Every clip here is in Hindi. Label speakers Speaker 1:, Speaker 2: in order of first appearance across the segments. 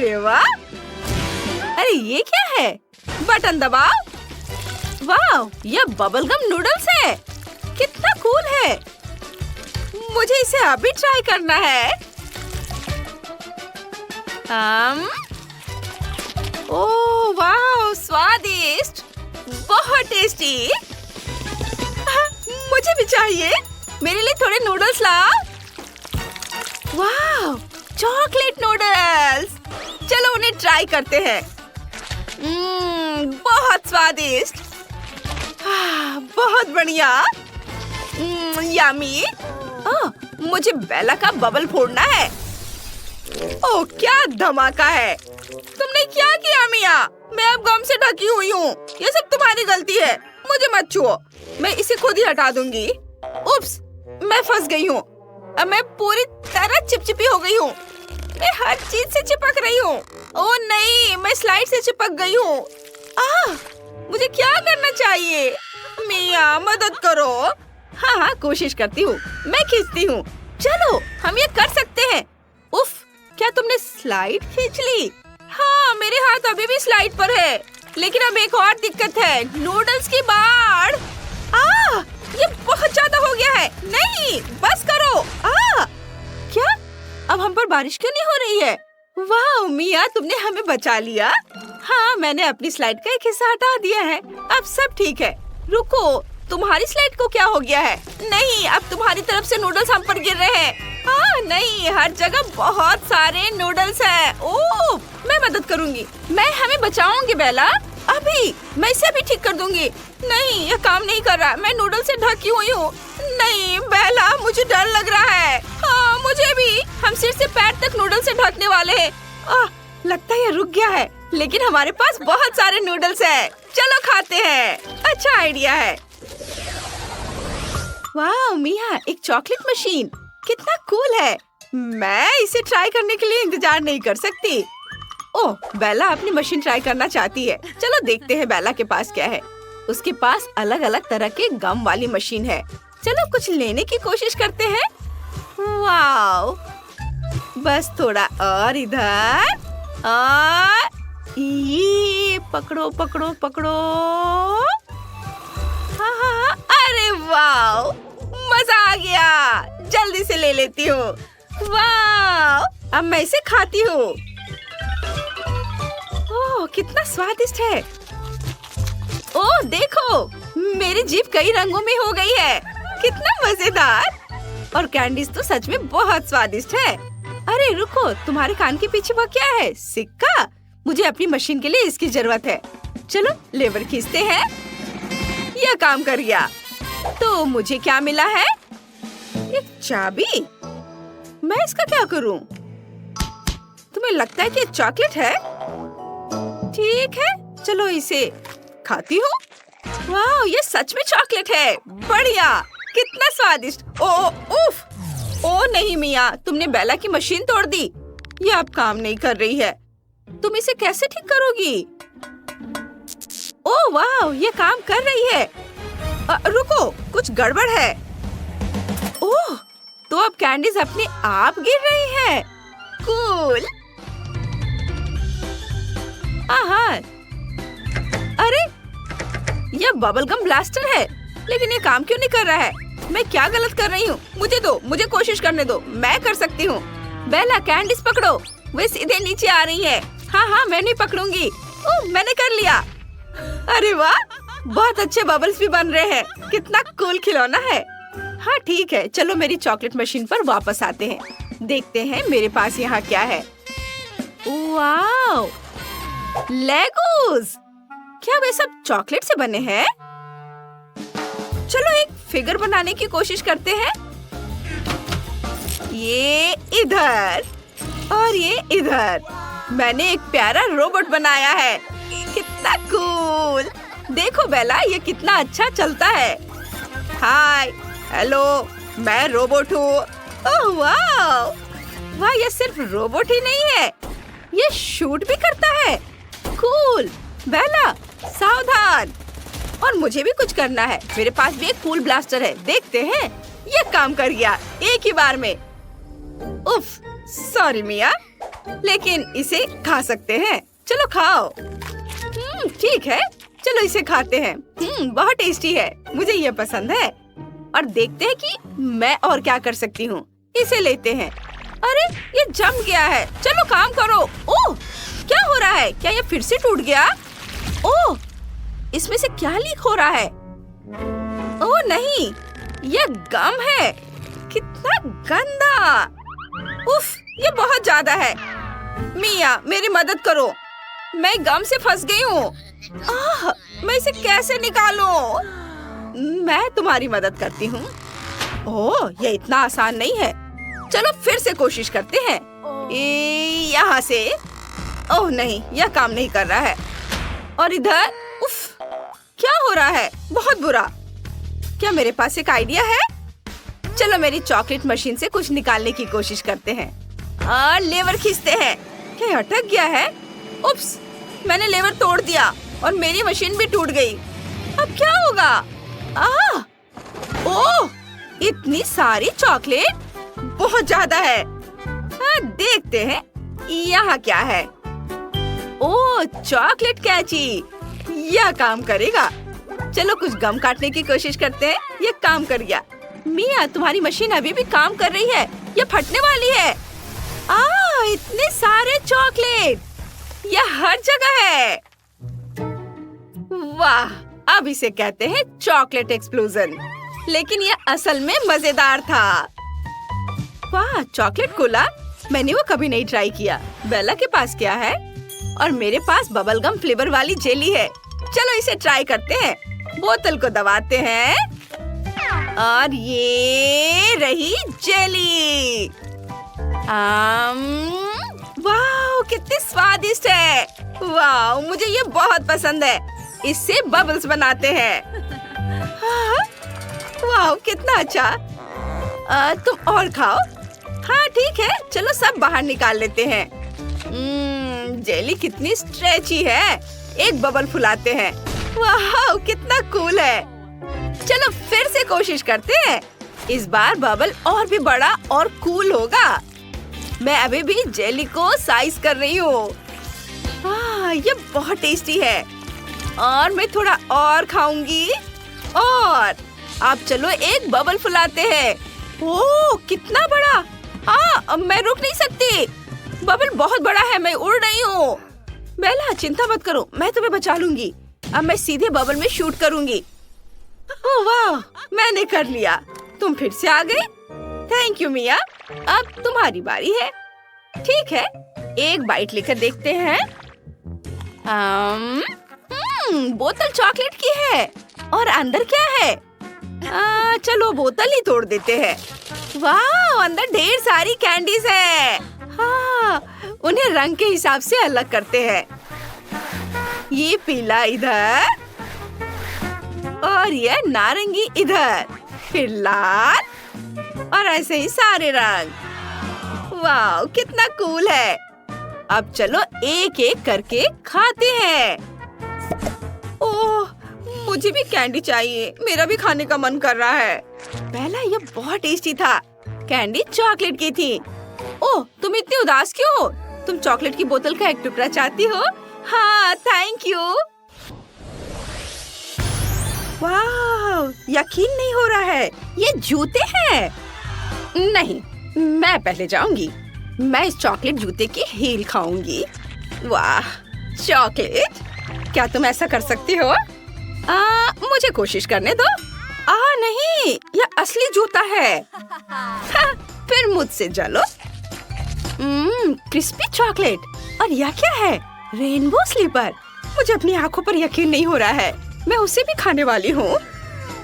Speaker 1: अरे वाह! अरे ये क्या है? बटन दबाओ। वाह, ये बबलगम नूडल्स है। कितना कूल है। मुझे इसे अभी ट्राई करना है। ओह वाह, स्वादिष्ट, बहुत टेस्टी। मुझे भी चाहिए। मेरे लिए थोड़े नूडल्स लाओ। वाह, चॉकलेट नूडल्स। चलो उन्हें ट्राई करते हैं। बहुत स्वादिष्ट। बहुत बढ़िया। यम्मी। मुझे बेला का बबल फोड़ना है। ओह क्या धमाका है। तुमने क्या किया मिया? मैं अब गम से ढकी हुई हूँ। ये सब तुम्हारी गलती है। मुझे मत छुओ। मैं इसे खुद ही हटा दूंगी। उप्स, मैं फंस गई हूँ। अब मैं पूरी तरह चिपचिपी हो गई हूँ। मैं हर चीज से चिपक रही हूँ। ओह नहीं, मैं स्लाइड से चिपक गई हूँ। मुझे क्या करना चाहिए? मिया मदद करो। हाँ, कोशिश करती हूँ। मैं खींचती हूँ। चलो, हम ये कर सकते हैं। उफ, क्या तुमने स्लाइड खींच ली? हाँ, मेरे हाथ अभी भी स्लाइड पर है। लेकिन अब एक और दिक्कत है, नूडल्स की बाढ़। ये बहुत ज्यादा हो गया है। नहीं, बस करो। क्या? अब हम पर बारिश क्यों नहीं हो रही है? वाह मिया, तुमने हमें बचा लिया। हाँ, मैंने अपनी स्लाइड का एक हिस्सा हटा दिया है। अब सब ठीक है। रुको, तुम्हारी स्लाइड को क्या हो गया है? नहीं, अब तुम्हारी तरफ से नूडल्स हम पर गिर रहे हैं। नहीं, हर जगह बहुत सारे नूडल्स हैं। ओह, मैं मदद करूंगी। मैं हमें बचाऊंगी बेला। अभी मैं इसे अभी ठीक कर दूंगी। नहीं, यह काम नहीं कर रहा। मैं नूडल से ढकी हुई हूँ। नहीं बेला, मुझे डर लग रहा है। हाँ, मुझे भी। हम सिर से पैर तक नूडल से ढकने वाले हैं। लगता है ये रुक गया है। लेकिन हमारे पास बहुत सारे नूडल्स हैं। चलो खाते हैं। अच्छा आइडिया है। वाह मिया, एक चॉकलेट मशीन। कितना कूल है। मैं इसे ट्राई करने के लिए इंतजार नहीं कर सकती। ओह, बेला अपनी मशीन ट्राई करना चाहती है। चलो देखते हैं बेला के पास क्या है। उसके पास अलग अलग तरह के गम वाली मशीन है। चलो कुछ लेने की कोशिश करते हैं। वाओ, बस थोड़ा और इधर। ये पकड़ो पकड़ो पकड़ो। हाँ, अरे वाओ, मजा आ गया। जल्दी से ले लेती हूँ। वाओ, अब मैं इसे खाती हूँ। ओह, कितना स्वादिष्ट है। ओह देखो, मेरी जीभ कई रंगों में हो गई है। कितना मजेदार। और कैंडीज तो सच में बहुत स्वादिष्ट है। अरे रुको, तुम्हारे कान के पीछे वो क्या है? सिक्का। मुझे अपनी मशीन के लिए इसकी जरूरत है। चलो लेवर खींचते हैं। यह काम कर गया। तो मुझे क्या मिला है? एक चाबी। मैं इसका क्या करूं? तुम्हें लगता है कि चॉकलेट है? ठीक है, चलो इसे खाती हूँ। वाह, ये सच में चॉकलेट है। बढ़िया, कितना स्वादिष्ट। उफ। ओ नहीं मिया, तुमने बेला की मशीन तोड़ दी। ये अब काम नहीं कर रही है। तुम इसे कैसे ठीक करोगी? ओह वाह, ये काम कर रही है। रुको, कुछ गड़बड़ है। ओह, तो अब कैंडीज अपने आप गिर रही है। कूल। अरे, यह बबल गम ब्लास्टर है। लेकिन ये काम क्यों नहीं कर रहा है? मैं क्या गलत कर रही हूँ? मुझे दो, मुझे कोशिश करने दो। मैं कर सकती हूँ। बेला, कैंडीज पकड़ो। वे सीधे नीचे आ रही है। हाँ, मैं नहीं पकड़ूंगी। ओह, मैंने कर लिया। अरे वाह, बहुत अच्छे बबल्स भी बन रहे हैं। कितना कूल खिलौना है। हाँ ठीक है, चलो मेरी चॉकलेट मशीन पर वापस आते हैं। देखते हैं मेरे पास यहाँ क्या है। Wow, Legos. क्या वे सब चॉकलेट से बने हैं? चलो एक फिगर बनाने की कोशिश करते हैं। ये इधर और ये इधर। मैंने एक प्यारा रोबोट बनाया है। कितना कूल। देखो बेला, ये कितना अच्छा चलता है। हाय, हेलो, मैं रोबोट हूँ। ओह वाह, वाह, ये सिर्फ रोबोट ही नहीं है, ये शूट भी करता है। कूल। बेला, सावधान। और मुझे भी कुछ करना है। मेरे पास भी एक कूल ब्लास्टर है। देखते हैं। ये काम कर गया एक ही बार में। उफ, सॉरी मिया। लेकिन इसे खा सकते हैं। चलो खाओ। ठीक है, चलो इसे खाते हैं। बहुत टेस्टी है, मुझे ये पसंद है। और देखते हैं कि मैं और क्या कर सकती हूँ। इसे लेते हैं। अरे ये जम गया है। चलो काम करो। ओह, क्या हो रहा है? क्या ये फिर से टूट गया? ओह, इसमें से क्या लीक हो रहा है? ओह नहीं, ये गम है। कितना गंदा। उफ, ये बहुत ज्यादा है। मिया, मेरी मदद करो, मैं गम से फंस गई हूँ। मैं इसे कैसे निकालूं? मैं तुम्हारी मदद करती हूँ। ओह, ये इतना आसान नहीं है। चलो फिर से कोशिश करते हैं। यहाँ से। ओह नहीं, यह काम नहीं कर रहा है। और इधर। उफ, क्या हो रहा है? बहुत बुरा। क्या मेरे पास एक आइडिया है? चलो मेरी चॉकलेट मशीन से कुछ निकालने की कोशिश करते हैं। लेवर खींचते हैं। क्या अटक गया है? उप्स, मैंने लेवर तोड़ दिया और मेरी मशीन भी टूट गई। अब क्या होगा? ओह, इतनी सारी चॉकलेट, बहुत ज्यादा है। देखते हैं यहाँ क्या है। ओह, चॉकलेट कैची, यह काम करेगा। चलो कुछ गम काटने की कोशिश करते हैं। ये काम कर गया। मिया, तुम्हारी मशीन अभी भी काम कर रही है। ये फटने वाली है। इतने सारे चॉकलेट, यह हर जगह है। वाह, अब इसे कहते हैं चॉकलेट एक्सप्लोजन। लेकिन यह असल में मजेदार था। वाह, चॉकलेट कोला, मैंने वो कभी नहीं ट्राई किया। बेला के पास क्या है? और मेरे पास बबलगम फ्लेवर वाली जेली है। चलो इसे ट्राई करते हैं। बोतल को दबाते हैं और ये रही जेली। वाह, कितनी स्वादिष्ट है। वाह, मुझे ये बहुत पसंद है। इससे बबल्स बनाते हैं। वाह, कितना अच्छा। तुम और खाओ। हाँ ठीक है, चलो सब बाहर निकाल लेते हैं। जेली कितनी स्ट्रेची है। एक बबल फुलाते हैं। वाह, कितना कूल है। चलो फिर से कोशिश करते हैं। इस बार बबल और भी बड़ा और कूल होगा। मैं अभी भी जेली को साइज कर रही हूँ। ये बहुत टेस्टी है और मैं थोड़ा और खाऊंगी। और अब चलो एक बबल फुलाते हैं। ओह, कितना बड़ा। अब मैं रुक नहीं सकती। बबल बहुत बड़ा है, मैं उड़ रही हूँ। बेला, चिंता मत करो, मैं तुम्हें बचा लूंगी। अब मैं सीधे बबल में शूट करूंगी। ओह वाह, मैंने कर लिया। तुम फिर से आ गई। थैंक यू मिया। अब तुम्हारी बारी है। ठीक है, एक बाइट लेकर देखते हैं। बोतल चॉकलेट की है और अंदर क्या है? चलो बोतल ही तोड़ देते हैं। वाह, अंदर ढेर सारी कैंडीज है। हाँ, उन्हें रंग के हिसाब से अलग करते हैं। ये पीला इधर और ये नारंगी इधर, फिर लाल और ऐसे ही सारे रंग। वाह, कितना कूल है। अब चलो एक एक करके खाते हैं। ओह, मुझे भी कैंडी चाहिए। मेरा भी खाने का मन कर रहा है। पहला ये बहुत टेस्टी था। कैंडी चॉकलेट की थी। ओह, तुम इतनी उदास क्यों हो? तुम चॉकलेट की बोतल का एक टुकड़ा चाहती हो? हाँ, थैंक यू। वाह, यकीन नहीं हो रहा है, ये जूते हैं। नहीं, मैं पहले जाऊंगी। मैं इस चॉकलेट जूते की हील खाऊंगी। वाह, चॉकलेट, क्या तुम ऐसा कर सकती हो? मुझे कोशिश करने दो। नहीं, यह असली जूता है। फिर मुझसे जलो। Crispy chocolate. और यह क्या है? Rainbow slipper. मुझे अपनी आंखों पर यकीन नहीं हो रहा है। मैं उसे भी खाने वाली हूँ।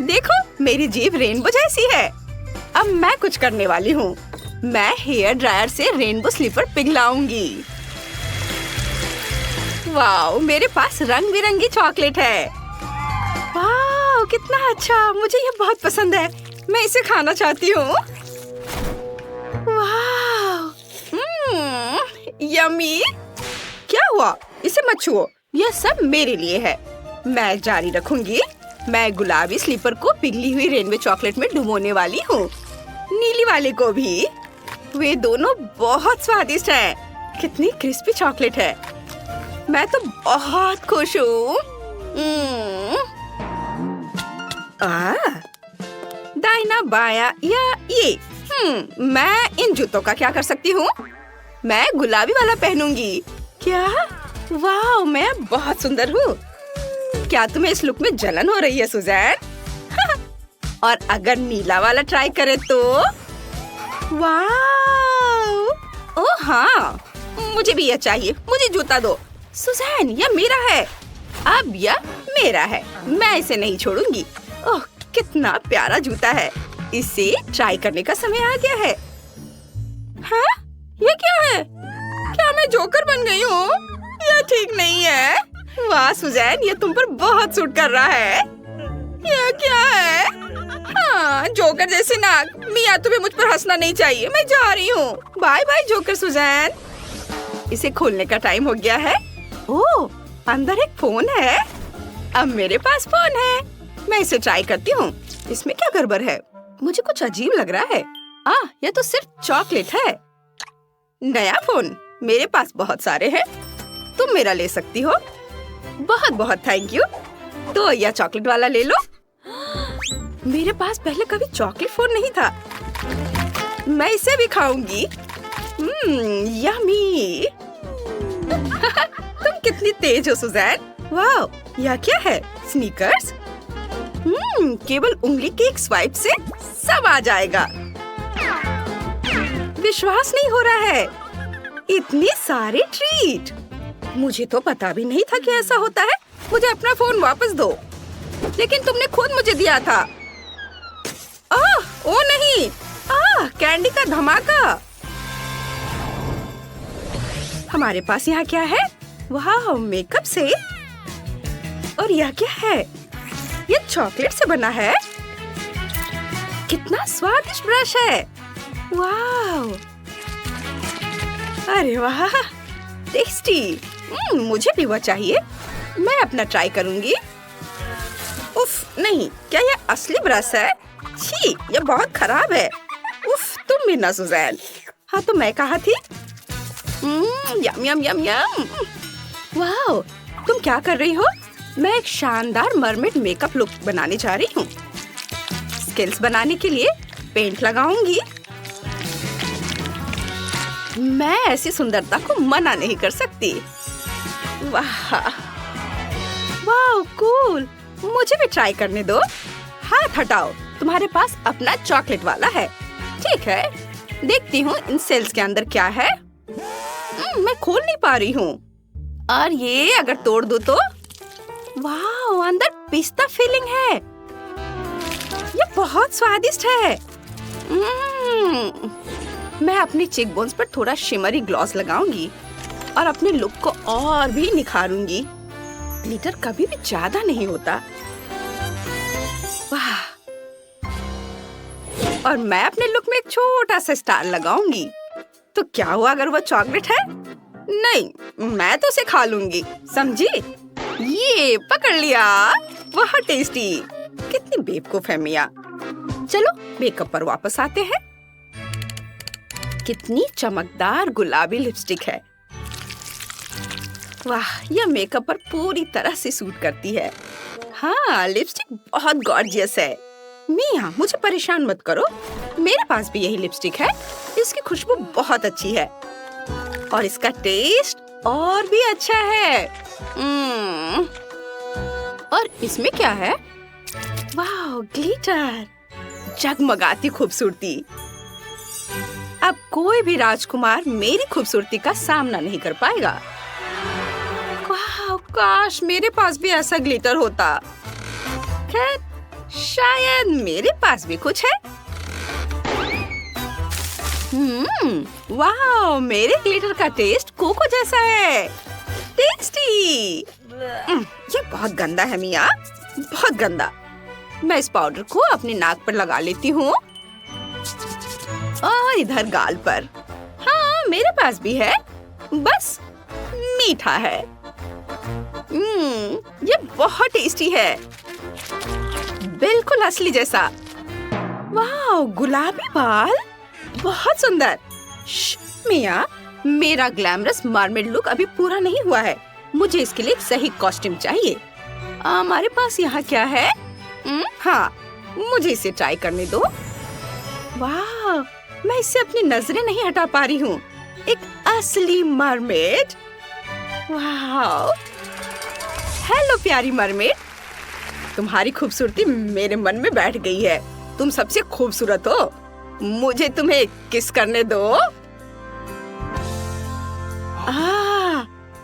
Speaker 1: देखो, मेरी जीभ रेनबो जैसी है। अब मैं कुछ करने वाली हूँ। मैं हेयर ड्रायर से रेनबो स्लीपर पिघलाऊंगी। वाह, मेरे पास रंग बिरंगी चॉकलेट है। वाह, कितना अच्छा। मुझे ये बहुत पसंद है। मैं इसे खाना चाहती हूँ। वाह, यम्मी। क्या हुआ? इसे मत छुओ, यह सब मेरे लिए है। मैं जारी रखूंगी। मैं गुलाबी स्लीपर को पिघली हुई रेनबो चॉकलेट में डुबोने वाली हूँ। नीली वाले को भी। वे दोनों बहुत स्वादिष्ट हैं। कितनी क्रिस्पी चॉकलेट है। मैं तो बहुत खुश हूँ। दाहिना बाया या ये। मैं इन जूतों का क्या कर सकती हूँ? मैं गुलाबी वाला पहनूंगी। क्या? वाह, मैं बहुत सुंदर हूँ। क्या तुम्हें इस लुक में जलन हो रही है सुजैन? और अगर नीला वाला ट्राई करे तो? वाह! ओह हाँ, मुझे भी यह चाहिए। मुझे जूता दो। सुजैन, यह मेरा है। अब यह मेरा है। मैं इसे नहीं छोड़ूंगी। ओह, कितना प्यारा जूता है। इसे ट्राई करने का समय आ गया है। हाँ? ये क्या है? क्या मैं जोकर बन गई हूँ? यह ठीक नहीं है। वाह सुजैन, ये तुम पर बहुत सूट कर रहा है। यह क्या है? हाँ, जोकर जैसी नाक। मिया, तुम्हें मुझ पर हंसना नहीं चाहिए। मैं जा रही हूँ। Bye bye joker Susan. इसे खोलने का टाइम हो गया है। ओह, अंदर एक फोन है। अब मेरे पास फोन है। मैं इसे ट्राई करती हूँ। इसमें क्या गड़बड़ है? मुझे कुछ अजीब लग रहा है। यह तो सिर्फ चॉकलेट है। नया फोन। मेरे पास बहुत सारे हैं। तुम मेरा ले सकती हो। बहुत बहुत थैंक यू। तो यह चॉकलेट वाला ले लो। मेरे पास पहले कभी चॉकलेट फोन नहीं था। मैं इसे भी खाऊंगी। यम्मी। तुम कितनी तेज हो सुजैन। वाह, यह क्या है? स्नीकर्स? केवल उंगली के एक स्वाइप से सब आ जाएगा। विश्वास नहीं हो रहा है। इतनी सारी ट्रीट। मुझे तो पता भी नहीं था कि ऐसा होता है। मुझे अपना फोन वापस दो। लेकिन तुमने खुद मुझे दिया था। ओ नहीं। कैंडी का धमाका। हमारे पास यहाँ क्या है? वाह, मेकअप से। और यह क्या है? यह चॉकलेट से बना है। कितना स्वादिष्ट ब्रश है। वाह, अरे वाह, टेस्टी। मुझे भी वो चाहिए। मैं अपना ट्राई करूंगी। उफ, नहीं, क्या यह असली ब्रश है? छी, यह बहुत खराब है। उफ, तुम भी ना सुजैन। हाँ, तो मैं कहाँ थी? यम यम यम यम। वाह, तुम क्या कर रही हो? मैं एक शानदार मरमेड मेकअप लुक बनाने जा रही हूँ। स्किल्स बनाने के लिए पेंट लगाऊंगी। मैं ऐसी सुंदरता को मना नहीं कर सकती। वाह वाह, कूल। मुझे भी ट्राई करने दो। हाथ हटाओ। तुम्हारे पास अपना चॉकलेट वाला है। ठीक है, देखती हूँ इन सेल्स के अंदर क्या है। मैं खोल नहीं पा रही हूँ। और ये अगर तोड़ दूँ तो? वाह, अंदर पिस्ता फिलिंग है। ये बहुत स्वादिष्ट है। मैं अपनी चीक बोन्स पर थोड़ा शिमरी ग्लॉस लगाऊंगी और अपने लुक को और भी निखारूंगी। ग्लिटर कभी भी ज्यादा नहीं होता। वाह, और मैं अपने लुक में एक छोटा सा स्टार लगाऊंगी। तो क्या हुआ अगर वो चॉकलेट है? नहीं, मैं तो उसे खा लूंगी, समझी? ये पकड़ लिया। वाह, टेस्टी। कितनी बेवकूफ है मिया। चलो मेकअप पर वापस आते हैं। कितनी चमकदार गुलाबी लिपस्टिक है। वाह, यह मेकअप पर पूरी तरह से सूट करती है। हाँ, लिपस्टिक बहुत गॉर्जियस है। मिया, मुझे परेशान मत करो। मेरे पास भी यही लिपस्टिक है। इसकी खुशबू बहुत अच्छी है और इसका टेस्ट और भी अच्छा है। और इसमें क्या है? वाह, ग्लिटर। जगमगाती खूबसूरती। अब कोई भी राजकुमार मेरी खूबसूरती का सामना नहीं कर पाएगा। वाह, काश मेरे पास भी ऐसा ग्लिटर होता। खैर, शायद मेरे पास भी कुछ है। वाह, मेरे ग्लिटर का टेस्ट कोको जैसा है। टेस्टी। ये बहुत गंदा है मिया, बहुत गंदा। मैं इस पाउडर को अपनी नाक पर लगा लेती हूँ और इधर गाल पर। हाँ, मेरे पास भी है, बस मीठा है। ये बहुत टेस्टी है, बिल्कुल असली जैसा। वाह, गुलाबी बाल, बहुत सुंदर। मिया, मेरा ग्लैमरस मरमेड लुक अभी पूरा नहीं हुआ है। मुझे इसके लिए एक सही कॉस्ट्यूम चाहिए। हमारे पास यहाँ क्या है? हाँ, मुझे इसे ट्राई करने दो। वाह, मैं इससे अपनी नजरें नहीं हटा पा रही हूँ। एक असली मरमेड। वाह, हेलो प्यारी मरमेड, तुम्हारी खूबसूरती मेरे मन में बैठ गई है। तुम सबसे खूबसूरत हो। मुझे तुम्हें किस करने दो।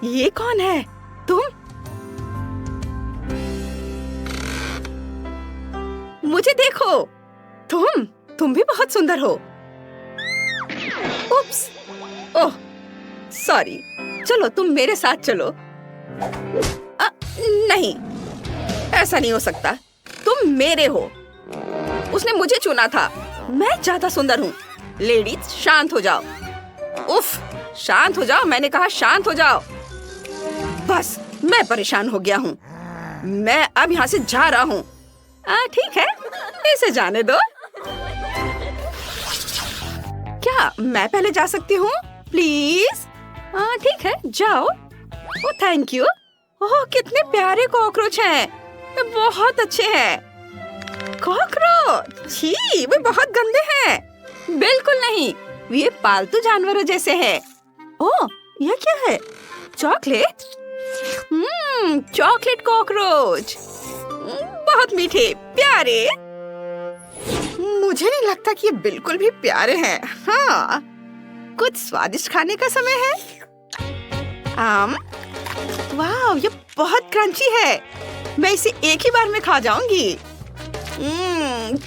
Speaker 1: ये कौन है? तुम? मुझे देखो, तुम भी बहुत सुंदर हो। उप्स, ओह, सॉरी। चलो तुम मेरे साथ चलो। नहीं, ऐसा नहीं हो सकता। तुम मेरे हो। उसने मुझे चुना था। मैं ज्यादा सुंदर हूँ। लेडीज, शांत हो जाओ। उफ, शांत हो जाओ, मैंने कहा शांत हो जाओ। बस, मैं परेशान हो गया हूँ। मैं अब यहाँ से जा रहा हूँ। ठीक है, इसे जाने दो। क्या मैं पहले जा सकती हूँ? प्लीज। ठीक है, जाओ। ओह, थैंक यू। ओह, कितने प्यारे कॉकरोच हैं। बहुत अच्छे हैं। कॉकरोच, छी, वे बहुत गंदे हैं। बिल्कुल नहीं, ये पालतू जानवरों जैसे हैं। ओह, यह क्या है? चॉकलेट? Chocolate cockroach. बहुत मीठे, प्यारे। मुझे नहीं लगता कि ये बिल्कुल भी प्यारे हैं। हाँ, कुछ स्वादिष्ट खाने का समय है। वाह, ये बहुत क्रंची है। मैं इसे एक ही बार में खा जाऊंगी।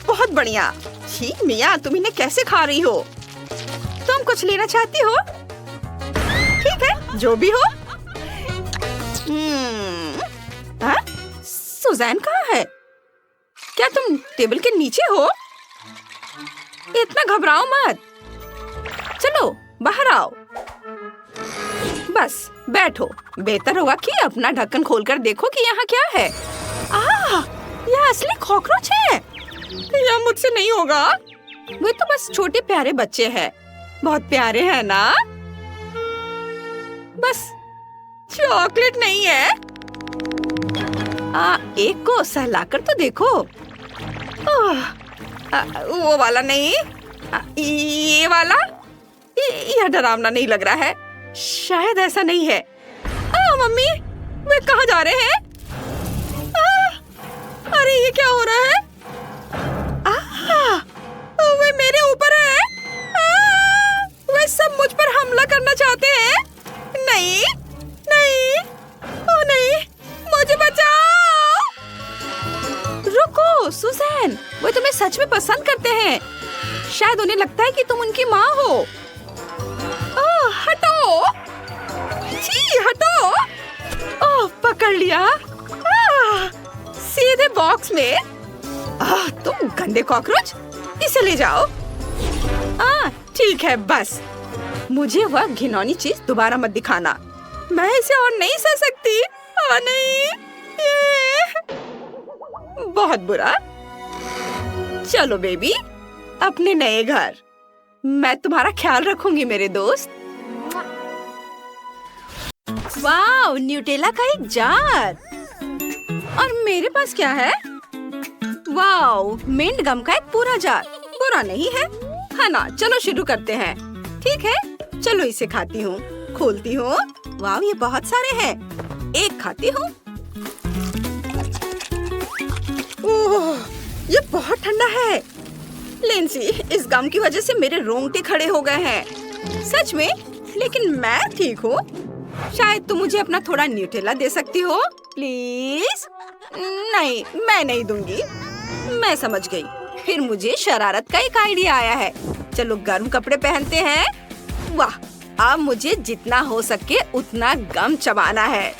Speaker 1: बहुत बढ़िया। छी मिया, तुम इन्हें कैसे खा रही हो? तुम कुछ लेना चाहती हो? ठीक है, जो भी हो। सुजैन कहाँ है? क्या तुम टेबल के नीचे हो? इतना घबराओ मत। चलो बाहर आओ। बस बैठो। बेहतर होगा कि अपना ढक्कन खोलकर देखो कि यहाँ क्या है। यह असली कॉकरोच है। यह मुझसे नहीं होगा। वे तो बस छोटे प्यारे बच्चे हैं। बहुत प्यारे हैं ना? बस चॉकलेट नहीं है। एक को सहलाकर तो देखो। वो वाला नहीं, ये वाला। यह डरावना नहीं लग रहा है। शायद ऐसा नहीं है। मम्मी, वे कहाँ जा रहे हैं? अरे ये क्या हो रहा है? वे मेरे ऊपर है। वे सब मुझ पर हमला करना चाहते हैं। नहीं, नहीं, ओ नहीं, मुझे बचाओ। रुको सुजैन, वे तुम्हें सच में पसंद करते हैं। शायद उन्हें लगता है कि तुम उनकी माँ हो। हटो, जी हटो। ओह, पकड़ लिया। सीधे बॉक्स में। तुम गंदे कॉकरोच, इसे ले जाओ। ठीक है, बस मुझे वह घिनौनी चीज दोबारा मत दिखाना। मैं इसे और नहीं सह सकती। नहीं, बहुत बुरा। चलो बेबी, अपने नए घर। मैं तुम्हारा ख्याल रखूंगी मेरे दोस्त। वाव, न्यूटेला का एक जार। और मेरे पास क्या है? वाव, मिंट गम का एक पूरा जार। बुरा नहीं है ना? चलो शुरू करते हैं। ठीक है, चलो इसे खाती हूँ। खोलती हूँ। वाव, ये बहुत सारे हैं। एक खाती हूँ। ओह, ये बहुत ठंडा है। लिंसी, इस गम की वजह से मेरे रोंगटे खड़े हो गए हैं। सच में? लेकिन मैं ठीक हूँ। शायद तुम मुझे अपना थोड़ा न्यूटेला दे सकती हो, प्लीज? नहीं, मैं नहीं दूंगी। मैं समझ गई। फिर मुझे शरारत का एक आइडिया आया है। चलो गर्म कपड़े पहनते हैं। वाह, अब मुझे जितना हो सके उतना गम चबाना है।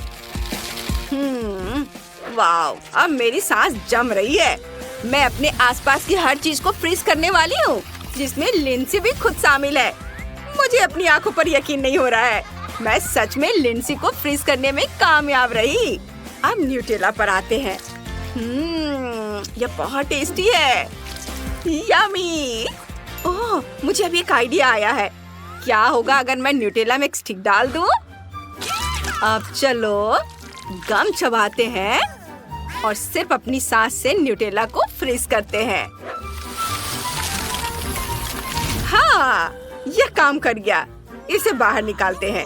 Speaker 1: वाह, अब मेरी सांस जम रही है। मैं अपने आसपास की हर चीज को फ्रीज करने वाली हूँ, जिसमें लिंसी भी खुद शामिल है। मुझे अपनी आंखों पर यकीन नहीं हो रहा है। मैं सच में लिंसी को फ्रीज करने में कामयाब रही। अब न्यूटेला पर आते हैं। यह बहुत टेस्टी है। यम्मी। ओह, मुझे अभी एक आइडिया आया है। क्या होगा अगर मैं न्यूटेला में एक स्टिक डाल दूं? अब चलो गम चबाते हैं और सिर्फ अपनी सांस से न्यूटेला को फ्रीज करते हैं। हाँ, यह काम कर गया। इसे बाहर निकालते हैं।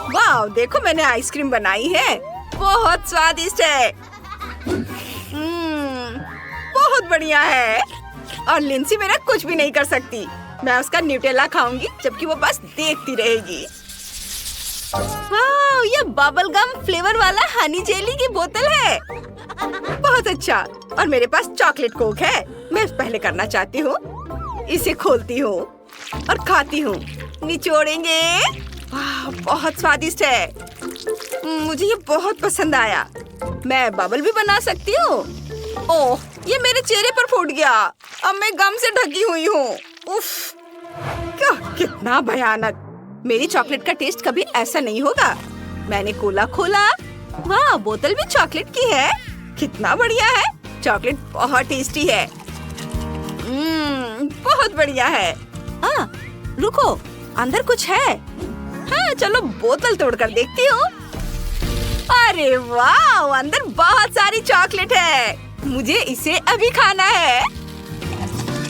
Speaker 1: वाह, देखो मैंने आइसक्रीम बनाई है। बहुत स्वादिष्ट है। बहुत बढ़िया है। और लिंसी मेरा कुछ भी नहीं कर सकती। मैं उसका न्यूटेला खाऊंगी जबकि वो बस देखती रहेगी। वाह, ये बबल गम फ्लेवर वाला हनी जेली की बोतल है। बहुत अच्छा। और मेरे पास चॉकलेट कोक है। मैं पहले करना चाहती हूँ। इसे खोलती हूँ और खाती हूँ। निचोड़ेंगे। वाह, बहुत स्वादिष्ट है। मुझे ये बहुत पसंद आया। मैं बबल भी बना सकती हूँ। ओह, ये मेरे चेहरे पर फूट गया। अब मैं गम से ढकी हुई हूँ। उफ, कितना भयानक। मेरी चॉकलेट का टेस्ट कभी ऐसा नहीं होगा। मैंने कोला खोला। वाह, बोतल भी चॉकलेट की है। कितना बढ़िया है। चॉकलेट बहुत टेस्टी है। बहुत बढ़िया है। हाँ, रुको, अंदर कुछ है। हाँ, चलो बोतल तोड़कर देखती हूँ। अरे वाह, अंदर बहुत सारी चॉकलेट है। मुझे इसे अभी खाना है।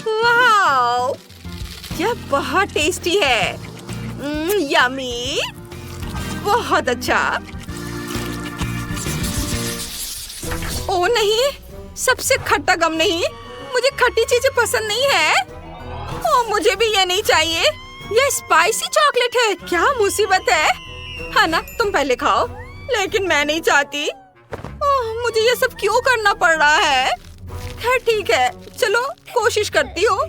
Speaker 1: वाह, यह बहुत टेस्टी है। यम्मी, बहुत अच्छा। ओ नहीं, सबसे खट्टा गम नहीं। मुझे खट्टी चीजें पसंद नहीं है। ओ, मुझे भी ये नहीं चाहिए। ये स्पाइसी चॉकलेट है। क्या मुसीबत है। हाँ ना, तुम पहले खाओ। लेकिन मैं नहीं चाहती। मुझे ये सब क्यों करना पड़ रहा है। खैर ठीक है, चलो कोशिश करती हूँ।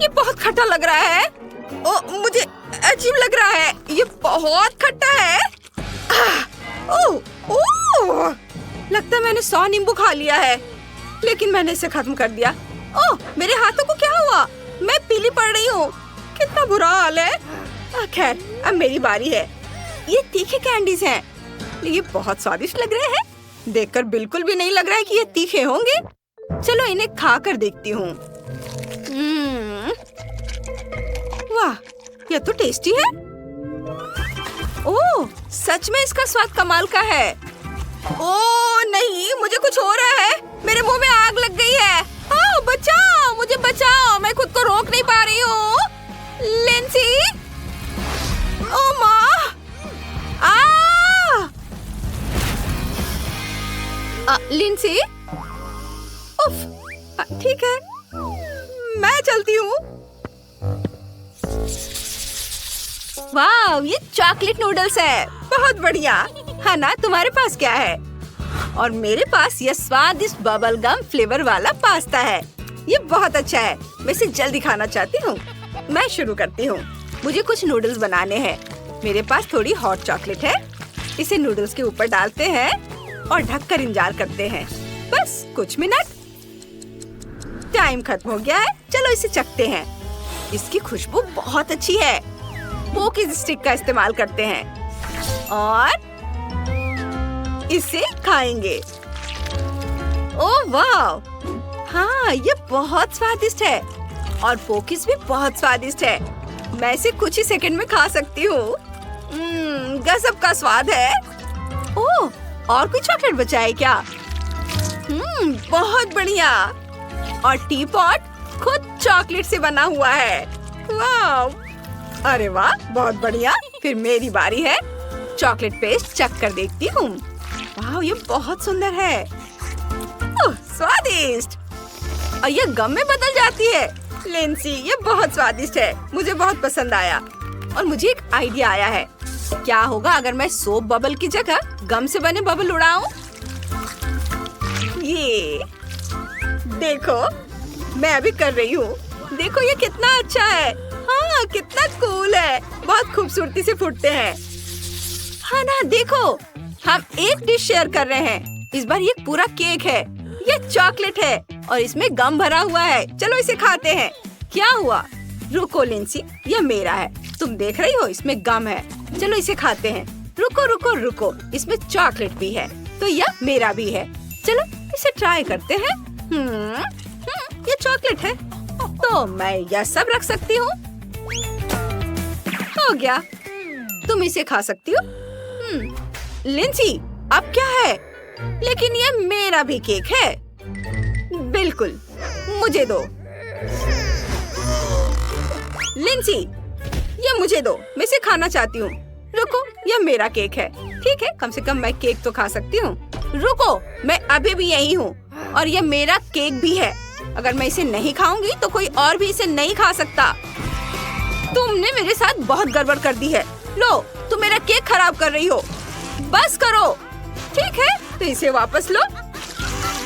Speaker 1: ये बहुत खट्टा लग रहा है। मुझे अजीब लग रहा है। ये बहुत खट्टा है। लगता है मैंने 100 नींबू खा लिया है। लेकिन मैंने इसे खत्म कर दिया। ओह, मेरे हाथों को क्या हुआ? मैं पीली पड़ रही हूँ। कितना बुरा हाल है। खैर, अब मेरी बारी है। ये तीखे कैंडीज हैं। ये बहुत स्वादिष्ट लग रहे हैं। देखकर बिल्कुल भी नहीं लग रहा है कि ये तीखे होंगे। चलो इन्हें खा कर देखती हूँ। वाह, ये तो टेस्टी है। ओह, सच में इसका स्वाद कमाल का है। ओह नहीं, मुझे कुछ हो रहा है। मेरे मुंह में आग लग गई है। बचाओ, मुझे बचाओ। मैं खुद को रोक नहीं पा रही हूँ। लिंसी, ओह माँ, लिंसी, उफ, ठीक है, मैं चलती हूँ। वाह, ये चॉकलेट नूडल्स है। बहुत बढ़िया। है ना, तुम्हारे पास क्या है? और मेरे पास ये स्वादिष्ट बबल गम फ्लेवर वाला पास्ता है। ये बहुत अच्छा है। मैं इसे जल्दी खाना चाहती हूँ। मैं शुरू करती हूँ। मुझे कुछ नूडल्स बनाने हैं। मेरे पास थोड़ी हॉट चॉकलेट है। इसे नूडल्स के ऊपर डालते हैं और ढककर इंतजार करते हैं। बस कुछ मिनट। टाइम खत्म हो गया है। चलो इसे चखते हैं। इसकी खुशबू बहुत अच्छी है। पोकीज स्टिक का इस्तेमाल करते हैं और इसे खाएंगे। ओह वाह, हाँ, ये बहुत स्वादिष्ट है और पोकीज भी बहुत स्वादिष्ट है। मैं इसे कुछ ही सेकंड में खा सकती हूँ। गजब का स्वाद है। ओह, और कोई चॉकलेट बचा है क्या? बहुत बढ़िया। और टी पॉट खुद चॉकलेट से बना हुआ है। वाह, अरे वाह, बहुत बढ़िया। फिर मेरी बारी है। चॉकलेट पेस्ट चख कर देखती हूँ। वाह, ये बहुत सुंदर है। स्वादिष्ट। और ये गम में बदल जाती है। लिंसी, ये बहुत स्वादिष्ट है। मुझे बहुत पसंद आया। और मुझे एक आइडिया आया है। क्या होगा अगर मैं सोप बबल की जगह गम से बने बबल उड़ाऊं? ये देखो, मैं अभी कर रही हूँ। देखो ये कितना अच्छा है। हाँ, कितना कूल है। बहुत खूबसूरती से फूटते हैं। हाँ ना, देखो, हम एक डिश शेयर कर रहे हैं। इस बार ये पूरा केक है। ये चॉकलेट है और इसमें गम भरा हुआ है। चलो इसे खाते हैं। क्या हुआ? रुको लिंसी, ये मेरा है। तुम देख रही हो, इसमें गम है। चलो इसे खाते हैं। रुको रुको रुको, इसमें चॉकलेट भी है, तो यह मेरा भी है। चलो इसे ट्राई करते हैं। ये चॉकलेट है। तो मैं यह सब रख सकती हूँ। हो गया, तुम इसे खा सकती हो। लिंसी, अब क्या है? लेकिन ये मेरा भी केक है। बिल्कुल, मुझे दो। लिंसी, ये मुझे दो, मैं इसे खाना चाहती हूँ। रुको, यह मेरा केक है। ठीक है, कम से कम मैं केक तो खा सकती हूँ। रुको, मैं अभी भी यही हूँ और यह मेरा केक भी है। अगर मैं इसे नहीं खाऊंगी तो कोई और भी इसे नहीं खा सकता। तुमने मेरे साथ बहुत गड़बड़ कर दी है। लो, तुम मेरा केक खराब कर रही हो। बस करो। ठीक है, तो इसे वापस लो।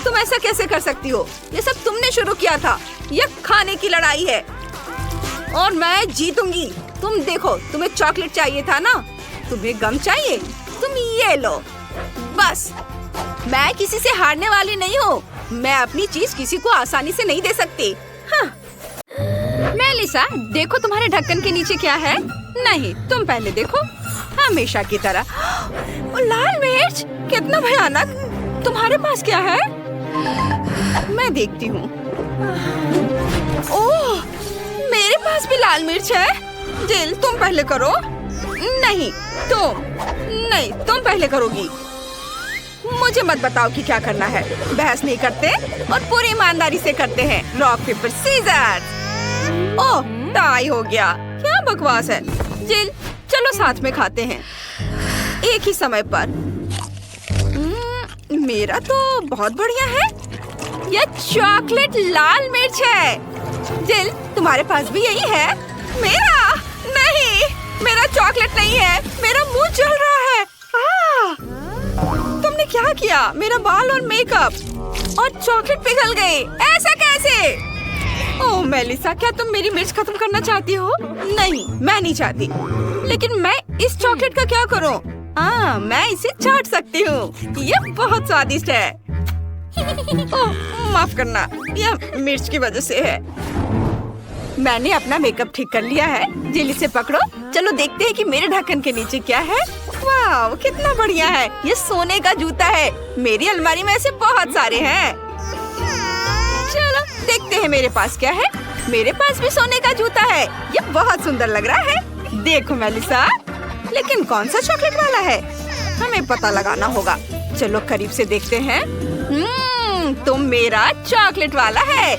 Speaker 1: तुम ऐसा कैसे कर सकती हो? ये सब तुमने शुरू किया था। यह खाने की लड़ाई है और मैं जीतूंगी। तुम देखो, तुम्हें चॉकलेट चाहिए था ना? तुम्हें गम चाहिए? तुम ये लो। बस, मैं किसी से हारने वाली नहीं हूँ। मैं अपनी चीज किसी को आसानी से नहीं दे सकती। हाँ। मेलिसा, देखो तुम्हारे ढक्कन के नीचे क्या है। नहीं, तुम पहले देखो। हमेशा की तरह। ओ, लाल मिर्च, कितना भयानक। तुम्हारे पास क्या है? मैं देखती हूँ। ओह, मेरे पास भी लाल मिर्च है। जिल, तुम पहले करो। नहीं, तुम पहले करोगी। मुझे मत बताओ कि क्या करना है। बहस नहीं करते और पूरी ईमानदारी से करते हैं। Rock paper scissor. Oh, tie हो गया। क्या बकवास है। जिल, चलो साथ में खाते हैं, एक ही समय पर। मेरा तो बहुत बढ़िया है। यह चॉकलेट लाल मिर्च है। जिल, तुम्हारे पास भी यही है? मेरा नहीं, मेरा चॉकलेट नहीं है। मेरा मुंह जल रहा है। तुमने क्या किया? मेरा बाल और मेकअप और चॉकलेट पिघल गए। ऐसा कैसे? ओह मेलिसा, क्या तुम मेरी मिर्च खत्म करना चाहती हो? नहीं, मैं नहीं चाहती। लेकिन मैं इस चॉकलेट का क्या करूं? मैं इसे चाट सकती हूँ। यह बहुत स्वादिष्ट है। ओह, माफ करना, यह मिर्च की वजह से है। मैंने अपना मेकअप ठीक कर लिया है। जिल, इसे पकड़ो। चलो देखते हैं कि मेरे ढक्कन के नीचे क्या है। वाह, कितना बढ़िया है। ये सोने का जूता है। मेरी अलमारी में ऐसे बहुत सारे हैं। चलो देखते हैं मेरे पास क्या है। मेरे पास भी सोने का जूता है। ये बहुत सुंदर लग रहा है। देखो मेलिसा, लेकिन कौन सा चॉकलेट वाला है? हमें पता लगाना होगा। चलो करीब से देखते हैं। तुम मेरा चॉकलेट वाला है।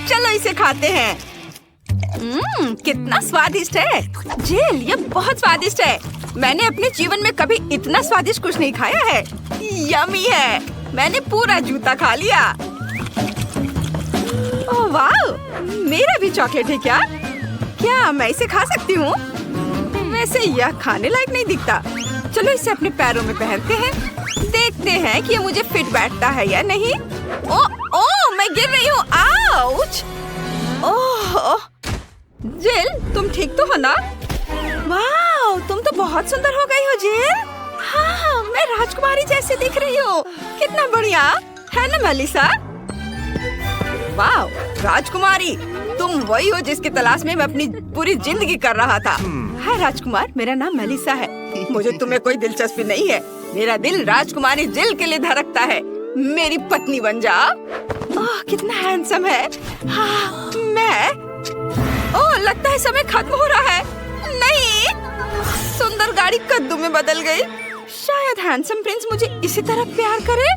Speaker 1: चलो इसे खाते हैं। कितना स्वादिष्ट है। जिल, ये बहुत स्वादिष्ट है। मैंने अपने जीवन में कभी इतना स्वादिष्ट कुछ नहीं खाया है। यम्मी है। मैंने पूरा जूता खा लिया। ओह वाह, मेरा भी चॉकलेट है क्या? क्या मैं इसे खा सकती हूँ? वैसे यह खाने लायक नहीं दिखता। चलो इसे अपने पैरों में पहनते हैं। देखते हैं कि ये मुझे फिट बैठता है या नहीं। ओह, मैं गिर रही हूँ। आउच! ओह, जिल, तुम ठीक तो हो ना? वाह, तुम तो बहुत सुंदर हो गई हो जिल। हाँ, मैं राजकुमारी जैसी दिख रही हूँ। कितना बढ़िया है ना मेलिसा? वाह, राजकुमारी, तुम वही हो जिसकी तलाश में मैं अपनी पूरी जिंदगी कर रहा था। हाय राजकुमार, मेरा नाम मेलिसा है। मुझे तुम्हें कोई दिलचस्पी नहीं है। मेरा दिल राजकुमारी जिल के लिए धड़कता है। मेरी पत्नी बन जाओ। ओह, कितना हैंडसम है। हाँ, मैं। ओह, लगता है समय खत्म हो रहा है। नहीं, सुंदर गाड़ी कद्दू में बदल गई। शायद हैंडसम प्रिंस मुझे इसी तरह प्यार करे।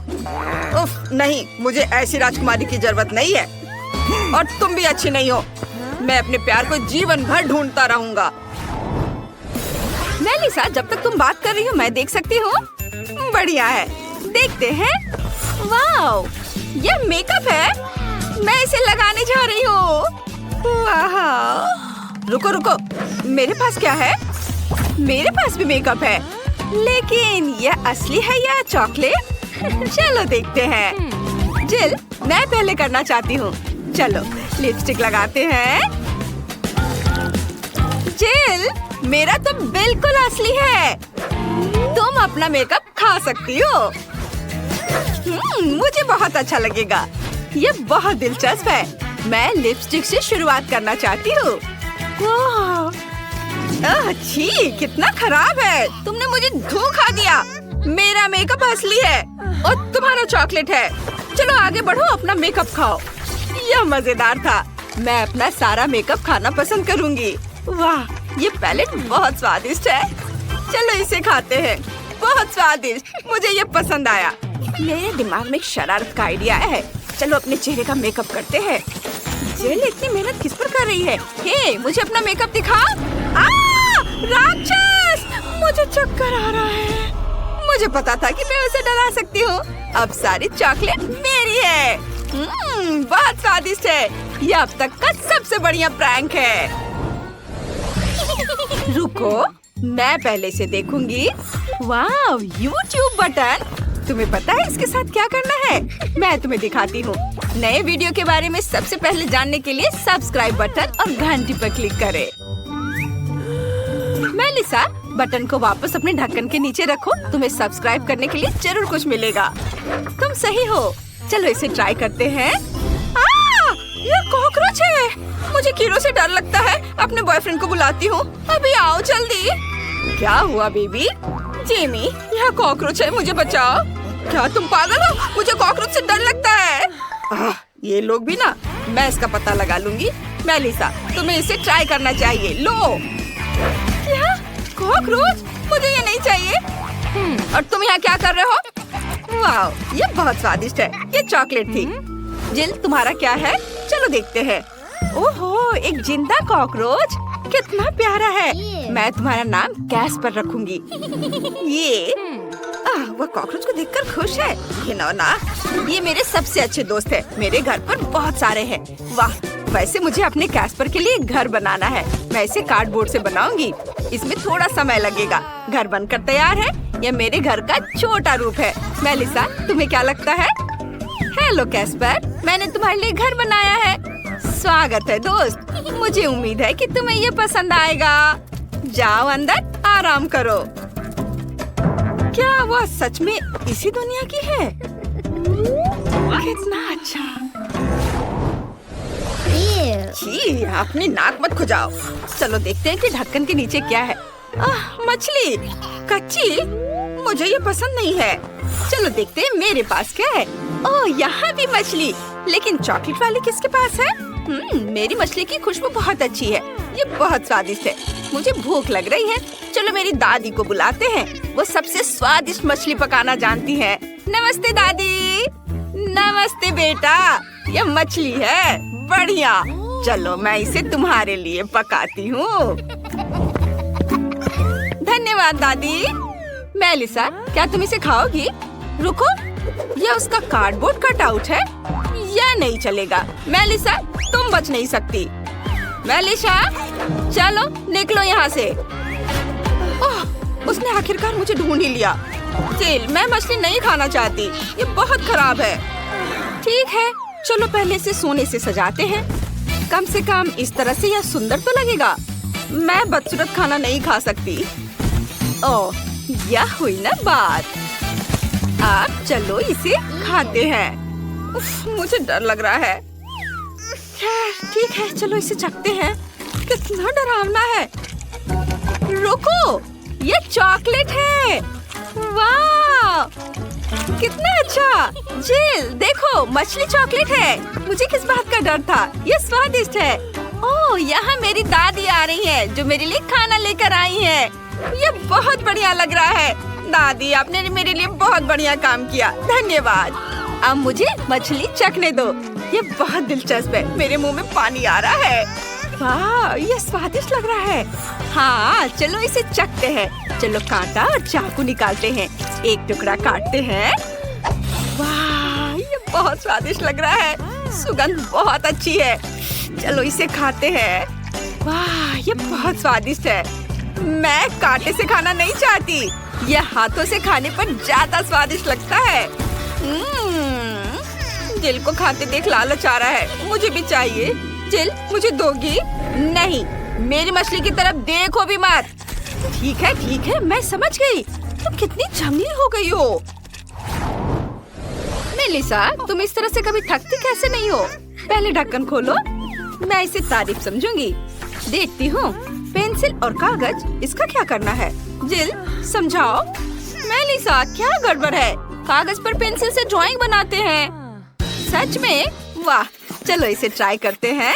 Speaker 1: उफ, नहीं, मुझे ऐसी राजकुमारी की जरूरत नहीं है। और तुम भी अच्छी नहीं हो। मैं अपने प्यार को जीवन भर ढूंढता रहूंगा। मेलिसा, जब तक तुम बात कर रही हो मैं देख सकती हूँ। बढ़िया है, देखते हैं। वाओ, ये मेकअप है। मैं इसे लगाने जा रही हूँ। वाह, रुको रुको, मेरे पास क्या है? मेरे पास भी मेकअप है, लेकिन यह असली है या चॉकलेट? चलो देखते हैं। जिल, मैं पहले करना चाहती हूँ। चलो लिपस्टिक लगाते हैं। जिल, मेरा तो बिल्कुल असली है। तुम अपना मेकअप खा सकती हो। मुझे बहुत अच्छा लगेगा। ये बहुत दिलचस्प है। मैं लिपस्टिक से शुरुआत करना चाहती हूँ। छी, कितना खराब है। तुमने मुझे धोखा दिया। मेरा मेकअप असली है और तुम्हारा चॉकलेट है। चलो आगे बढ़ो, अपना मेकअप खाओ। यह मजेदार था। मैं अपना सारा मेकअप खाना पसंद करूंगी। वाह, ये पैलेट बहुत स्वादिष्ट है। चलो इसे खाते हैं। बहुत स्वादिष्ट, मुझे ये पसंद आया। मेरे दिमाग में एक शरारत का आइडिया है। चलो अपने चेहरे का मेकअप करते हैं। जेल इतनी मेहनत किस पर कर रही है? हे, मुझे अपना मेकअप दिखा। राक्षस! मुझे चक्कर आ रहा है। मुझे पता था कि मैं उसे डरा सकती हूँ। अब सारी चॉकलेट मेरी है। बहुत स्वादिष्ट है। ये अब तक का सबसे बढ़िया प्रैंक है। रुको, मैं पहले से देखूंगी। वाह, YouTube बटन। तुम्हें पता है इसके साथ क्या करना है? मैं तुम्हें दिखाती हूँ। नए वीडियो के बारे में सबसे पहले जानने के लिए सब्सक्राइब बटन और घंटी पर क्लिक करें। मेलिसा, बटन को वापस अपने ढक्कन के नीचे रखो। तुम्हें सब्सक्राइब करने के लिए जरूर कुछ मिलेगा। तुम सही हो। चलो इसे ट्राई करते हैं। ये कॉकरोच है। मुझे कीड़ों से डर लगता है। अपने बॉयफ्रेंड को बुलाती हूँ। अभी आओ जल्दी। क्या हुआ बेबी? जेमी, यह कॉकरोच है, मुझे बचाओ। क्या तुम पागल हो? मुझे कॉकरोच से डर लगता है। ये लोग भी ना। मैं इसका पता लगा लूंगी। मेलिसा, तुम्हें इसे ट्राई करना चाहिए। लो। क्या? कॉकरोच? मुझे ये नहीं चाहिए। और तुम यहाँ क्या कर रहे हो? वाह, ये बहुत स्वादिष्ट है। ये चॉकलेट थी। जिल, तुम्हारा क्या है? चलो देखते हैं। ओहो, एक जिंदा कॉकरोच। कितना प्यारा है। मैं तुम्हारा नाम कैस्पर रखूंगी। ये वह कॉकरोच को देखकर खुश है। घिनौना। ये मेरे सबसे अच्छे दोस्त है। मेरे घर पर बहुत सारे हैं। वाह, वैसे मुझे अपने कैस्पर के लिए घर बनाना है। मैं इसे कार्डबोर्ड से बनाऊंगी। इसमें थोड़ा समय लगेगा। घर बनकर तैयार है। यह मेरे घर का छोटा रूप है। मेलिसा, तुम्हें क्या लगता है? हेलो कैस्पर, मैंने तुम्हारे लिए घर बनाया है। स्वागत है दोस्त। मुझे उम्मीद है कि तुम्हें ये पसंद आएगा। जाओ अंदर, आराम करो। क्या वह सच में इसी दुनिया की है? कितना अच्छा। छी, अपनी नाक मत खुजाओ। चलो देखते हैं कि ढक्कन के नीचे क्या है। मछली कच्ची। मुझे ये पसंद नहीं है। चलो देखते हैं मेरे पास क्या है। ओह, यहाँ भी मछली। लेकिन चॉकलेट वाली किसके पास है? मेरी मछली की खुशबू बहुत अच्छी है। ये बहुत स्वादिष्ट है। मुझे भूख लग रही है। चलो मेरी दादी को बुलाते हैं। वो सबसे स्वादिष्ट मछली पकाना जानती है। नमस्ते दादी। नमस्ते बेटा। ये मछली है। बढ़िया। चलो मैं इसे तुम्हारे लिए पकाती हूँ। धन्यवाद दादी। मेलिसा, क्या तुम इसे खाओगी? रुको, यह उसका कार्डबोर्ड कटआउट है। यह नहीं चलेगा। मेलिसा, तुम बच नहीं सकती। मेलिसा, चलो निकलो यहाँ से। ओह, उसने आखिरकार मुझे ढूंढ ही लिया। जेल, मैं मछली नहीं खाना चाहती। ये बहुत खराब है। ठीक है, चलो पहले इसे सोने से सजाते हैं। कम से कम इस तरह से यह सुंदर तो लगेगा। मैं बदसूरत खाना नहीं खा सकती। ओह, यह हुई ना बात। अब चलो इसे खाते हैं। मुझे डर लग रहा है। ठीक है, चलो इसे चखते हैं। कितना डरावना है। रुको, ये चॉकलेट है। वाह, कितना अच्छा। जिल, देखो, मछली चॉकलेट है। मुझे किस बात का डर था? ये स्वादिष्ट है। ओह, यहाँ मेरी दादी आ रही है, जो मेरे लिए खाना लेकर आई है। ये बहुत बढ़िया लग रहा है। दादी, आपने मेरे लिए बहुत बढ़िया काम किया। धन्यवाद। अब मुझे मछली चखने दो। ये बहुत दिलचस्प है। मेरे मुंह में पानी आ रहा है। वाह, ये स्वादिष्ट लग रहा है। हाँ, चलो इसे चखते हैं। चलो कांटा और चाकू निकालते हैं। एक टुकड़ा काटते हैं। वाह, ये बहुत स्वादिष्ट लग रहा है। सुगंध बहुत अच्छी है। चलो इसे खाते हैं। वाह, ये बहुत स्वादिष्ट है। मैं कांटे से खाना नहीं चाहती। यह हाथों से खाने पर ज्यादा स्वादिष्ट लगता है। जिल को खाते देख लालच आ रहा है। मुझे भी चाहिए। जिल, मुझे दोगी? नहीं, मेरी मछली की तरफ देखो भी मत। ठीक है, मैं समझ गई। तुम कितनी जमीन हो गई हो। मेलिसा, तुम इस तरह से कभी थकती कैसे नहीं हो? पहले ढक्कन खोलो। मैं इसे तारीफ समझूंगी। देखती हूँ। पेंसिल और कागज, इसका क्या करना है? जिल, समझाओ। मेलिसा, क्या गड़बड़ है? कागज पर पेंसिल से ड्राइंग बनाते हैं। सच में? वाह, चलो इसे ट्राई करते हैं।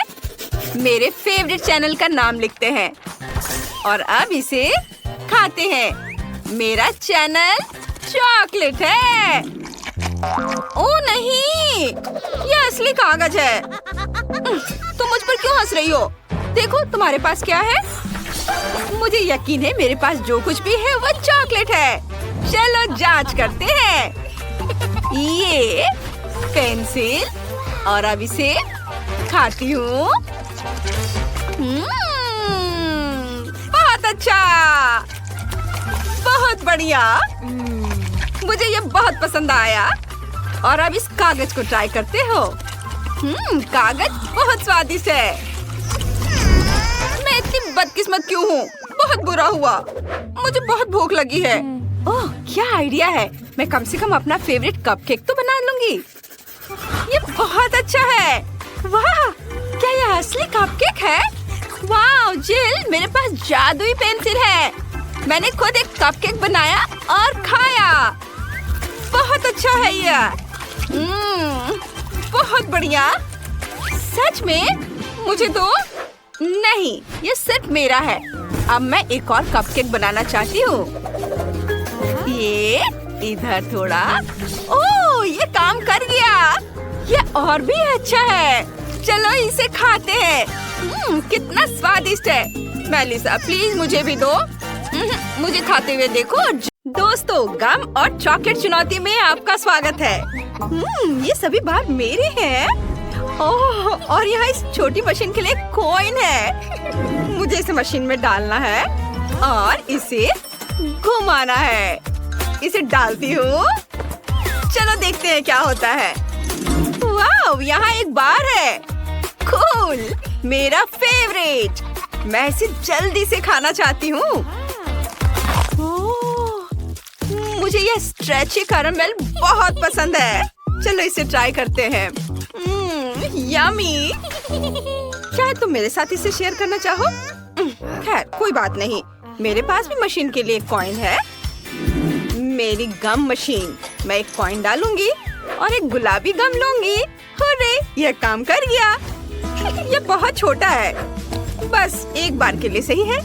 Speaker 1: मेरे फेवरेट चैनल का नाम लिखते हैं और अब इसे खाते हैं। मेरा चैनल चॉकलेट है। ओ नहीं, ये असली कागज है। तुम मुझ पर क्यों हंस रही हो? देखो तुम्हारे पास क्या है। मुझे यकीन है मेरे पास जो कुछ भी है वो चॉकलेट है। चलो जांच करते हैं। ये पेंसिल और अब इसे खाती हूँ। बहुत अच्छा, बहुत बढ़िया। मुझे ये बहुत पसंद आया। और अब इस कागज को ट्राई करते हो। कागज बहुत स्वादिष्ट है। मैं इतनी बदकिस्मत क्यों हूँ? बहुत बुरा हुआ। मुझे बहुत भूख लगी है। ओह, क्या आइडिया है। मैं कम से कम अपना फेवरेट कपकेक तो बना लूंगी। ये बहुत अच्छा है। वाह, क्या ये असली कपकेक है? वाह जिल, मेरे पास जादुई पेंसिल है। मैंने खुद एक कपकेक बनाया और खाया। बहुत अच्छा है ये। बहुत बढ़िया। सच में? मुझे दो। नहीं, ये सिर्फ मेरा है। अब मैं एक और कपकेक बनाना चाहती हूँ। ये इधर थोड़ा। ओह, ये काम कर गया। ये और भी अच्छा है। चलो इसे खाते हैं। कितना स्वादिष्ट है। मेलिसा प्लीज मुझे भी दो। मुझे खाते हुए देखो। दोस्तों, गम और चॉकलेट चुनौती में आपका स्वागत है। ये सभी बार मेरे हैं। ओह, और यहाँ इस छोटी मशीन के लिए कॉइन है। मुझे इसे मशीन में डालना है और इसे घुमाना है। इसे डालती हूँ। चलो देखते हैं क्या होता है। वाह, यहाँ एक बार है। कूल, मेरा फेवरेट। मैं इसे जल्दी से खाना चाहती हूँ। मुझे ये स्ट्रेची कैरामेल बहुत पसंद है। चलो इसे ट्राई करते हैं। यम्मी। शायद तुम मेरे साथ इसे शेयर करना चाहो। खैर कोई बात नहीं, मेरे पास भी मशीन के लिए कॉइन है। मेरी गम मशीन। मैं एक कॉइन डालूंगी और एक गुलाबी गम लूंगी। हुर्रे, यह काम कर गया। यह बहुत छोटा है, बस एक बार के लिए सही है।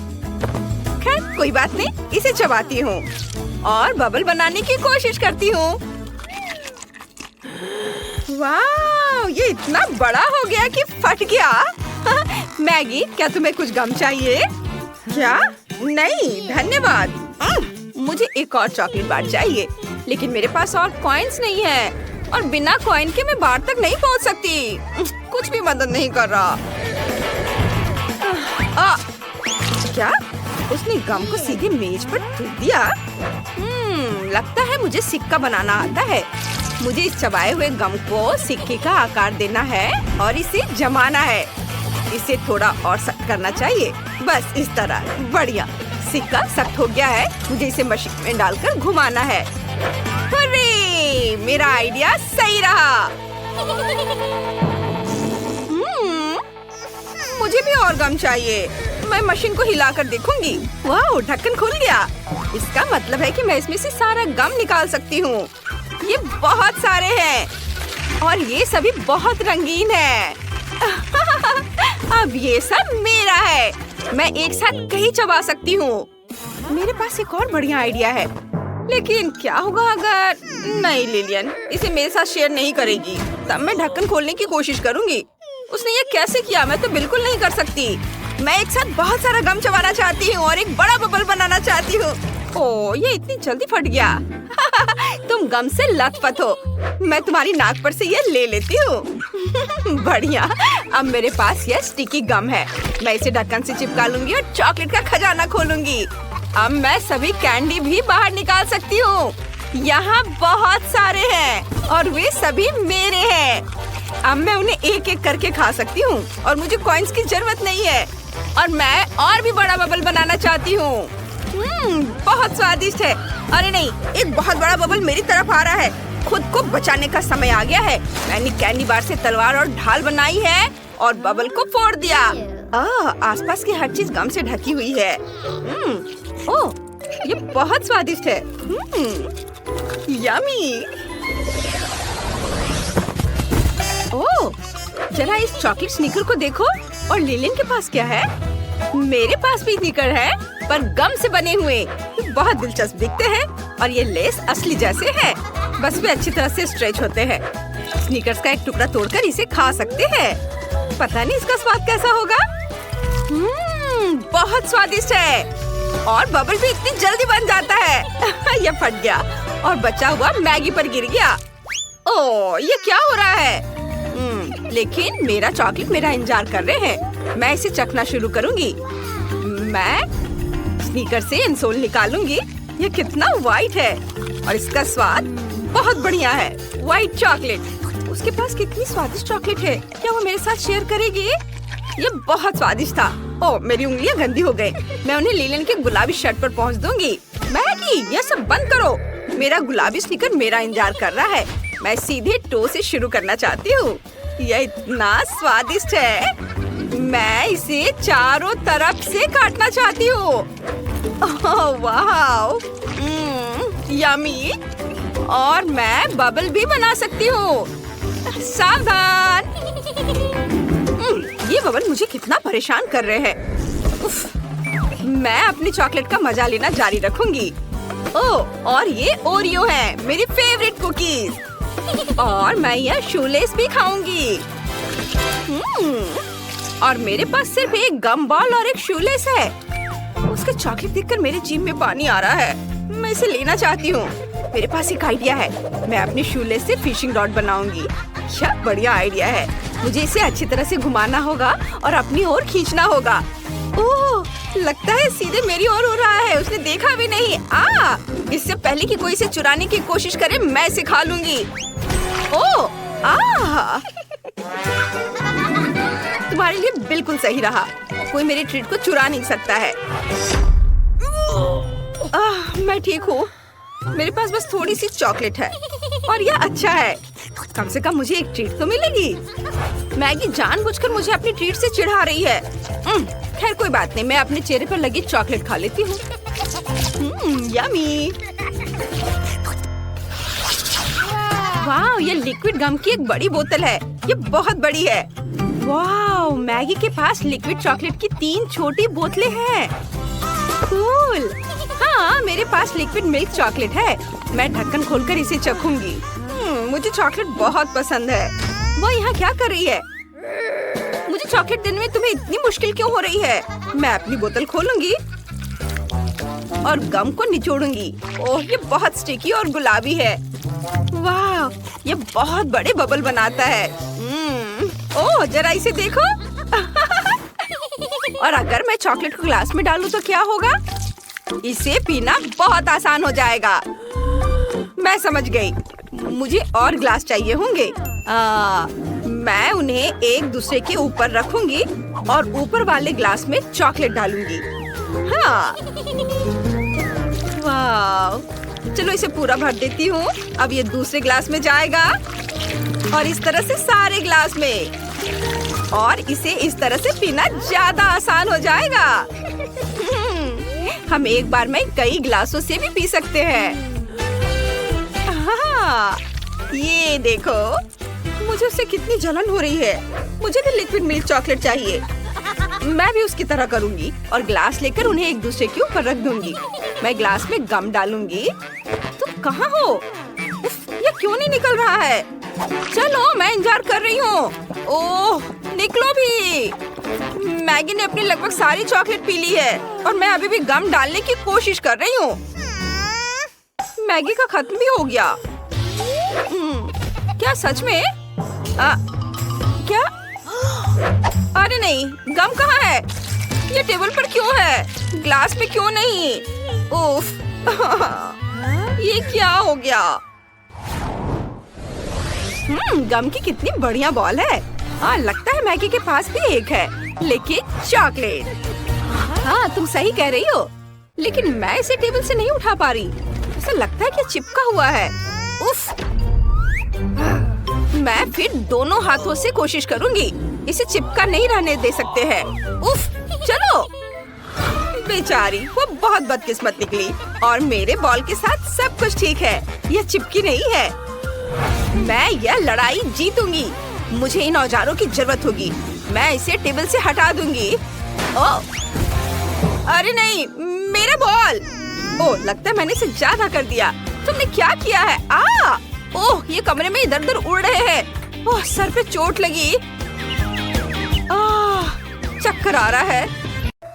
Speaker 1: खैर कोई बात नहीं, इसे चबाती हूँ और बबल बनाने की कोशिश करती हूँ। वाह, ये इतना बड़ा हो गया कि फट गया। मैगी, क्या तुम्हें कुछ गम चाहिए? क्या? नहीं धन्यवाद। मुझे एक और चॉकलेट बार चाहिए, लेकिन मेरे पास और कॉइन्स नहीं है और बिना कॉइन के मैं बार तक नहीं पहुंच सकती। कुछ भी मदद नहीं कर रहा। क्या? उसने गम को सीधे मेज पर थूक दिया। लगता है मुझे सिक्का बनाना आता है। मुझे इस चबाए हुए गम को सिक्के का आकार देना है और इसे जमाना है। इसे थोड़ा और सख्त करना चाहिए। बस इस तरह। बढ़िया, सिक्का सख्त हो गया है। मुझे इसे मशीन में डालकर घुमाना है। हुर्रे, मेरा आइडिया सही रहा। मुझे भी और गम चाहिए। मैं मशीन को हिलाकर देखूंगी। वाह, ढक्कन खुल गया। इसका मतलब है कि मैं इसमें से सारा गम निकाल सकती हूँ। ये बहुत सारे हैं और ये सभी बहुत रंगीन है। अब ये सब मेरा है। मैं एक साथ कहीं चबा सकती हूँ। मेरे पास एक और बढ़िया आइडिया है, लेकिन क्या होगा अगर नहीं, लिलियन इसे मेरे साथ शेयर नहीं करेगी। तब मैं ढक्कन खोलने की कोशिश करूँगी। उसने ये कैसे किया? मैं तो बिल्कुल नहीं कर सकती। मैं एक साथ बहुत सारा गम चबाना चाहती हूँ और एक बड़ा बबल बनाना चाहती हूँ। ओह, ये इतनी जल्दी फट गया। तुम गम से लथपथ हो। मैं तुम्हारी नाक पर से ये ले लेती हूँ। बढ़िया, अब मेरे पास ये स्टिकी गम है। मैं इसे ढक्कन से चिपका लूंगी और चॉकलेट का खजाना खोलूंगी। अब मैं सभी कैंडी भी बाहर निकाल सकती हूँ। यहाँ बहुत सारे हैं और वे सभी मेरे हैं। अब मैं उन्हें एक एक करके खा सकती हूँ और मुझे कॉइन्स की जरूरत नहीं है। और मैं और भी बड़ा बबल बनाना चाहती हूँ। बहुत स्वादिष्ट है। अरे नहीं, एक बहुत बड़ा बबल मेरी तरफ आ रहा है। खुद को बचाने का समय आ गया है। मैंने कैंडी बार से तलवार और ढाल बनाई है और बबल को फोड़ दिया। आसपास की हर चीज गम से ढकी हुई है। ओह, ये बहुत स्वादिष्ट है। यम्मी। ओह, जरा इस चॉकलेट स्निकर को देखो। और लिलियन के पास क्या है? मेरे पास भी स्नीकर है, पर गम से बने हुए। बहुत दिलचस्प दिखते हैं और ये लेस असली जैसे है, बस वे अच्छी तरह से स्ट्रेच होते हैं। स्नीकर्स का एक टुकड़ा तोड़कर इसे खा सकते हैं। पता नहीं इसका स्वाद कैसा होगा। बहुत स्वादिष्ट है और बबल भी इतनी जल्दी बन जाता है। ये फट गया और बचा हुआ मैगी पर गिर गया। ओह, ये क्या हो रहा है? लेकिन मेरा चॉकलेट मेरा इंतजार कर रहे हैं। मैं इसे चखना शुरू करूंगी। मैं स्नीकर से इंसोल निकालूंगी। ये कितना वाइट है और इसका स्वाद बहुत बढ़िया है। White chocolate. उसके पास कितनी स्वादिष्ट चॉकलेट है। क्या वो मेरे साथ शेयर करेगी? ये बहुत स्वादिष्ट था। ओह, मेरी उंगलियां गंदी हो गई। मैं उन्हें लिलियन के गुलाबी शर्ट पर पहुंच दूंगी। मैगी, ये सब बंद करो। मेरा गुलाबी स्नीकर मेरा इंतजार कर रहा है। मैं सीधे टो से शुरू करना चाहती हूँ। यह इतना स्वादिष्ट है। मैं इसे चारों तरफ से काटना चाहती हूँ। ओह वाह, यम्मी। और मैं बबल भी बना सकती हूँ। सावधान। ये बबल मुझे कितना परेशान कर रहे हैं। उफ, मैं अपनी चॉकलेट का मजा लेना जारी रखूंगी। ओह, और ये ओरियो है, मेरी फेवरेट कुकीज। और मैं यह शूलेस भी खाऊंगी। और मेरे पास सिर्फ एक गम बॉल और एक शूलेस है। उसका चॉकलेट देखकर मेरे जीभ में पानी आ रहा है। मैं इसे लेना चाहती हूँ। मेरे पास एक आइडिया है। मैं अपने शूलेस से फिशिंग रॉड बनाऊंगी। क्या बढ़िया आइडिया है। मुझे इसे अच्छी तरह से घुमाना होगा और अपनी ओर खींचना होगा। ओह, लगता है सीधे मेरी ओर हो रहा है। उसने देखा भी नहीं। इससे पहले कि कोई इसे चुराने की कोशिश करे, मैं इसे खा लूंगी। ओह, तुम्हारे लिए बिल्कुल सही रहा। कोई मेरी ट्रीट को चुरा नहीं सकता है। मैं ठीक हूँ। मेरे पास बस थोड़ी सी चॉकलेट है और यह अच्छा है। कम से कम मुझे एक ट्रीट तो मिलेगी। मैगी जानबूझकर मुझे अपनी ट्रीट से चिढ़ा रही है। खैर कोई बात नहीं, मैं अपने चेहरे पर लगी चॉकलेट खा लेती हूँ। यम्मी। वाह, ये लिक्विड गम की एक बड़ी बोतल है। ये बहुत बड़ी है। वाह, मैगी के पास लिक्विड चॉकलेट की 3 छोटी बोतलें हैं। कूल। हाँ, मेरे पास लिक्विड मिल्क चॉकलेट है। मैं ढक्कन खोलकर इसे चखूंगी। मुझे चॉकलेट बहुत पसंद है। वो यहाँ क्या कर रही है? मुझे चॉकलेट देने में तुम्हें इतनी मुश्किल क्यों हो रही है? मैं अपनी बोतल खोलूंगी और गम को निचोड़ूंगी। ओह, ये बहुत स्टिकी और गुलाबी है। वाह, ये बहुत बड़े बबल बनाता है। ओह, जरा इसे देखो। और अगर मैं चॉकलेट को ग्लास में डालूं तो क्या होगा? इसे पीना बहुत आसान हो जाएगा। मैं समझ गई। मुझे और ग्लास चाहिए होंगे। मैं उन्हें एक दूसरे के ऊपर रखूंगी और ऊपर वाले ग्लास में चॉकलेट डालूंगी। हाँ, वाह, चलो इसे पूरा भर देती हूँ। अब ये दूसरे ग्लास में जाएगा और इस तरह से सारे ग्लास में। और इसे इस तरह से पीना ज्यादा आसान हो जाएगा। हम एक बार में कई ग्लासों से भी पी सकते हैं। हाँ, ये देखो, मुझे उससे कितनी जलन हो रही है। मुझे भी लिक्विड मिल्क चॉकलेट चाहिए। मैं भी उसकी तरह करूंगी और ग्लास लेकर उन्हें एक दूसरे के ऊपर रख दूंगी। मैं ग्लास में गम डालूंगी। तुम कहाँ हो? ये क्यों नहीं निकल रहा है? चलो, मैं इंतजार कर रही हूँ। ओह, निकलो भी। मैगी ने अपनी लगभग सारी चॉकलेट पी ली है और मैं अभी भी गम डालने की कोशिश कर रही हूँ। मैगी का खत्म भी हो गया। क्या सच में? क्या? अरे नहीं, गम कहाँ है? ये टेबल पर क्यों है? ग्लास में क्यों नहीं? उफ, ये क्या हो गया? गम की कितनी बढ़िया बॉल है। लगता है मैगी के पास भी एक है, लेकिन चॉकलेट। हाँ, तुम सही कह रही हो, लेकिन मैं इसे टेबल से नहीं उठा पा रही। ऐसा लगता है कि चिपका हुआ है। उफ, मैं फिर दोनों हाथों से कोशिश करूंगी। इसे चिपका नहीं रहने दे सकते हैं। उफ, चलो। बेचारी, वो बहुत बदकिस्मत निकली और मेरे बॉल के साथ सब कुछ ठीक है। यह चिपकी नहीं है। मैं यह लड़ाई जीतूंगी। मुझे इन औजारों की जरूरत होगी। मैं इसे टेबल से हटा दूंगी। ओह, अरे नहीं, मेरा बॉल। ओह, लगता है मैंने इसे ज्यादा कर दिया। तुमने क्या किया है? ओह, ये कमरे में इधर उधर उड़ रहे हैं। ओह, सर पे चोट लगी। चक्कर आ रहा है।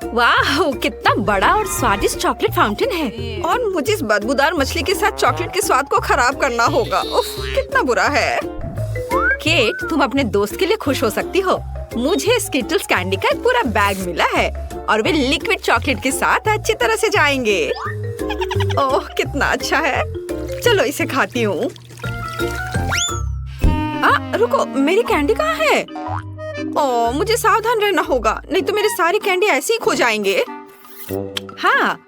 Speaker 1: वाह, कितना बड़ा और स्वादिष्ट चॉकलेट फाउंटेन है। और मुझे इस बदबूदार मछली के साथ चॉकलेट के स्वाद को खराब करना होगा। उफ, कितना बुरा है। केट, तुम अपने दोस्त के लिए खुश हो सकती हो। मुझे स्किटल्स कैंडी का एक पूरा बैग मिला है और वे लिक्विड चॉकलेट के साथ अच्छी तरह से जाएंगे। ओह, कितना अच्छा है। चलो इसे खाती हूँ। रुको, मेरी कैंडी कहाँ है? ओह, मुझे सावधान रहना होगा, नहीं तो मेरे सारी कैंडी ऐसे ही खो जाएंगे। हाँ,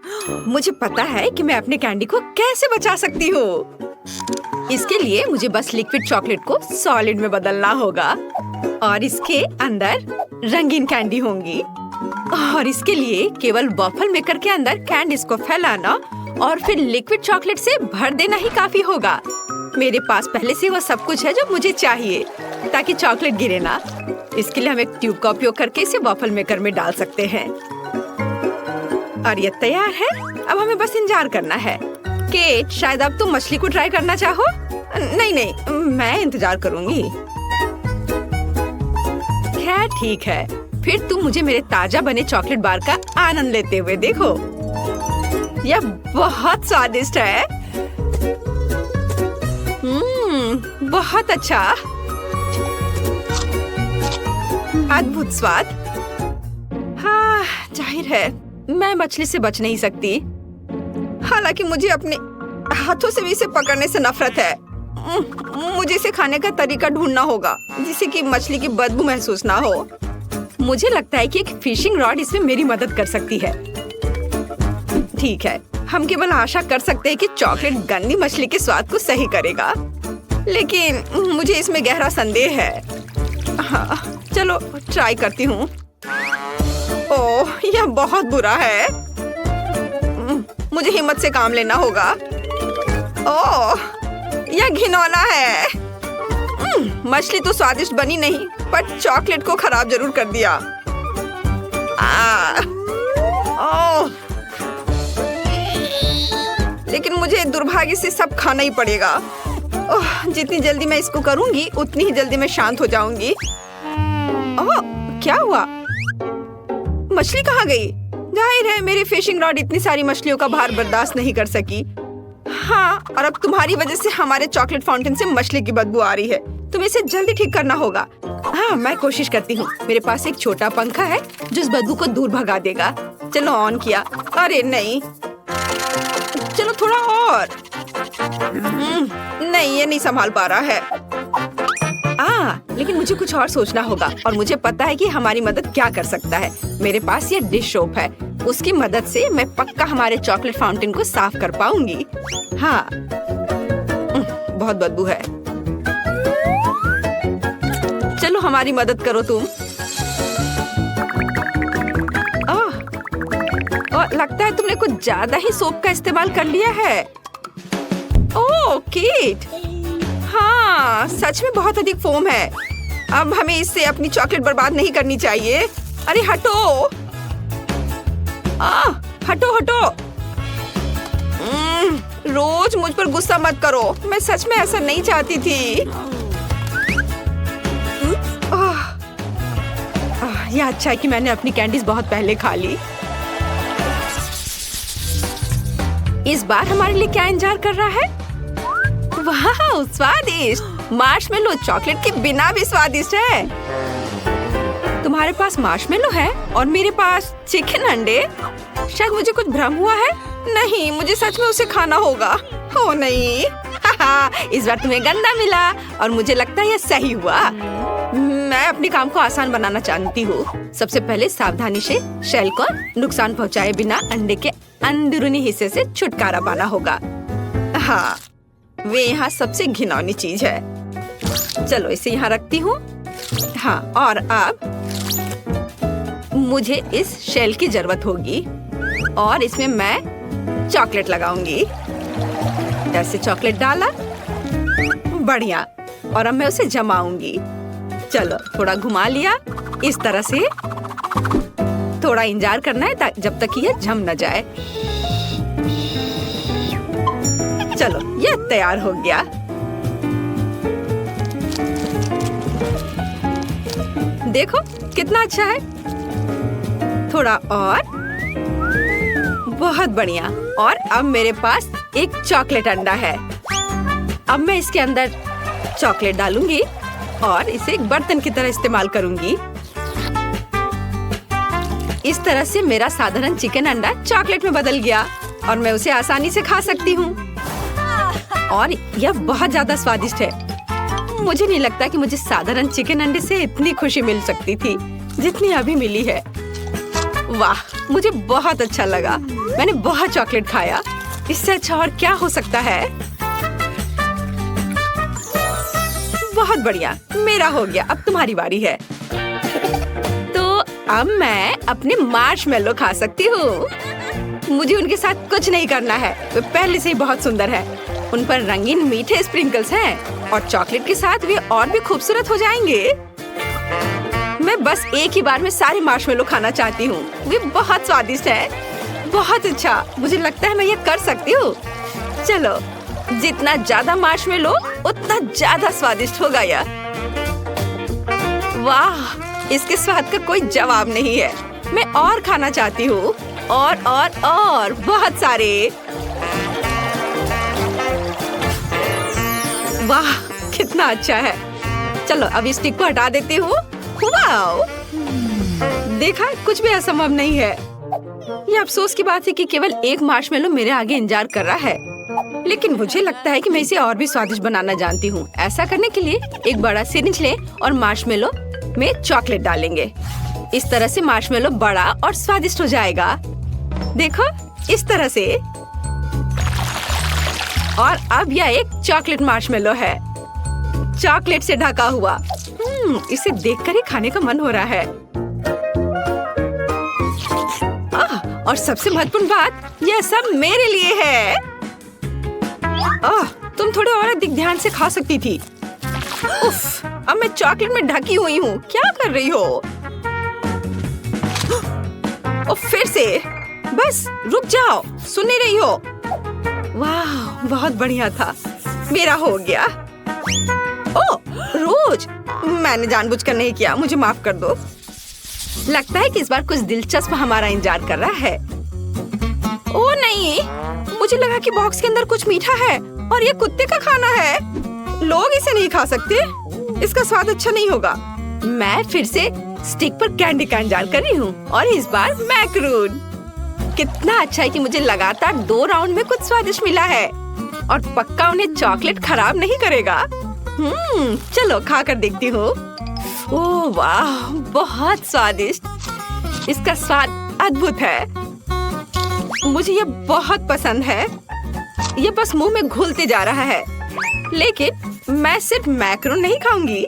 Speaker 1: मुझे पता है कि मैं अपने कैंडी को कैसे बचा सकती हूँ। इसके लिए मुझे बस लिक्विड चॉकलेट को सॉलिड में बदलना होगा और इसके अंदर रंगीन कैंडी होंगी। और इसके लिए केवल वॉफल मेकर के अंदर कैंडीज को फैलाना और फिर लिक्विड चॉकलेट से भर देना ही काफी होगा। मेरे पास पहले से वह सब कुछ है जो मुझे चाहिए ताकि चॉकलेट गिरे ना। इसके लिए हम एक ट्यूब का उपयोग करके इसे वॉफल मेकर में डाल सकते हैं। और ये तैयार है। अब हमें बस इंतजार करना है। केट, शायद अब तुम मछली को ट्राई करना चाहो? नहीं, मैं इंतजार करूंगी। खैर ठीक है, फिर तुम मुझे मेरे ताजा बने चॉकलेट बार का आनंद लेते हुए देखो। यह बहुत स्वादिष्ट है। बहुत अच्छा, अद्भुत स्वाद। हाँ, जाहिर है मैं मछली से बच नहीं सकती। हालांकि मुझे अपने हाथों से भी इसे पकड़ने से नफरत है। मुझे इसे खाने का तरीका ढूंढना होगा जिससे कि मछली की बदबू महसूस ना हो। मुझे लगता है कि एक फिशिंग रॉड इसमें मेरी मदद कर सकती है। ठीक है, हम केवल आशा कर सकते हैं कि चॉकलेट गंदी मछली के स्वाद को सही करेगा, लेकिन मुझे इसमें गहरा संदेह है। हाँ, चलो ट्राई करती हूँ। ओह, यह बहुत बुरा है। मुझे हिम्मत से काम लेना होगा। ओह, यह घिनौना है। मछली तो स्वादिष्ट बनी नहीं, पर चॉकलेट को खराब जरूर कर दिया। ओह, लेकिन मुझे दुर्भाग्य से सब खाना ही पड़ेगा। ओह, जितनी जल्दी मैं इसको करूंगी उतनी ही जल्दी मैं शांत हो जाऊंगी। ओह, क्या हुआ? मछली कहाँ गई? जाहिर है मेरी फिशिंग रॉड इतनी सारी मछलियों का भार बर्दाश्त नहीं कर सकी। हाँ, और अब तुम्हारी वजह से हमारे चॉकलेट फाउंटेन से मछली की बदबू आ रही है। तुम्हें इसे जल्दी ठीक करना होगा। हाँ, मैं कोशिश करती हूँ। मेरे पास एक छोटा पंखा है जो इस बदबू को दूर भगा देगा। चलो ऑन किया। अरे नहीं, चलो थोड़ा और। नहीं, ये नहीं संभाल पा रहा है। लेकिन मुझे कुछ और सोचना होगा और मुझे पता है कि हमारी मदद क्या कर सकता है। मेरे पास ये डिश सोप है, उसकी मदद से मैं पक्का हमारे चॉकलेट फाउंटेन को साफ कर पाऊंगी। हाँ, बहुत बदबू है। चलो हमारी मदद करो तुम। लगता है तुमने कुछ ज्यादा ही सोप का इस्तेमाल कर लिया है। ओह केट, हाँ सच में बहुत अधिक फोम है। अब हमें इससे अपनी चॉकलेट बर्बाद नहीं करनी चाहिए। अरे हटो, हटो हटो। रोज मुझ पर गुस्सा मत करो, मैं सच में ऐसा नहीं चाहती थी। यह अच्छा है कि मैंने अपनी कैंडीज बहुत पहले खा ली। इस बार हमारे लिए क्या इंतजार कर रहा है? वाह स्वादिष्ट, मार्शमेलो चॉकलेट के बिना भी स्वादिष्ट है। तुम्हारे पास मार्शमेलो है और मेरे पास चिकन अंडे। शायद मुझे कुछ भ्रम हुआ है। नहीं, मुझे सच में उसे खाना होगा। हो नहीं, इस बार तुम्हें गंदा मिला और मुझे लगता है यह सही हुआ। मैं अपने काम को आसान बनाना चाहती हूँ। सबसे पहले सावधानी से शेल को नुकसान पहुँचाए बिना अंडे के अंदरूनी हिस्से से छुटकारा पाना होगा। हाँ, वे यहाँ सबसे घिनौनी चीज है। चलो इसे यहाँ रखती हूँ। हाँ, और अब मुझे इस शेल की जरूरत होगी और इसमें मैं चॉकलेट लगाऊंगी। ऐसे चॉकलेट डाला, बढ़िया। और अब मैं उसे जमाऊंगी। चलो थोड़ा घुमा लिया इस तरह से थोड़ा इंतजार करना है जब तक ये जम न जाए। चलो ये तैयार हो गया। देखो कितना अच्छा है। थोड़ा और, बहुत बढ़िया। और अब मेरे पास एक चॉकलेट अंडा है। अब मैं इसके अंदर चॉकलेट डालूंगी और इसे एक बर्तन की तरह इस्तेमाल करूंगी। इस तरह से मेरा साधारण चिकन अंडा चॉकलेट में बदल गया और मैं उसे आसानी से खा सकती हूँ। और यह बहुत ज्यादा स्वादिष्ट है। मुझे नहीं लगता कि मुझे साधारण चिकन अंडे से इतनी खुशी मिल सकती थी जितनी अभी मिली है। वाह, मुझे बहुत अच्छा लगा। मैंने बहुत चॉकलेट खाया। इससे अच्छा और क्या हो सकता है। बहुत बढ़िया, मेरा हो गया। अब तुम्हारी बारी है। तो अब मैं अपने मार्शमेलो खा सकती हूँ। मुझे उनके साथ कुछ नहीं करना है, वे पहले से ही बहुत सुंदर हैं। उन पर रंगीन मीठे स्प्रिंकल्स हैं और चॉकलेट के साथ वे और भी खूबसूरत हो जाएंगे। मैं बस एक ही बार में सारे मार्शमेलो खाना चाहती हूँ। वे बहुत स्वादिष्ट हैं। बहुत अच्छा, मुझे लगता है मैं ये कर सकती हूँ। चलो, जितना ज्यादा मार्शमेलो उतना ज्यादा स्वादिष्ट होगा यह। वाह, इसके स्वाद का कोई जवाब नहीं है। मैं और खाना चाहती हूँ, और बहुत सारे। वाह, कितना अच्छा है। चलो अब इस स्टिक को हटा देती हूँ। वाओ, देखा, कुछ भी असंभव नहीं है। ये अफसोस की बात है कि केवल एक मार्शमेलो मेरे आगे इंतजार कर रहा है, लेकिन मुझे लगता है कि मैं इसे और भी स्वादिष्ट बनाना जानती हूँ। ऐसा करने के लिए एक बड़ा सिरिंज लें और मार्शमेलो में चॉकलेट डालेंगे। इस तरह से मार्शमेलो बड़ा और स्वादिष्ट हो जाएगा। देखो, इस तरह से। और अब यह एक चॉकलेट मार्शमेलो है, चॉकलेट से ढका हुआ। इसे देखकर ही खाने का मन हो रहा है। और सबसे महत्वपूर्ण बात, यह सब मेरे लिए है। तुम थोड़े और अधिक ध्यान से खा सकती थी। उफ, अब मैं चॉकलेट में ढकी हुई हूँ। क्या कर रही हो? और फिर से, बस रुक जाओ, सुन नहीं रही हो? वाह, बहुत बढ़िया था। मेरा हो गया। ओह, रोज, मैंने जानबूझकर नहीं किया, मुझे माफ कर दो। लगता है कि इस बार कुछ दिलचस्प हमारा इंतजार कर रहा है। ओह नहीं, मुझे लगा कि बॉक्स के अंदर कुछ मीठा है और ये कुत्ते का खाना है। लोग इसे नहीं खा सकते, इसका स्वाद अच्छा नहीं होगा। मैं फिर से स्टिक पर कैंडी का इंतजार कर रही हूँ और इस बार मैक्रून। कितना अच्छा है कि मुझे लगातार 2 राउंड में कुछ स्वादिष्ट मिला है और पक्का उन्हें चॉकलेट खराब नहीं करेगा। चलो खा कर देखती हूँ। ओह वाह, बहुत स्वादिष्ट। इसका स्वाद अद्भुत है। मुझे ये बहुत पसंद है। ये बस मुंह में घुलते जा रहा है। लेकिन मैं सिर्फ मैक्रोन नहीं खाऊंगी,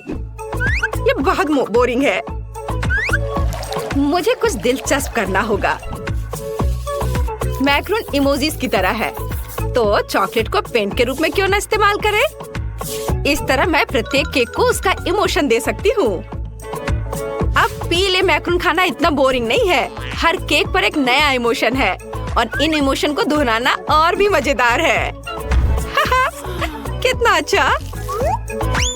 Speaker 1: ये बहुत बोरिंग है। मुझे कुछ दिलचस्प करना होगा। मैक्रोन इमोजीज की तरह है, तो चॉकलेट को पेंट के रूप में क्यों ना इस्तेमाल करें? इस तरह मैं प्रत्येक केक को उसका इमोशन दे सकती हूँ। अब पीले मैक्रोन खाना इतना बोरिंग नहीं है। हर केक पर एक नया इमोशन है और इन इमोशन को दोहराना और भी मजेदार है। कितना अच्छा,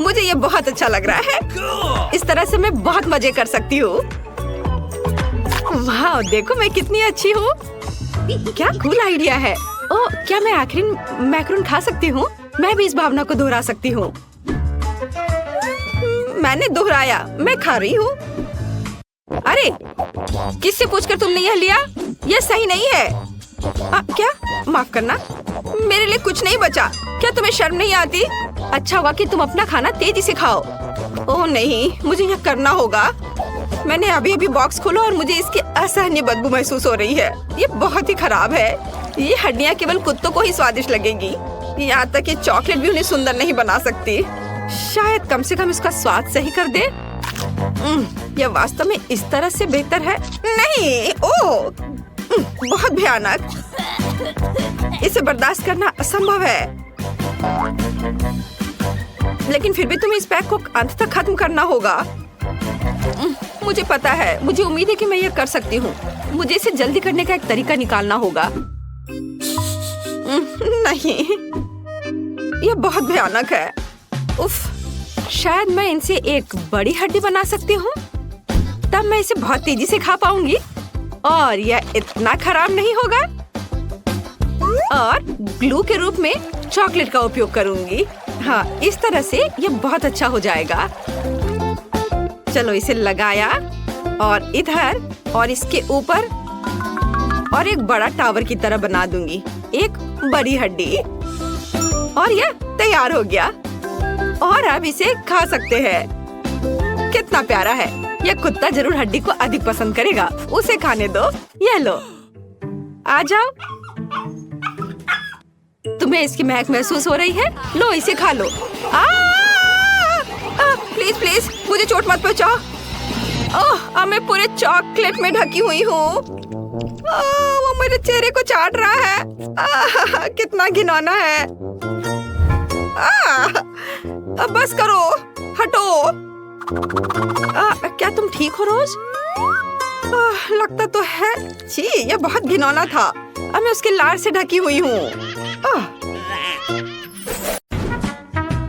Speaker 1: मुझे ये बहुत अच्छा लग रहा है। इस तरह से मैं बहुत मजे कर सकती हूँ। वाह, देखो मैं कितनी अच्छी हूँ। क्या कूल आइडिया है। ओह, क्या मैं आखिरी मैक्रोन खा सकती हूँ? मैं भी इस भावना को दोहरा सकती हूँ। मैंने दोहराया, मैं खा रही हूँ। अरे, किससे पूछकर तुमने यह लिया? यह सही नहीं है। क्या? माफ करना, मेरे लिए कुछ नहीं बचा। क्या तुम्हें शर्म नहीं आती? अच्छा हुआ कि तुम अपना खाना तेजी से खाओ। ओह नहीं, मुझे यह करना होगा। मैंने अभी अभी बॉक्स खोला और मुझे इसकी असहनीय बदबू महसूस हो रही है। ये बहुत ही खराब है। ये हड्डियाँ केवल कुत्तों को ही स्वादिष्ट लगेगी। यहाँ तक कि चॉकलेट भी उन्हें सुंदर नहीं बना सकती। शायद कम से कम इसका स्वाद सही कर दे। यह वास्तव में इस तरह से बेहतर है। नहीं, ओह, बहुत भयानक। इसे बर्दाश्त करना असंभव है। लेकिन फिर भी तुम्हें इस पैक को अंत तक खत्म करना होगा। मुझे पता है, मुझे उम्मीद है कि मैं ये कर सकती हूँ। मुझे इसे जल्दी करने का एक तरीका निकालना होगा। नहीं, ये बहुत भयानक है। उफ, शायद मैं इनसे एक बड़ी हड्डी बना सकती हूँ, तब मैं इसे बहुत तेजी से खा पाऊंगी और यह इतना खराब नहीं होगा। और ग्लू के रूप में चॉकलेट का उपयोग करूंगी। हाँ, इस तरह से यह बहुत अच्छा हो जाएगा। चलो इसे लगाया और इधर और इसके ऊपर और एक बड़ा टावर की तरह बना दूंगी, एक बड़ी हड्डी, और यह तैयार हो गया। और अब इसे खा सकते हैं। कितना प्यारा है। यह कुत्ता जरूर हड्डी को अधिक पसंद करेगा। उसे खाने दो। यह लो, आ जाओ। तुम्हें इसकी महक महसूस हो रही है? लो, इसे खा लो। प्लीज प्लीज मुझे चोट मत पहुंचाओ। अब मैं पूरे चॉकलेट में ढकी हुई हूँ। वो मेरे चेहरे को चाट रहा है। कितना घिनौना है। अब बस करो, हटो। क्या तुम ठीक हो रोज? लगता तो है। छी, यह बहुत घिनौना था। अब मैं उसके लार से ढकी हुई हूँ।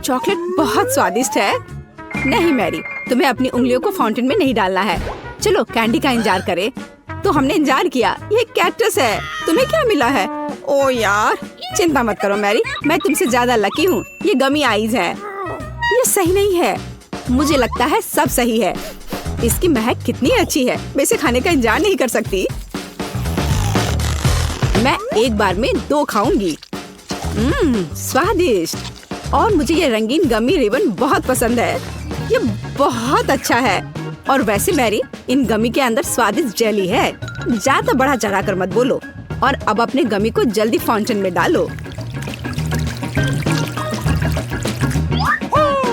Speaker 1: चॉकलेट बहुत स्वादिष्ट है। नहीं मैरी, तुम्हें अपनी उंगलियों को फाउंटेन में नहीं डालना है। चलो कैंडी का इंतजार करें। तो हमने इंतजार किया। ये कैक्टस है। तुम्हें क्या मिला है? ओ यार, चिंता मत करो मैरी, मैं तुमसे ज्यादा लकी हूँ। ये गमी आइज है। ये सही नहीं है। मुझे लगता है सब सही है। इसकी महक कितनी अच्छी है। मैं इसे खाने का इंतजार नहीं कर सकती। मैं एक बार में 2 खाऊंगी। स्वादिष्ट। और मुझे ये रंगीन गमी रिबन बहुत पसंद है। ये बहुत अच्छा है। और वैसे मैरी, इन गमी के अंदर स्वादिष्ट जेली है। ज्यादा बढ़ा चढ़ा कर मत बोलो। और अब अपने गमी को जल्दी फाउंटेन में डालो।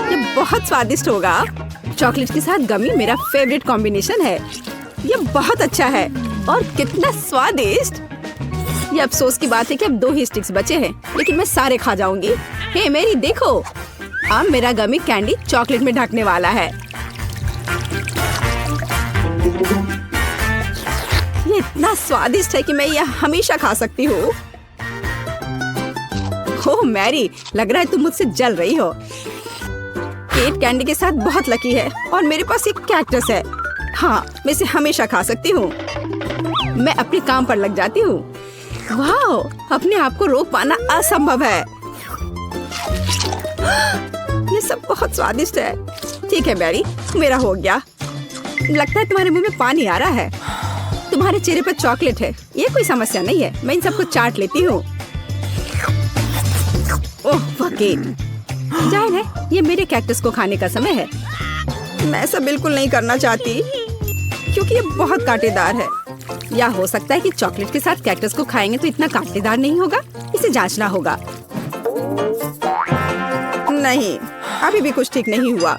Speaker 1: ये बहुत स्वादिष्ट होगा। चॉकलेट के साथ गमी मेरा फेवरेट कॉम्बिनेशन है। ये बहुत अच्छा है और कितना स्वादिष्ट। ये अफसोस की बात है कि अब 2 ही स्टिक्स बचे हैं, लेकिन मैं सारे खा जाऊंगी। हे मेरी देखो, अब मेरा गमी कैंडी चॉकलेट में ढकने वाला है। ये इतना स्वादिष्ट है कि मैं यह हमेशा खा सकती हूँ। ओह मैरी, लग रहा है तुम मुझसे जल रही हो। केट कैंडी के साथ बहुत लकी है और मेरे पास एक कैक्टस है। हाँ, मैं इसे हमेशा खा सकती हूँ। मैं अपने काम पर लग जाती हूँ। वाह, अपने आप को रोक पाना असंभव है। ये सब बहुत स्वादिष्ट है। ठीक है मैरी, मेरा हो गया। लगता है तुम्हारे मुंह में पानी आ रहा है। तुम्हारे चेहरे पर चॉकलेट है, ये कोई समस्या नहीं है। मैं इन सबको चाट लेती हूँ। ओह केट, जाहिर है ये मेरे कैक्टस को खाने का समय है। मैं ऐसा बिल्कुल नहीं करना चाहती क्योंकि ये बहुत कांटेदार है। या हो सकता है कि चॉकलेट के साथ कैक्टस को खाएंगे तो इतना कांटेदार नहीं होगा। इसे जांचना होगा। नहीं, अभी भी कुछ ठीक नहीं हुआ।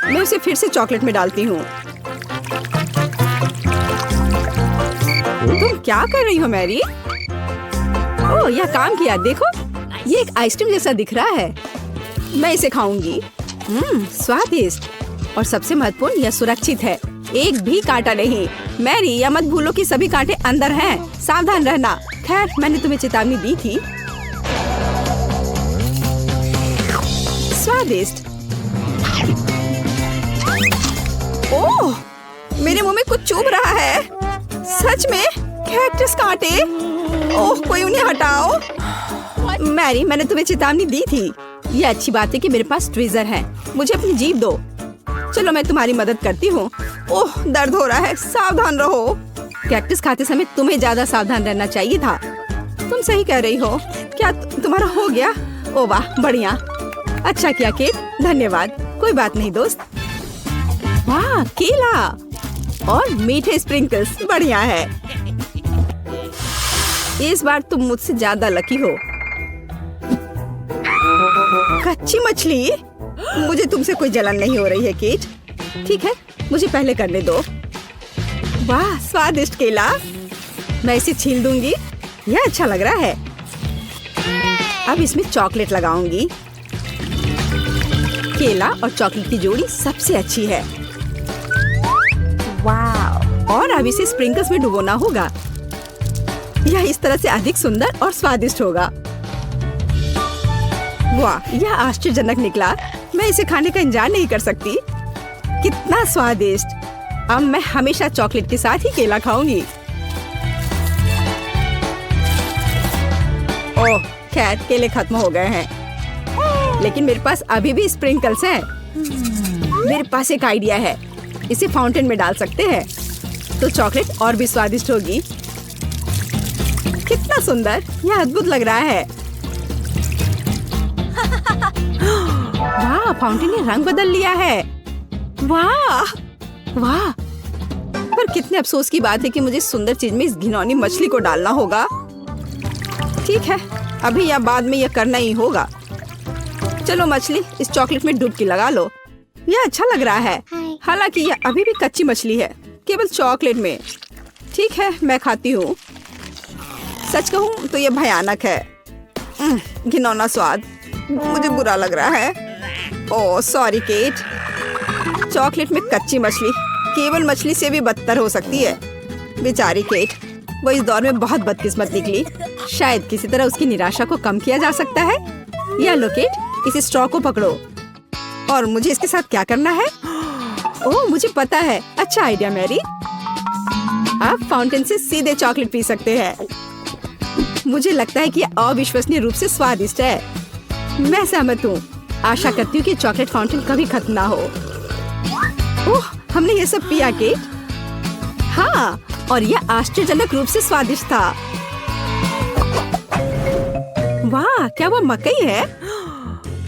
Speaker 1: मैं उसे फिर से चॉकलेट में डालती हूँ। तुम क्या कर रही हो मैरी? ओह, यह काम किया। देखो, ये एक आइसक्रीम जैसा दिख रहा है। मैं इसे खाऊंगी। स्वादिष्ट। और सबसे महत्वपूर्ण, यह सुरक्षित है। एक भी कांटा नहीं। मैरी, यह मत भूलो कि सभी कांटे अंदर हैं। सावधान रहना। खैर, मैंने तुम्हें चेतावनी दी थी। स्वादिष्ट। ओह, मेरे मुंह में कुछ चुभ रहा है। सच में कैक्टस कांटे। ओह, कोई उन्हें हटाओ। मैरी, मैंने तुम्हें चेतावनी दी थी। ये अच्छी बात है कि मेरे पास ट्विज़र है। मुझे अपनी जीभ दो। चलो मैं तुम्हारी मदद करती हूँ। ओह, दर्द हो रहा है। सावधान रहो। कैक्टस खाते समय तुम्हें ज्यादा सावधान रहना चाहिए था। तुम सही कह रही हो। क्या तुम्हारा हो गया? ओ वाह, बढ़िया। अच्छा किया केट, धन्यवाद। कोई बात नहीं दोस्त। वाह, केला और मीठे स्प्रिंकल्स, बढ़िया है। इस बार तुम मुझसे ज्यादा लकी हो। कच्ची मछली? मुझे तुमसे कोई जलन नहीं हो रही है केट। ठीक है, मुझे पहले करने दो। वाह, स्वादिष्ट केला। मैं इसे छील दूंगी। यह अच्छा लग रहा है। अब इसमें चॉकलेट लगाऊंगी। केला और चॉकलेट की जोड़ी सबसे अच्छी है। वाव! और अब इसे स्प्रिंकल्स में डुबोना होगा। यह इस तरह से अधिक सुंदर और स्वादिष्ट होगा। वाह, यह आश्चर्यजनक निकला। मैं इसे खाने का इंतजार नहीं कर सकती। कितना स्वादिष्ट! अब मैं हमेशा चॉकलेट के साथ ही केला खाऊंगी। ओह, खैर केले खत्म हो गए हैं, लेकिन मेरे पास अभी भी स्प्रिंकल्स हैं। मेरे पास एक आइडिया है, इसे फाउंटेन में डाल सकते हैं तो चॉकलेट और भी स्वादिष्ट होगी। कितना सुंदर! यह अद्भुत लग रहा है। वाह, फाउंटेन ने रंग बदल लिया है। वाह वाह! पर कितने अफसोस की बात है कि मुझे सुंदर चीज में इस घिनौनी मछली को डालना होगा। ठीक है, अभी या बाद में यह करना ही होगा। चलो मछली, इस चॉकलेट में डुबकी लगा लो। यह अच्छा लग रहा है, हालांकि यह अभी भी कच्ची मछली है, केवल चॉकलेट में। ठीक है, मैं खाती हूँ। सच कहूँ तो यह भयानक है। घिनौना स्वाद, मुझे बुरा लग रहा है। Oh sorry cat. चॉकलेट में कच्ची मछली केवल मछली से भी बदतर हो सकती है। बेचारी केट, वो इस दौर में बहुत बदकिस्मत निकली। शायद किसी तरह उसकी निराशा को कम किया जा सकता है। या लो केट, इस स्ट्रॉ को पकड़ो। और मुझे इसके साथ क्या करना है? ओह मुझे पता है, अच्छा आइडिया मैरी। आप फाउंटेन से सीधे चॉकलेट पी सकते हैं। मुझे लगता है कि यह अविश्वसनीय रूप से स्वादिष्ट है। मैं सहमत हूँ। आशा करती हूँ कि चॉकलेट फाउंटेन कभी खत्म ना हो। ओह, हमने ये सब पिया केट? हाँ, और यह आश्चर्यजनक रूप से स्वादिष्ट था। वाह, क्या वो मकई है?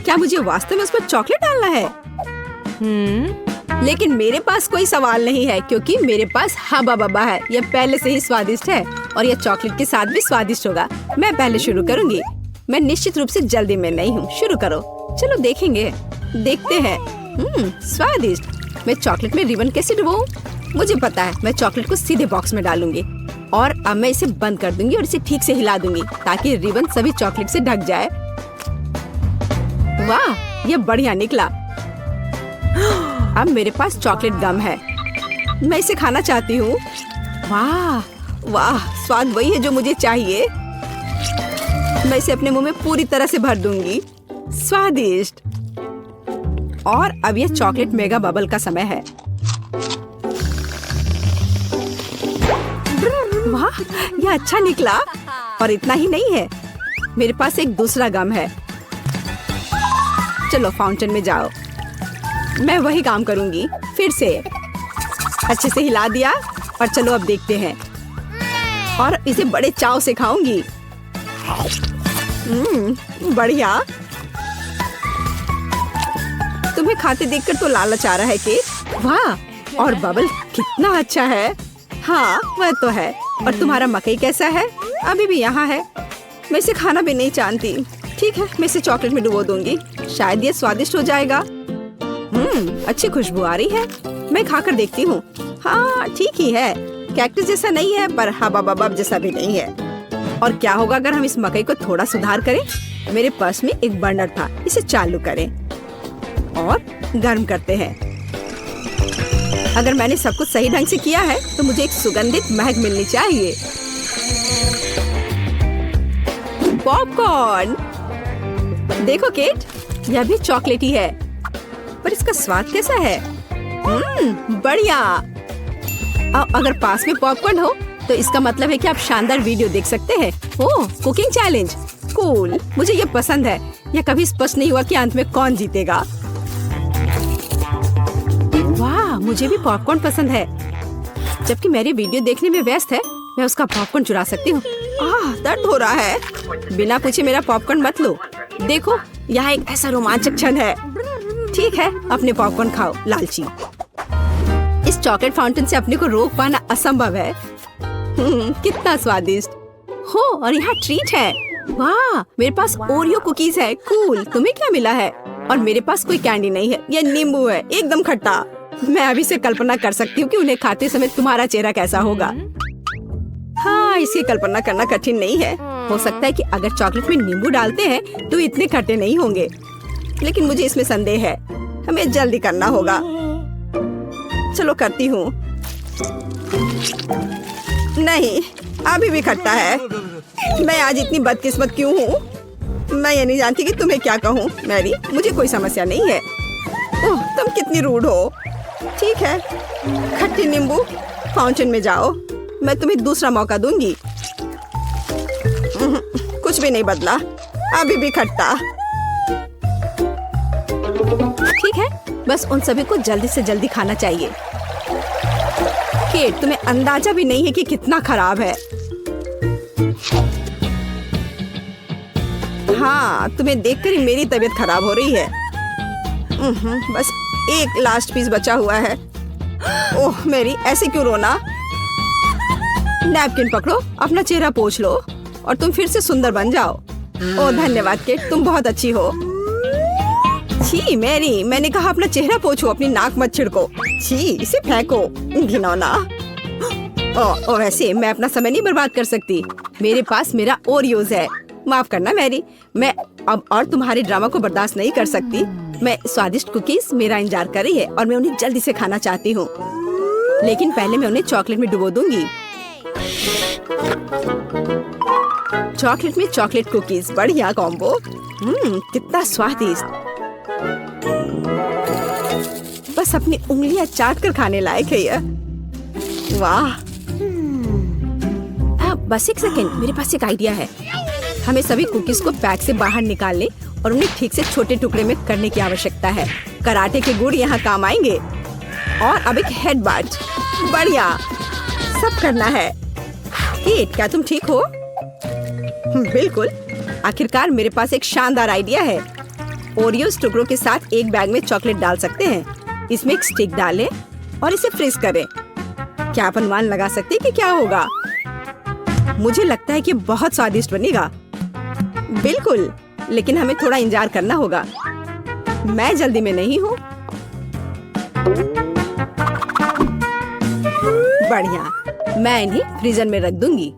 Speaker 1: क्या मुझे वास्तव में उस पर चॉकलेट डालना है? लेकिन मेरे पास कोई सवाल नहीं है, क्योंकि मेरे पास हबा बबा है। यह पहले से ही स्वादिष्ट है और यह चॉकलेट के साथ भी स्वादिष्ट होगा। मैं पहले शुरू करूंगी। मैं निश्चित रूप से जल्दी में नहीं हूँ। शुरू करो। चलो देखेंगे, देखते हैं। स्वादिष्ट। मैं चॉकलेट में रिबन कैसे डुबाऊं? मुझे पता है, मैं चॉकलेट को सीधे बॉक्स में डालूंगी और अब मैं इसे बंद कर दूंगी और इसे ठीक से हिला दूंगी ताकि रिबन सभी चॉकलेट से ढक जाए। वाह, ये बढ़िया निकला। अब मेरे पास चॉकलेट गम है। मैं इसे खाना चाहती हूँ। वाह वाह, स्वाद वही है जो मुझे चाहिए। मैं इसे अपने मुंह में पूरी तरह से भर दूंगी। स्वादिष्ट। और अब यह चॉकलेट मेगा बबल का समय है। वाह, यह अच्छा निकला। और इतना ही नहीं है, मेरे पास एक दूसरा गम है। चलो फाउंटेन में जाओ। मैं वही काम करूंगी फिर से। अच्छे से हिला दिया और चलो अब देखते हैं। और इसे बड़े चाव से खाऊंगी। बढ़िया। तुम्हें खाते देखकर तो लालच आ रहा है कि वाह, और बबल कितना अच्छा है। हाँ वह तो है। और तुम्हारा मकई कैसा है? अभी भी यहाँ है। मैं इसे खाना भी नहीं जानती। ठीक है, मैं इसे चॉकलेट में डुबो दूंगी। शायद ये स्वादिष्ट हो जाएगा। अच्छी खुशबू आ रही है। मैं खाकर देखती हूँ। हाँ ठीक ही है, कैक्टस जैसा नहीं है पर हबा बबा जैसा भी नहीं है। और क्या होगा अगर हम इस मकई को थोड़ा सुधार करें? मेरे पर्स में एक बर्नर था, इसे चालू करें और गर्म करते हैं। अगर मैंने सब कुछ सही ढंग से किया है तो मुझे एक सुगंधित महक मिलनी चाहिए। पॉपकॉर्न देखो केट, यह भी चॉकलेटी है, पर इसका स्वाद कैसा है? बढ़िया। अगर पास में पॉपकॉर्न हो तो इसका मतलब है कि आप शानदार वीडियो देख सकते हैं। ओह, कुकिंग चैलेंज, कूल। मुझे ये पसंद है। यह कभी स्पष्ट नहीं हुआ कि अंत में कौन जीतेगा। वाह, मुझे भी पॉपकॉर्न पसंद है। जबकि मेरी वीडियो देखने में व्यस्त है, मैं उसका पॉपकॉर्न चुरा सकती हूँ। दर्द हो रहा है। बिना पूछे मेरा पॉपकॉर्न मत लो। देखो, यहाँ एक ऐसा रोमांचक क्षण है। ठीक है, अपने पॉपकॉर्न खाओ लालची। इस चॉकलेट फाउंटेन से अपने को रोक पाना असंभव है। कितना स्वादिष्ट हो। और यहाँ ट्रीट है। वाह, मेरे पास ओरियो कुकीज है। कूल। तुम्हें क्या मिला है? और मेरे पास कोई कैंडी नहीं है। यह नींबू है, एकदम खट्टा। मैं अभी से कल्पना कर सकती हूँ कि उन्हें खाते समय तुम्हारा चेहरा कैसा होगा। हाँ, इसकी कल्पना करना कठिन नहीं है। हो सकता है कि अगर चॉकलेट में नींबू डालते हैं तो इतने खट्टे नहीं होंगे, लेकिन मुझे इसमें संदेह है। हमें जल्दी करना होगा। चलो करती हूँ। नहीं, अभी भी खट्टा है। मैं आज इतनी बदकिस्मत क्यों हूँ? मैं ये नहीं जानती कि तुम्हें क्या कहूँ। मैरी, मुझे कोई समस्या नहीं है। ओह, तुम कितनी रूड हो। ठीक है, खट्टी नींबू, फाउंटेन में जाओ। मैं तुम्हें दूसरा मौका दूंगी। कुछ भी नहीं बदला, अभी भी खट्टा। ठीक है, बस उन सभी को जल्दी से जल्दी खाना चाहिए। केट, तुम्हें अंदाजा भी नहीं है कि कितना खराब है। हाँ, तुम्हें देखकर ही मेरी तबीयत खराब हो रही है। बस एक लास्ट पीस बचा हुआ है। ओह मेरी, ऐसे क्यों रोना? नैपकिन पकड़ो, अपना चेहरा पोंछ लो और तुम फिर से सुंदर बन जाओ। ओह धन्यवाद केट, तुम बहुत अच्छी हो। छी मैरी, मैंने कहा अपना चेहरा पोंछो, अपनी नाक मत छिड़को। छी, इसे फेंको, घिनौना। ओह वैसे मैं अपना समय नहीं बर्बाद कर सकती। मेरे पास मेरा ओरियोज है। माफ करना मैरी, मैं अब और तुम्हारे ड्रामा को बर्दाश्त नहीं कर सकती। मैं स्वादिष्ट कुकीज मेरा इंतजार कर रही है और मैं उन्हें जल्दी से खाना चाहती हूँ। लेकिन पहले मैं उन्हें चॉकलेट में डुबो दूंगी। चॉकलेट में चॉकलेट कुकीज, बढ़िया कॉम्बो। कितना स्वादिष्ट। बस अपनी उंगलियां चाट कर खाने लायक है यह। वाह। बस एक सेकेंड, मेरे पास एक आइडिया है। हमें सभी कुकीज को पैक से बाहर निकालने और उन्हें ठीक से छोटे टुकड़े में करने की आवश्यकता है। कराटे के गुण यहाँ काम आएंगे। और अब एक हेड बाट, बढ़िया, सब करना है। केट, क्या तुम ठीक हो? बिल्कुल। आखिरकार मेरे पास एक शानदार आइडिया है। ओरियोस टुकड़ों के साथ एक बैग में चॉकलेट डाल सकते हैं। इसमें एक स्टिक डालें और इसे फ्रीज करें। क्या आप अनुमान लगा सकते हैं कि क्या होगा? मुझे लगता है कि बहुत स्वादिष्ट बनेगा। बिल्कुल, लेकिन हमें थोड़ा इंतजार करना होगा। मैं जल्दी में नहीं हूँ। बढ़िया, मैं इन्हें फ्रीजर में रख दूंगी।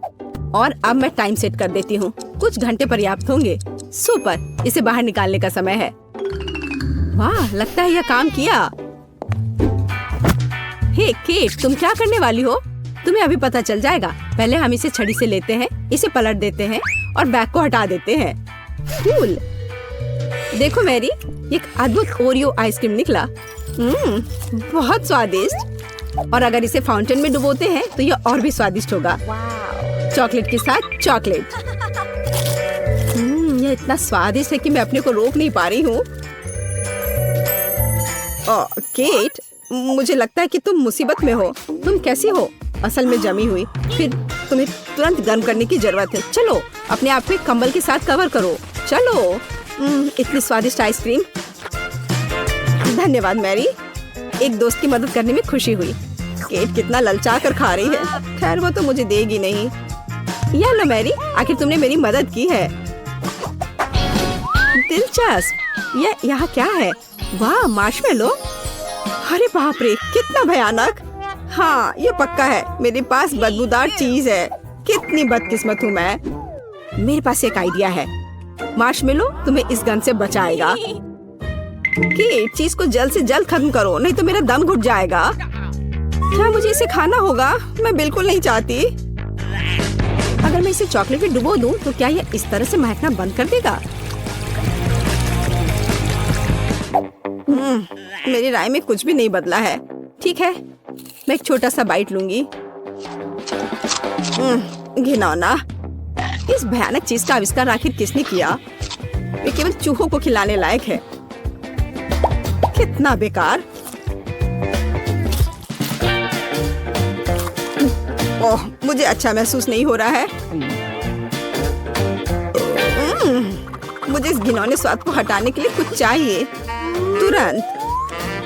Speaker 1: और अब मैं टाइम सेट कर देती हूँ। कुछ घंटे पर्याप्त होंगे। सुपर, इसे बाहर निकालने का समय है। वाह, लगता है यह काम किया। हे केट, तुम क्या करने वाली हो? तुम्हें अभी पता चल जाएगा। पहले हम इसे छड़ी से लेते हैं, इसे पलट देते हैं और बैग को हटा देते हैं। कूल। देखो मैरी, एक अद्भुत ओरियो आइसक्रीम निकला। बहुत स्वादिष्ट। और अगर इसे फाउंटेन में डुबोते हैं तो यह और भी स्वादिष्ट होगा। चॉकलेट के साथ चॉकलेट। यह इतना स्वादिष्ट है कि मैं अपने को रोक नहीं पा रही हूँ। केट, मुझे लगता है कि तुम मुसीबत में हो। तुम कैसी हो? असल में जमी हुई। फिर तुम्हें तुरंत गर्म करने की जरूरत है। चलो, अपने आप को कंबल के साथ कवर करो। चलो। इतनी स्वादिष्ट आइसक्रीम। धन्यवाद मैरी, एक दोस्त की मदद करने में खुशी हुई। केट कितना ललचा कर खा रही है। खैर वो तो मुझे देगी नहीं। या लो मैरी, आखिर तुमने मेरी मदद की है। दिलचस्प। यह यहाँ क्या है? वाह, मार्शमेलो। अरे बाप रे, कितना भयानक। हाँ, ये पक्का है। मेरे पास बदबूदार चीज है। कितनी बदकिस्मत हूँ मैं। मेरे पास एक आइडिया है। मार्शमेलो तुम्हें इस गन से बचाएगा। केट, चीज को जल्द से जल्द खत्म करो, नहीं तो मेरा दम घुट जाएगा। क्या मुझे इसे खाना होगा? मैं बिल्कुल नहीं चाहती। अगर मैं इसे चॉकलेट में डुबो दूं, तो क्या यह इस तरह से महकना बंद कर देगा? मेरी राय में कुछ भी नहीं बदला है। ठीक है, मैं एक छोटा सा बाइट लूंगी। घिनौना। इस भयानक चीज का आविष्कार आखिर किसने किया? ये केवल चूहों को खिलाने लायक है। कितना बेकार। ओह, मुझे अच्छा महसूस नहीं हो रहा है। मुझे इस घिनौने स्वाद को हटाने के लिए कुछ चाहिए, तुरंत।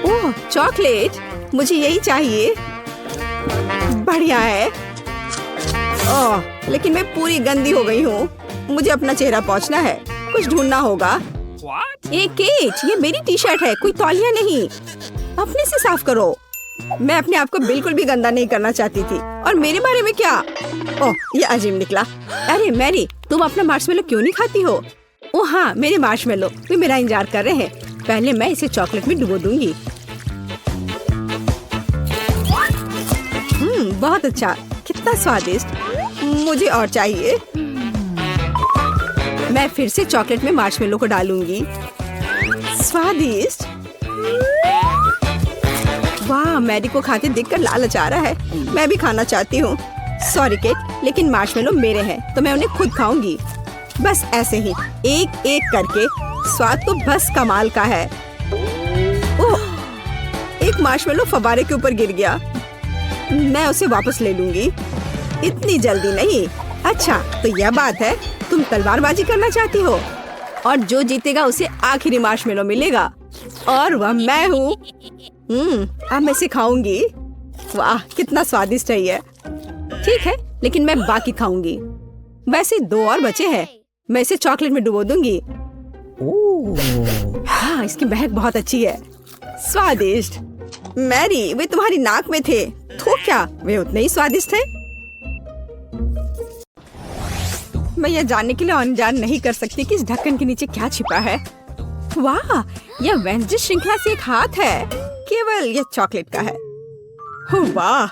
Speaker 1: ओह, चॉकलेट, मुझे यही चाहिए। बढ़िया है। ओह, लेकिन मैं पूरी गंदी हो गई हूँ। मुझे अपना चेहरा पोंछना है। कुछ ढूंढना होगा। एक केट, ये मेरी टी शर्ट है, कोई तौलिया नहीं। अपने से साफ करो। मैं अपने आप को बिल्कुल भी गंदा नहीं करना चाहती थी। और मेरे बारे में क्या? ओह, ये अजीब निकला। अरे मैरी, तुम अपना मार्शमेलो क्यों नहीं खाती हो? ओह हाँ, मेरे मार्शमेलो, वे मेरा इंतजार कर रहे हैं। पहले मैं इसे चॉकलेट में डुबो दूंगी। बहुत अच्छा, कितना स्वादिष्ट। मुझे और चाहिए। मैं फिर से चॉकलेट में मार्शमेलो को डालूंगी। स्वादिष्ट। वाह, मैरी को खाते देखकर लालच आ रहा है। मैं भी खाना चाहती हूँ। सॉरी केट, लेकिन मार्शमेलो मेरे हैं तो मैं उन्हें खुद खाऊंगी। बस ऐसे ही एक एक करके। स्वाद तो बस कमाल का है। ओह, एक मार्शमेलो फव्वारे के ऊपर गिर गया। मैं उसे वापस ले लूंगी। इतनी जल्दी नहीं। अच्छा, तो यह बात है, तुम तलवारबाजी करना चाहती हो और जो जीतेगा उसे आखिरी मार्शमेलो मिलेगा और वह मैं हूँ। अब मैं इसे खाऊंगी। वाह, कितना स्वादिष्ट है ये। ठीक है, लेकिन मैं बाकी खाऊंगी। वैसे 2 और बचे हैं। मैं इसे चॉकलेट में डुबो दूंगी। हाँ, इसकी महक बहुत अच्छी है। स्वादिष्ट। मैरी, वे तुम्हारी नाक में थे तो क्या वे उतने ही स्वादिष्ट थे? मैं यह जानने के लिए अनजान नहीं कर सकती कि इस ढक्कन के नीचे क्या छिपा है। वाह, यह वेंसडे श्रृंखला से एक हाथ है। केवल यह चॉकलेट का है। वाह,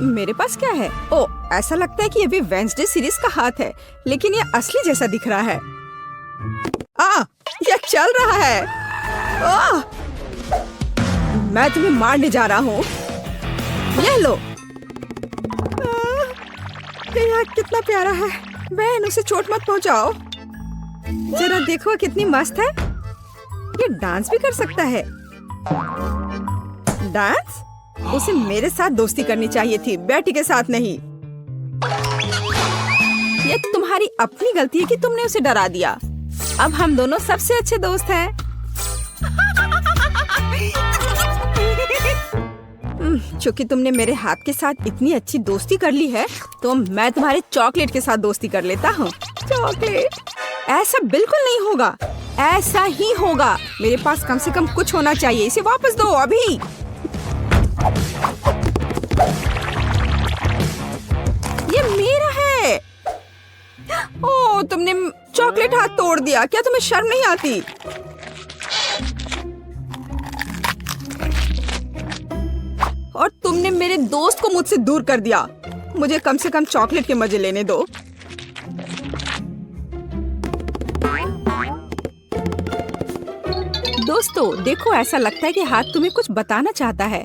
Speaker 1: मेरे पास क्या है? ओ, ऐसा लगता है कि यह भी वेंसडे सीरीज का हाथ है, लेकिन यह असली जैसा दिख रहा है। यह चल रहा है। मैं तुम्हें मारने जा रहा हूँ। यह लो। यह कितना प्यारा है। बहन, उसे चोट मत पहुँचाओ। जरा देखो कितनी मस्त है। ये डांस भी कर सकता है। डांस? उसे मेरे साथ दोस्ती करनी चाहिए थी, बेटी के साथ नहीं। ये तुम्हारी अपनी गलती है कि तुमने उसे डरा दिया। अब हम दोनों सबसे अच्छे दोस्त हैं। चूंकि तुमने मेरे हाथ के साथ इतनी अच्छी दोस्ती कर ली है, तो मैं तुम्हारे चॉकलेट के साथ दोस्ती कर लेता हूँ। चॉकलेट? ऐसा बिल्कुल नहीं होगा। ऐसा ही होगा। मेरे पास कम से कम कुछ होना चाहिए। इसे वापस दो अभी। ये मेरा है। ओह, तुमने चॉकलेट हाथ तोड़ दिया। क्या तुम्हें शर्म नहीं आती? और तुमने मेरे दोस्त को मुझसे दूर कर दिया। मुझे कम से कम चॉकलेट के मजे लेने दो। दोस्तों, देखो, ऐसा लगता है कि हाथ तुम्हें कुछ बताना चाहता है।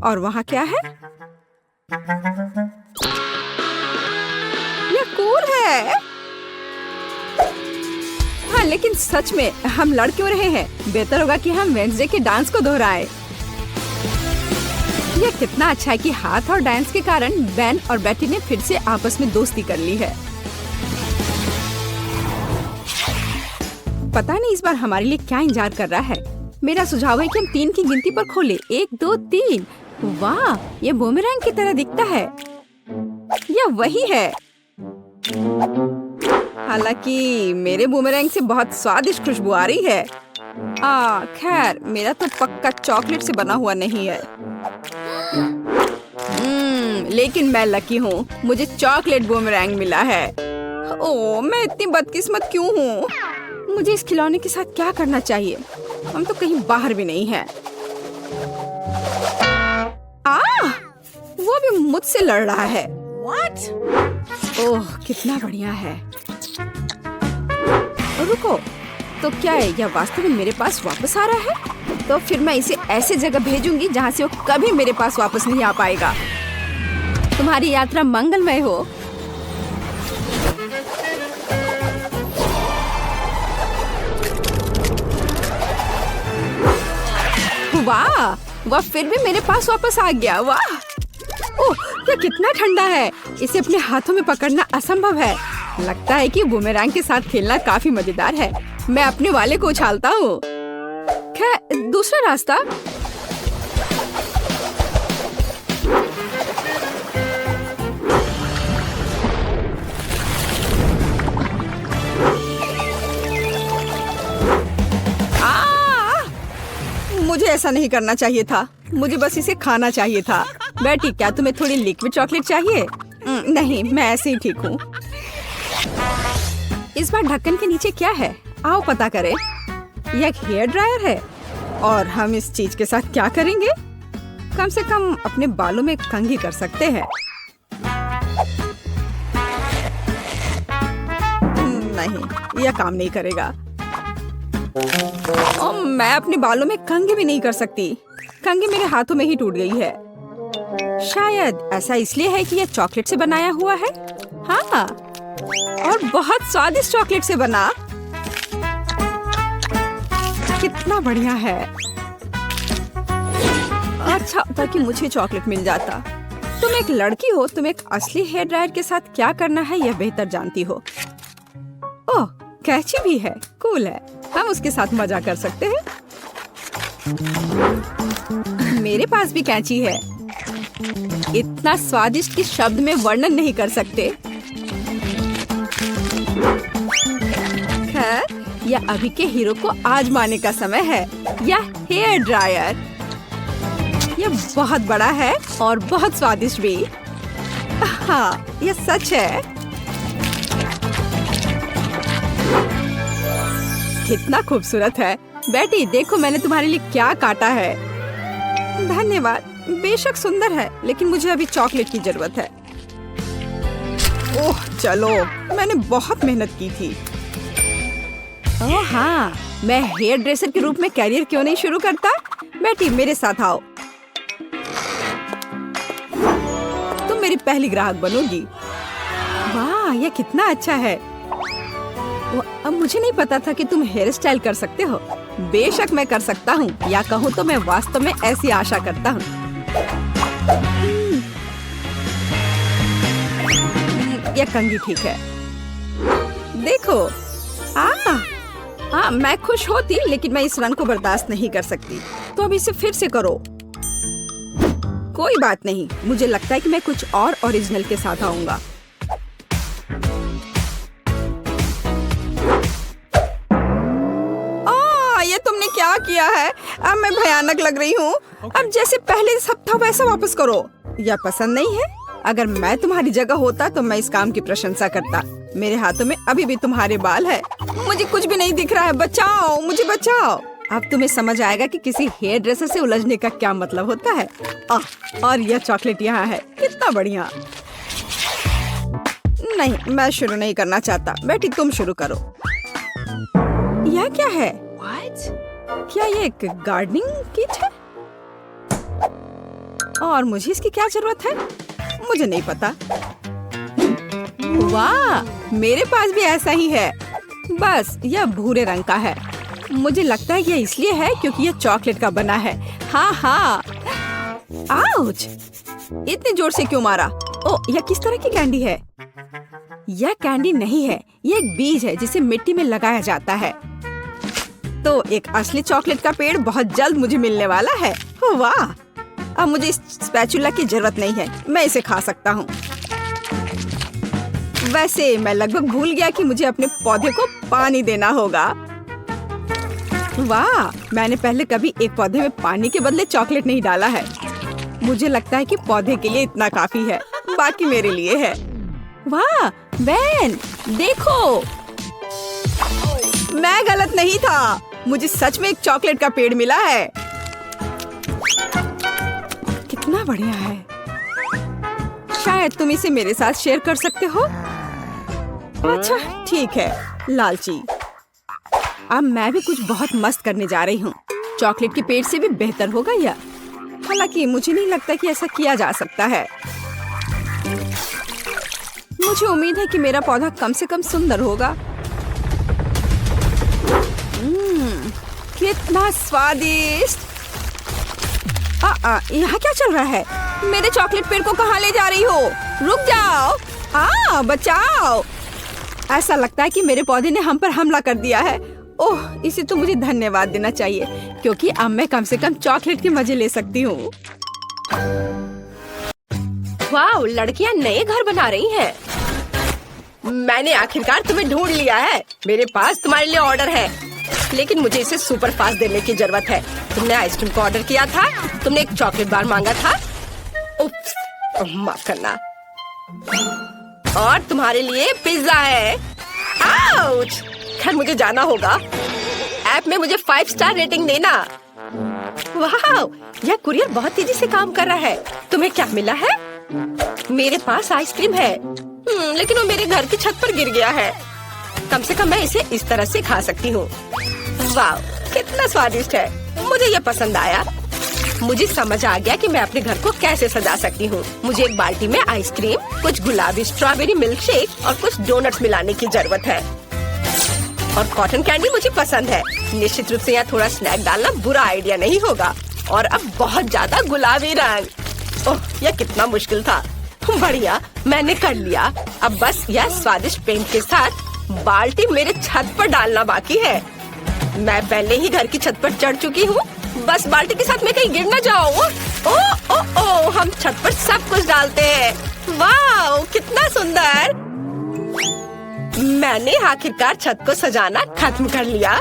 Speaker 1: और वहाँ क्या है? यह कूल है। हाँ, लेकिन सच में हम लड़ क्यों रहे हैं? बेहतर होगा कि हम वेंसडे के डांस को दोहराएं। यह कितना अच्छा है कि हाथ और डांस के कारण बेन और बेटी ने फिर से आपस में दोस्ती कर ली है। पता नहीं इस बार हमारे लिए क्या इंतजार कर रहा है। मेरा सुझाव है कि हम 3 की गिनती पर खोलें। 1, 2, 3। वाह, ये बूमेरैंग की तरह दिखता है। यह वही है। हालांकि मेरे बूमेरैंग से बहुत स्वादिष्ट खुशबू आ रही है। खैर, मेरा तो पक्का चॉकलेट से बना हुआ नहीं है। लेकिन मैं लकी हूँ। मुझे चॉकलेट बूमेरैंग मिला है। ओह, मैं इतनी बदकिस्मत क्यों हूँ? मुझे इस खिलौने के साथ क्या करना चाहिए? हम तो कहीं बाहर भी नहीं हैं। वो भी मुझसे लड़ रहा है। What? ओह, कितना बढ़िया है। रुको, तो क्या है? यह वास्तव में मेरे पास वापस आ रहा है? तो फिर मैं इसे ऐसे जगह भेजूंगी जहाँ से वो कभी मेरे पास वापस नहीं आ पाएगा। तुम्हारी यात्रा मंगलमय हो। वाह, वह फिर भी मेरे पास वापस आ गया। वाह, ओह, यह कितना ठंडा है। इसे अपने हाथों में पकड़ना असंभव है। लगता है कि बूमेरैंग के साथ खेलना काफी मजेदार है। मैं अपने वाले को उछालता हूँ। खैर, दूसरा रास्ता। मुझे ऐसा नहीं करना चाहिए था। मुझे बस इसे खाना चाहिए था। बेटी, क्या तुम्हें थोड़ी लिक्विड चॉकलेट चाहिए? नहीं, मैं ऐसे ही ठीक हूँ। इस बार ढक्कन के नीचे क्या है? आओ पता करें। यह एक हेयर ड्रायर है। और हम इस चीज के साथ क्या करेंगे? कम से कम अपने बालों में कंघी कर सकते हैं। नहीं, यह काम नहीं करेगा। और मैं अपने बालों में कंघी भी नहीं कर सकती। कंघी मेरे हाथों में ही टूट गई है। शायद ऐसा इसलिए है कि यह चॉकलेट से बनाया हुआ है। हाँ, और बहुत स्वादिष्ट चॉकलेट से बना। कितना बढ़िया है। अच्छा होता कि मुझे चॉकलेट मिल जाता। तुम एक लड़की हो, तुम एक असली हेयर ड्रायर के साथ क्या करना है यह बेहतर जानती हो। ओह, कैंची भी है, कूल है। हम उसके साथ मजा कर सकते हैं। मेरे पास भी कैंची है। इतना स्वादिष्ट कि शब्द में वर्णन नहीं कर सकते। खैर, यह अभी के हीरो को आजमाने का समय है। यह हेयर ड्रायर, यह बहुत बड़ा है और बहुत स्वादिष्ट भी। हाँ, यह सच है। कितना खूबसूरत है। बेटी देखो, मैंने तुम्हारे लिए क्या काटा है। धन्यवाद। बेशक सुंदर है, लेकिन मुझे अभी चॉकलेट की जरूरत है। ओह चलो, मैंने बहुत मेहनत की थी। ओह हाँ, मैं हेयर ड्रेसर के रूप में कैरियर क्यों नहीं शुरू करता। बेटी मेरे साथ आओ, तुम मेरी पहली ग्राहक बनोगी। वाह, यह कितना अच्छा है। अब मुझे नहीं पता था कि तुम हेयर स्टाइल कर सकते हो। बेशक मैं कर सकता हूँ, या कहूँ तो मैं वास्तव में ऐसी आशा करता हूँ। यह कंघी ठीक है। देखो, मैं खुश होती, लेकिन मैं इस रंग को बर्दाश्त नहीं कर सकती। तो अब इसे फिर से करो। कोई बात नहीं, मुझे लगता है कि मैं कुछ और ओरिजिनल के साथ आऊंगा। ये तुमने क्या किया है? अब मैं भयानक लग रही हूँ। अब जैसे पहले सब था वैसा वापस करो। यह पसंद नहीं है? अगर मैं तुम्हारी जगह होता तो मैं इस काम की प्रशंसा करता। मेरे हाथों में अभी भी तुम्हारे बाल है। मुझे कुछ भी नहीं दिख रहा है। बचाओ, मुझे बचाओ। अब तुम्हें समझ आएगा कि किसी हेयर ड्रेसर से उलझने का क्या मतलब होता है। और यह चॉकलेट यहाँ है। कितना बढ़िया। नहीं, मैं शुरू नहीं करना चाहता। बेटी तुम शुरू करो। यह क्या है? क्या ये एक गार्डनिंग किट है? और मुझे इसकी क्या जरूरत है? मुझे नहीं पता। वाह, मेरे पास भी ऐसा ही है। बस यह भूरे रंग का है। मुझे लगता है यह इसलिए है क्योंकि यह चॉकलेट का बना है। हाँ। आउच! इतने जोर से क्यों मारा? ओह, यह किस तरह की कैंडी है? यह कैंडी नहीं है, यह एक बीज है जिसे मिट्टी में लगाया जाता है। तो एक असली चॉकलेट का पेड़ बहुत जल्द मुझे मिलने वाला है। वाह! अब मुझे इस स्पैचुला की जरूरत नहीं है। मैं इसे खा सकता हूँ। वैसे मैं लगभग भूल गया कि मुझे अपने पौधे को पानी देना होगा। वाह! मैंने पहले कभी एक पौधे में पानी के बदले चॉकलेट नहीं डाला है। मुझे लगता है कि पौधे के लिए इतना काफी है, बाकी मेरे लिए है। वाह बेन, देखो, मैं गलत नहीं था। मुझे सच में एक चॉकलेट का पेड़ मिला है। कितना बढ़िया है। शायद तुम इसे मेरे साथ शेयर कर सकते हो। अच्छा ठीक है, लालची। अब मैं भी कुछ बहुत मस्त करने जा रही हूँ। चॉकलेट के पेड़ से भी बेहतर होगा यह। हालांकि मुझे नहीं लगता कि ऐसा किया जा सकता है। मुझे उम्मीद है कि मेरा पौधा कम से कम सुंदर होगा। कितना स्वादिष्ट। यहाँ क्या चल रहा है? मेरे चॉकलेट पेड़ को कहाँ ले जा रही हो? रुक जाओ। बचाओ। ऐसा लगता है कि मेरे पौधे ने हम पर हमला कर दिया है। ओह, इसे तो मुझे धन्यवाद देना चाहिए, क्योंकि अब मैं कम से कम चॉकलेट के मजे ले सकती हूँ। वाह, लड़कियाँ नए घर बना रही हैं। मैंने आखिरकार तुम्हें ढूंढ लिया है। मेरे पास तुम्हारे लिए ऑर्डर है, लेकिन मुझे इसे सुपर फास्ट देने की जरूरत है। तुमने आइसक्रीम का ऑर्डर किया था, तुमने एक चॉकलेट बार मांगा था। उप्स, माफ करना। और तुम्हारे लिए पिज्जा है। आउच! खैर मुझे जाना होगा। ऐप में मुझे 5 स्टार रेटिंग देना। वाह, यह कुरियर बहुत तेजी से काम कर रहा है। तुम्हें क्या मिला है? मेरे पास आइसक्रीम है, लेकिन वो मेरे घर की छत पर गिर गया है। कम से कम मैं इसे इस तरह से खा सकती हूँ। वाह, कितना स्वादिष्ट है। मुझे ये पसंद आया। मुझे समझ आ गया कि मैं अपने घर को कैसे सजा सकती हूँ। मुझे एक बाल्टी में आइसक्रीम, कुछ गुलाबी स्ट्रॉबेरी मिल्क शेक और कुछ डोनट्स मिलाने की जरूरत है। और कॉटन कैंडी मुझे पसंद है। निश्चित रूप से यहाँ थोड़ा स्नैक डालना बुरा आइडिया नहीं होगा। और अब बहुत ज्यादा गुलाबी रंग। ओह, यह कितना मुश्किल था। बढ़िया, मैंने कर लिया। अब बस यह स्वादिष्ट पेंट के साथ बाल्टी मेरे छत पर डालना बाकी है। मैं पहले ही घर की छत पर चढ़ चुकी हूँ। बस बाल्टी के साथ मैं कहीं गिर न जाऊँ। ओ, ओ, ओ, हम छत पर सब कुछ डालते हैं। वाह, कितना सुंदर। मैंने आखिरकार छत को सजाना खत्म कर लिया।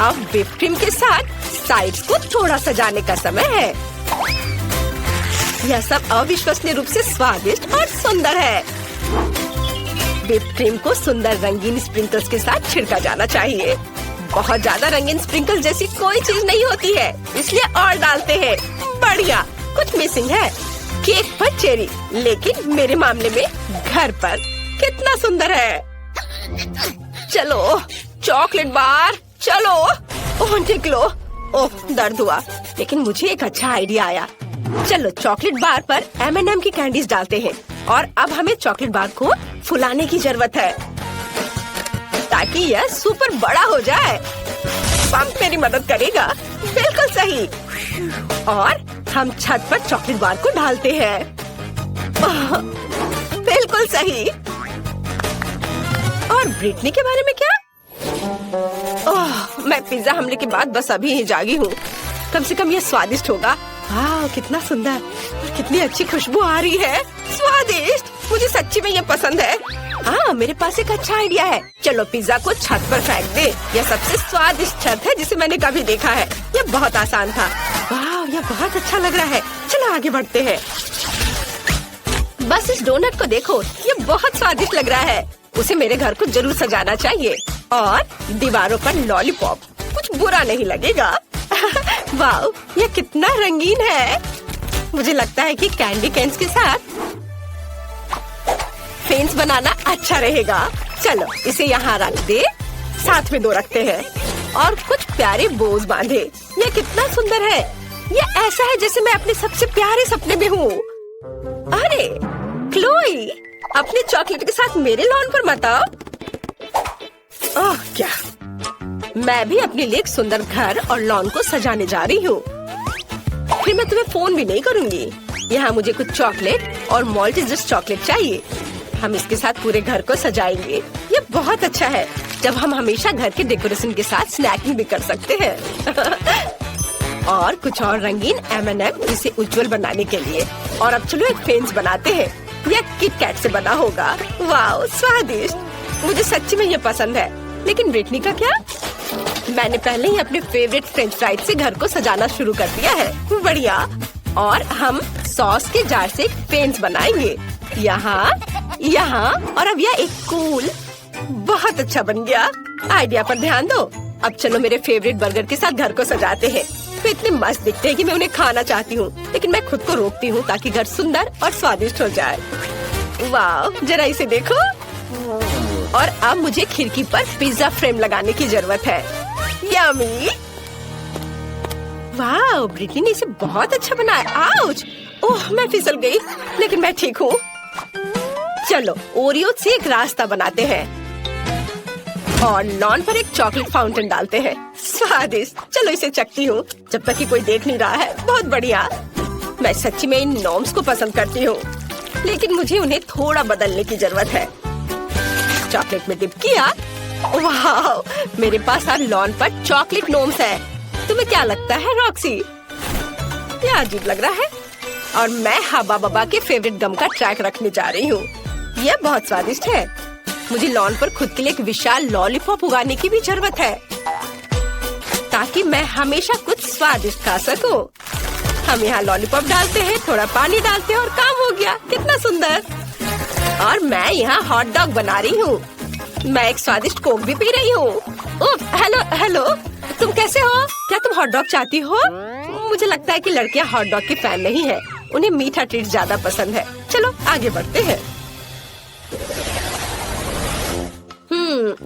Speaker 1: अब व्हिप क्रीम के साथ साइड्स को थोड़ा सजाने का समय है। यह सब अविश्वसनीय रूप से स्वादिष्ट और सुंदर है। व्हिप क्रीम को सुंदर रंगीन स्प्रिंकल्स के साथ छिड़का जाना चाहिए। बहुत ज्यादा रंगीन स्प्रिंकल जैसी कोई चीज नहीं होती है, इसलिए और डालते हैं। बढ़िया, कुछ मिसिंग है। केक पर चेरी, लेकिन मेरे मामले में घर पर। कितना सुंदर है। चलो चॉकलेट बार, चलो। ओह निकलो। ओह, दर्द हुआ, लेकिन मुझे एक अच्छा आइडिया आया। चलो चॉकलेट बार पर M&M की कैंडीज डालते हैं। और अब हमें चॉकलेट बार को फुलाने की जरूरत है ताकि यह सुपर बड़ा हो जाए। पंप मेरी मदद करेगा। बिल्कुल सही। और हम छत पर चॉकलेट बार को डालते हैं। बिल्कुल सही। और ब्रिटनी के बारे में क्या? ओह, मैं पिज्जा हमले के बाद बस अभी ही जागी हूँ। कम से कम यह स्वादिष्ट होगा। वाह, कितना सुंदर, कितनी अच्छी खुशबू आ रही है। स्वादिष्ट, मुझे सच्ची में ये पसंद है। हाँ, मेरे पास एक अच्छा आइडिया है। चलो पिज्जा को छत पर फेंक दे। यह सबसे स्वादिष्ट छत है जिसे मैंने कभी देखा है। यह बहुत आसान था। वाह, यह बहुत अच्छा लग रहा है। चलो आगे बढ़ते हैं। बस इस डोनट को देखो, ये बहुत स्वादिष्ट लग रहा है। उसे मेरे घर को जरूर सजाना चाहिए। और दीवारों पर लॉलीपॉप, कुछ बुरा नहीं लगेगा। वाह, ये कितना रंगीन है। मुझे लगता है कि कैंडी कैन्स के साथ फेंस बनाना अच्छा रहेगा। चलो इसे यहाँ रख दे। साथ में दो रखते हैं और कुछ प्यारे बोज बांधे। ये कितना सुंदर है। ये ऐसा है जैसे मैं अपने सबसे प्यारे सपने में हूँ। अरे क्लोई, अपने चॉकलेट के साथ मेरे लॉन पर मत आओ। ओह क्या, मैं भी अपने लिए एक सुंदर घर और लॉन को सजाने जा रही हूँ। फिर मैं तुम्हें फोन भी नहीं करूँगी। यहाँ मुझे कुछ चॉकलेट और मॉल्टेजर्स चॉकलेट चाहिए। हम इसके साथ पूरे घर को सजाएंगे। ये बहुत अच्छा है जब हम हमेशा घर के डेकोरेशन के साथ स्नैकिंग भी कर सकते हैं। और कुछ और रंगीन M&M इसे उज्जवल बनाने के लिए। और अब चलो एक फेंस बनाते हैं। यह किट कैट से बना होगा। वाह, स्वादिष्ट। मुझे सच्ची में ये पसंद है। लेकिन ब्रिटनी का क्या? मैंने पहले ही अपने फेवरेट फ्रेंच फ्राइज से घर को सजाना शुरू कर दिया है। बढ़िया। और हम सॉस के जार से एक फेंस बनाएंगे। यहाँ, यहाँ और अब यह एक कूल। बहुत अच्छा बन गया। आइडिया पर ध्यान दो। अब चलो मेरे फेवरेट बर्गर के साथ घर को सजाते हैं। वे इतने मस्त दिखते हैं कि मैं उन्हें खाना चाहती हूँ, लेकिन मैं खुद को रोकती हूँ ताकि घर सुंदर और स्वादिष्ट हो जाए। वाह, जरा इसे देखो। और अब मुझे खिड़की पर पिज्जा फ्रेम लगाने की जरूरत है। यम्मी। वाह, ब्रिटनी ने इसे बहुत अच्छा बनाया। आउच! ओह, मैं फिसल गई, लेकिन मैं ठीक हूँ। चलो ओरियो से एक रास्ता बनाते हैं और लॉन पर एक चॉकलेट फाउंटेन डालते हैं। स्वादिष्ट। चलो इसे चखती हूँ जब तक कि कोई देख नहीं रहा है। बहुत बढ़िया। मैं सच्ची में इन नॉर्म्स को पसंद करती हूँ, लेकिन मुझे उन्हें थोड़ा बदलने की जरूरत है। चॉकलेट में डिप किया। वाह, मेरे पास अब लॉन पर चॉकलेट नॉर्म्स है। तुम्हें क्या लगता है रॉक्सी? क्या अजीब लग रहा है। और मैं हबा बबा के फेवरेट गम का ट्रैक रखने जा रही हूँ। यह बहुत स्वादिष्ट है। मुझे लॉन पर खुद के लिए एक विशाल लॉलीपॉप उगाने की भी जरूरत है ताकि मैं हमेशा कुछ स्वादिष्ट खा सकूं। हम यहाँ लॉलीपॉप डालते हैं, थोड़ा पानी डालते हैं और काम हो गया। कितना सुंदर। और मैं यहाँ हॉट डॉग बना रही हूँ। मैं एक स्वादिष्ट कोक भी पी रही हूँ। ओह, हेलो हेलो। तुम कैसे हो? क्या तुम हॉट डॉग चाहती हो? मुझे लगता है कि लड़कियां हॉट डॉग की फैन नहीं है, उन्हें मीठा ट्रीट ज्यादा पसंद है। चलो आगे बढ़ते हैं।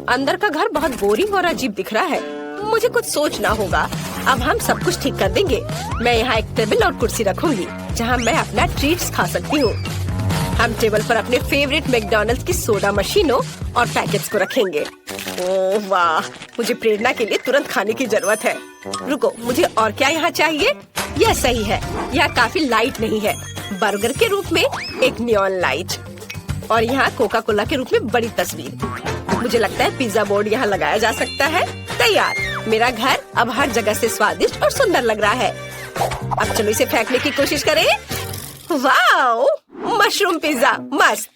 Speaker 1: अंदर का घर बहुत बोरिंग और अजीब दिख रहा है। मुझे कुछ सोचना होगा। अब हम सब कुछ ठीक कर देंगे। मैं यहाँ एक टेबल और कुर्सी रखूंगी जहाँ मैं अपना ट्रीट्स खा सकती हूँ। हम टेबल पर अपने फेवरेट मैकडॉनल्ड्स की सोडा मशीनों और पैकेट्स को रखेंगे। ओह वाह, मुझे प्रेरणा के लिए तुरंत खाने की जरूरत है। रुको, मुझे और क्या यहाँ चाहिए? यह सही है, यह काफी लाइट नहीं है। बर्गर के रूप में एक नियॉन लाइट और यहाँ कोका कोला के रूप में बड़ी तस्वीर। मुझे लगता है पिज्जा बोर्ड यहाँ लगाया जा सकता है। तैयार, मेरा घर अब हर जगह से स्वादिष्ट और सुंदर लग रहा है। अब चलो इसे फेंकने की कोशिश करें। वाओ, मशरूम पिज्जा मस्त।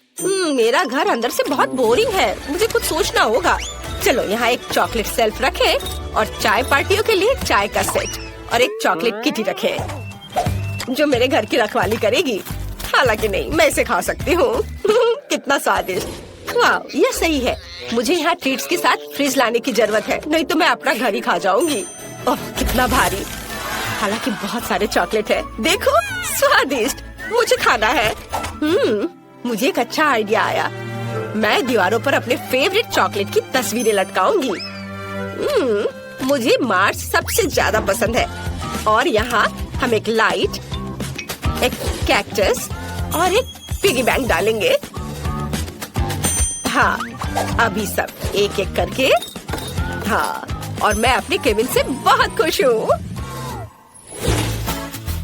Speaker 1: मेरा घर अंदर से बहुत बोरिंग है, मुझे कुछ सोचना होगा। चलो यहाँ एक चॉकलेट सेल्फ रखे और चाय पार्टियों के लिए चाय का सेट और एक चॉकलेट किटी रखे जो मेरे घर की रखवाली करेगी। हालांकि नहीं, मैं इसे खा सकती हूँ। कितना स्वादिष्ट। वाह, ये सही है। मुझे यहाँ ट्रीट्स के साथ फ्रिज लाने की जरूरत है, नहीं तो मैं अपना घर ही खा जाऊंगी। ओह कितना भारी। हालांकि बहुत सारे चॉकलेट है। देखो, स्वादिष्ट। मुझे खाना है। मुझे एक अच्छा आइडिया आया। मैं दीवारों पर अपने फेवरेट चॉकलेट की तस्वीरें लटकाऊंगी। मुझे मार्स सबसे ज्यादा पसंद है। और यहाँ हम एक लाइट, एक कैक्टस और एक पिगी बैंक डालेंगे। हाँ, अभी सब एक एक करके। हाँ, और मैं अपने केबिन से बहुत खुश हूँ।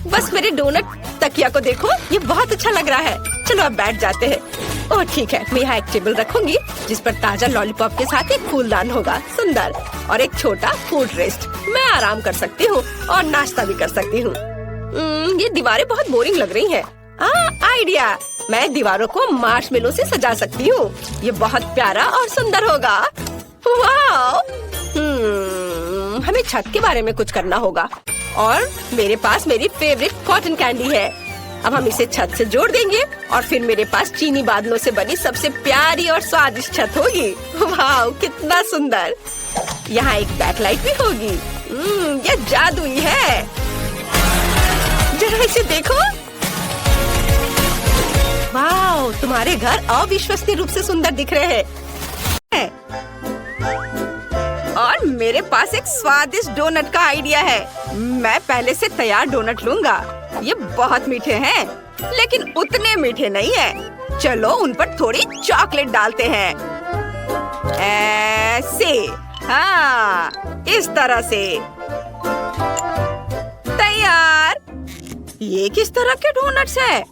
Speaker 1: बस मेरे डोनट तकिया को देखो, ये बहुत अच्छा लग रहा है। चलो अब बैठ जाते हैं। ओह ठीक है, मैं यहाँ एक टेबल रखूंगी जिस पर ताजा लॉलीपॉप के साथ एक फूलदान होगा, सुंदर, और एक छोटा फूड रेस्ट। मैं आराम कर सकती हूँ और नाश्ता भी कर सकती हूँ। ये दीवारें बहुत बोरिंग लग रही हैं। आइडिया, मैं दीवारों को मार्शमेलो से सजा सकती हूँ। ये बहुत प्यारा और सुंदर होगा। वाह! हमें छत के बारे में कुछ करना होगा और मेरे पास मेरी फेवरेट कॉटन कैंडी है। अब हम इसे छत से जोड़ देंगे और फिर मेरे पास चीनी बादलों से बनी सबसे प्यारी और स्वादिष्ट छत होगी। वाह, कितना सुंदर। यहाँ एक बैकलाइट भी होगी। ये जादुई है। जरा इसे देखो। वाह, तुम्हारे घर अविश्वसनीय रूप से सुंदर दिख रहे हैं। और मेरे पास एक स्वादिष्ट डोनट का आइडिया है। मैं पहले से तैयार डोनट लूंगा। ये बहुत मीठे हैं, लेकिन उतने मीठे नहीं है। चलो उन पर थोड़ी चॉकलेट डालते हैं। ऐसे, हाँ, इस तरह से। तैयार। ये किस तरह के डोनट्स हैं?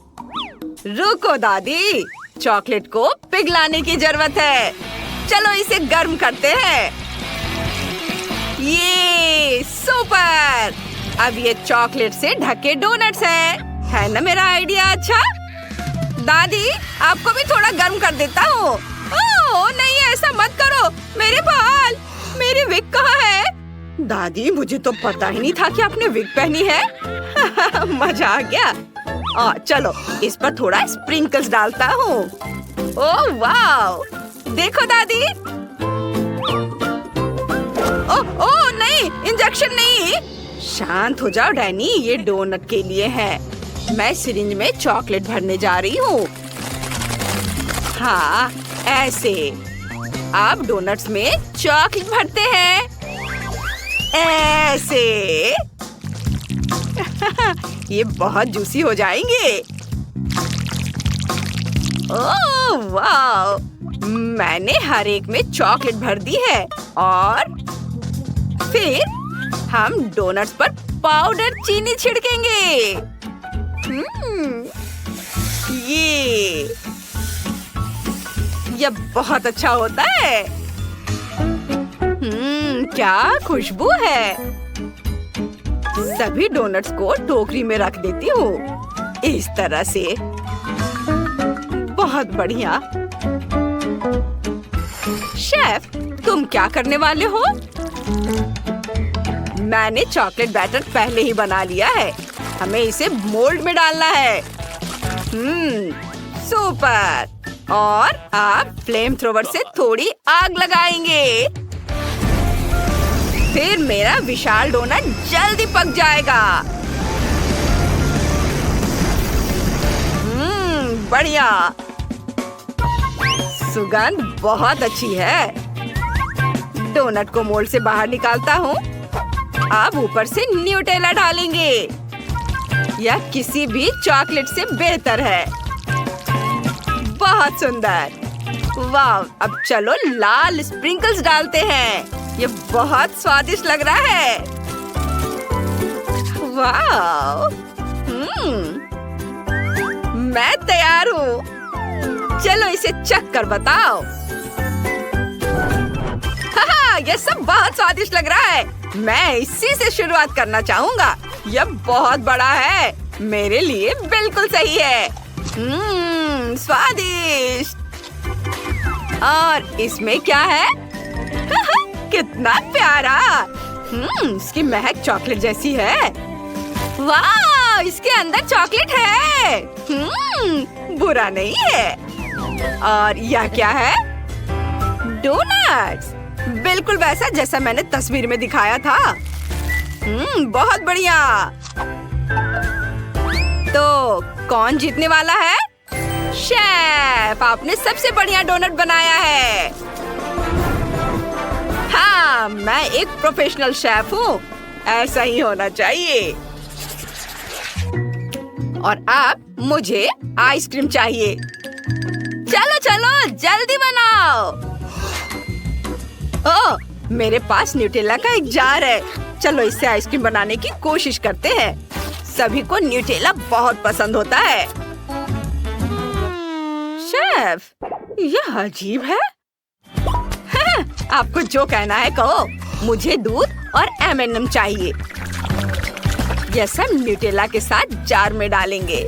Speaker 1: रुको दादी, चॉकलेट को पिघलाने की जरूरत है। चलो इसे गर्म करते हैं। ये सुपर। अब ये चॉकलेट से ढके डोनट्स हैं। है ना मेरा आइडिया अच्छा? दादी, आपको भी थोड़ा गर्म कर देता हूँ। ओह नहीं, ऐसा मत करो। मेरे बाल, मेरी विग कहाँ है? दादी, मुझे तो पता ही नहीं था कि आपने विग पहनी है। मजा आ गया। चलो इस पर थोड़ा स्प्रिंकल्स डालता हूँ। ओह वाह, देखो दादी। ओह नहीं, इंजेक्शन नहीं। शांत हो जाओ डैनी, ये डोनट के लिए है। मैं सिरिंज में चॉकलेट भरने जा रही हूँ। हाँ, ऐसे। अब डोनट्स में चॉकलेट भरते हैं। ऐसे। ये बहुत जूसी हो जाएंगे। ओह वाह, मैंने हर एक में चॉकलेट भर दी है और फिर हम डोनट्स पर पाउडर चीनी छिड़केंगे। ये बहुत अच्छा होता है। क्या खुशबू है। सभी डोनट्स को टोकरी में रख देती हूँ, इस तरह से। बहुत बढ़िया। शेफ, तुम क्या करने वाले हो? मैंने चॉकलेट बैटर पहले ही बना लिया है। हमें इसे मोल्ड में डालना है। सुपर। और आप फ्लेम थ्रोवर से थोड़ी आग लगाएंगे। फिर मेरा विशाल डोनट जल्दी पक जाएगा। बढ़िया, सुगंध बहुत अच्छी है। डोनट को मोल्ड से बाहर निकालता हूँ। अब ऊपर से न्यूटेला डालेंगे। यह किसी भी चॉकलेट से बेहतर है। बहुत सुंदर। वाह, अब चलो लाल स्प्रिंकल्स डालते हैं। ये बहुत स्वादिष्ट लग रहा है। वाह, मैं तैयार हूँ। चलो इसे चख कर बताओ। ये सब बहुत स्वादिष्ट लग रहा है। मैं इसी से शुरुआत करना चाहूँगा। यह बहुत बड़ा है। मेरे लिए बिल्कुल सही है। स्वादिष्ट। और इसमें क्या है? कितना प्यारा। इसकी महक चॉकलेट जैसी है। वाह, इसके अंदर चॉकलेट है। बुरा नहीं है। और यह क्या है? डोनट्स। बिल्कुल वैसा जैसा मैंने तस्वीर में दिखाया था। बहुत बढ़िया। तो कौन जीतने वाला है? शेफ, आपने सबसे बढ़िया डोनट बनाया है। हाँ, मैं एक प्रोफेशनल शेफ हूँ। ऐसा ही होना चाहिए। और अब मुझे आइसक्रीम चाहिए। चलो चलो जल्दी बनाओ। ओह, मेरे पास न्यूटेला का एक जार है। चलो इससे आइसक्रीम बनाने की कोशिश करते हैं। सभी को न्यूटेला बहुत पसंद होता है। शेफ, यह अजीब है। आपको जो कहना है कहो। मुझे दूध और M&M चाहिए। यह सब न्यूटेला के साथ जार में डालेंगे।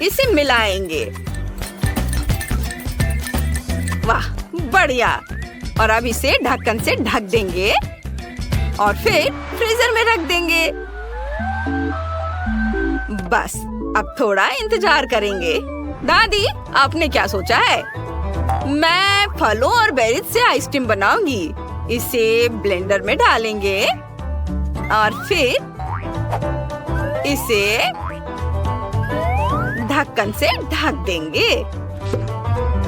Speaker 1: इसे मिलाएंगे। वाह, बढ़िया। और अब इसे ढक्कन से ढक देंगे और फिर फ्रीजर में रख देंगे। बस अब थोड़ा इंतजार करेंगे। दादी, आपने क्या सोचा है? मैं फलों और बेरीज से आइसक्रीम बनाऊंगी। इसे ब्लेंडर में डालेंगे और फिर इसे ढक्कन से ढक देंगे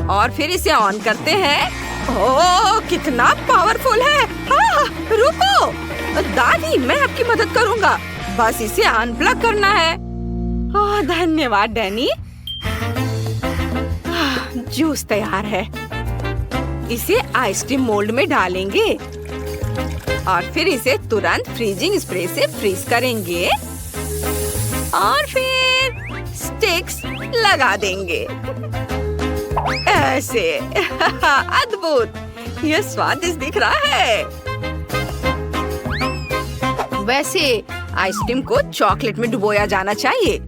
Speaker 1: और फिर इसे ऑन करते हैं। ओह, कितना पावरफुल है। रुको दादी, मैं आपकी मदद करूंगा। बस इसे अनप्लग करना है। ओह, धन्यवाद डैनी। जूस तैयार है। इसे आइसक्रीम मोल्ड में डालेंगे और फिर इसे तुरंत फ्रीजिंग स्प्रे से फ्रीज करेंगे और फिर स्टिक्स लगा देंगे। ऐसे। अद्भुत। यह स्वादिष्ट दिख रहा है। वैसे आइसक्रीम को चॉकलेट में डुबोया जाना चाहिए।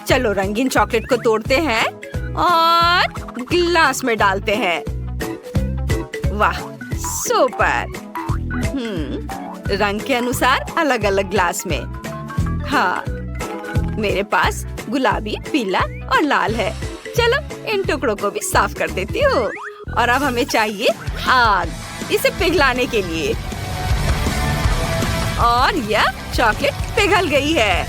Speaker 1: चलो रंगीन चॉकलेट को तोड़ते हैं और ग्लास में डालते हैं। वाह, सुपर। रंग के अनुसार अलग अलग ग्लास में। हाँ, मेरे पास गुलाबी, पीला और लाल है। चलो इन टुकड़ों को भी साफ कर देती हूँ। और अब हमें चाहिए आग, इसे पिघलाने के लिए। और यह चॉकलेट पिघल गई है।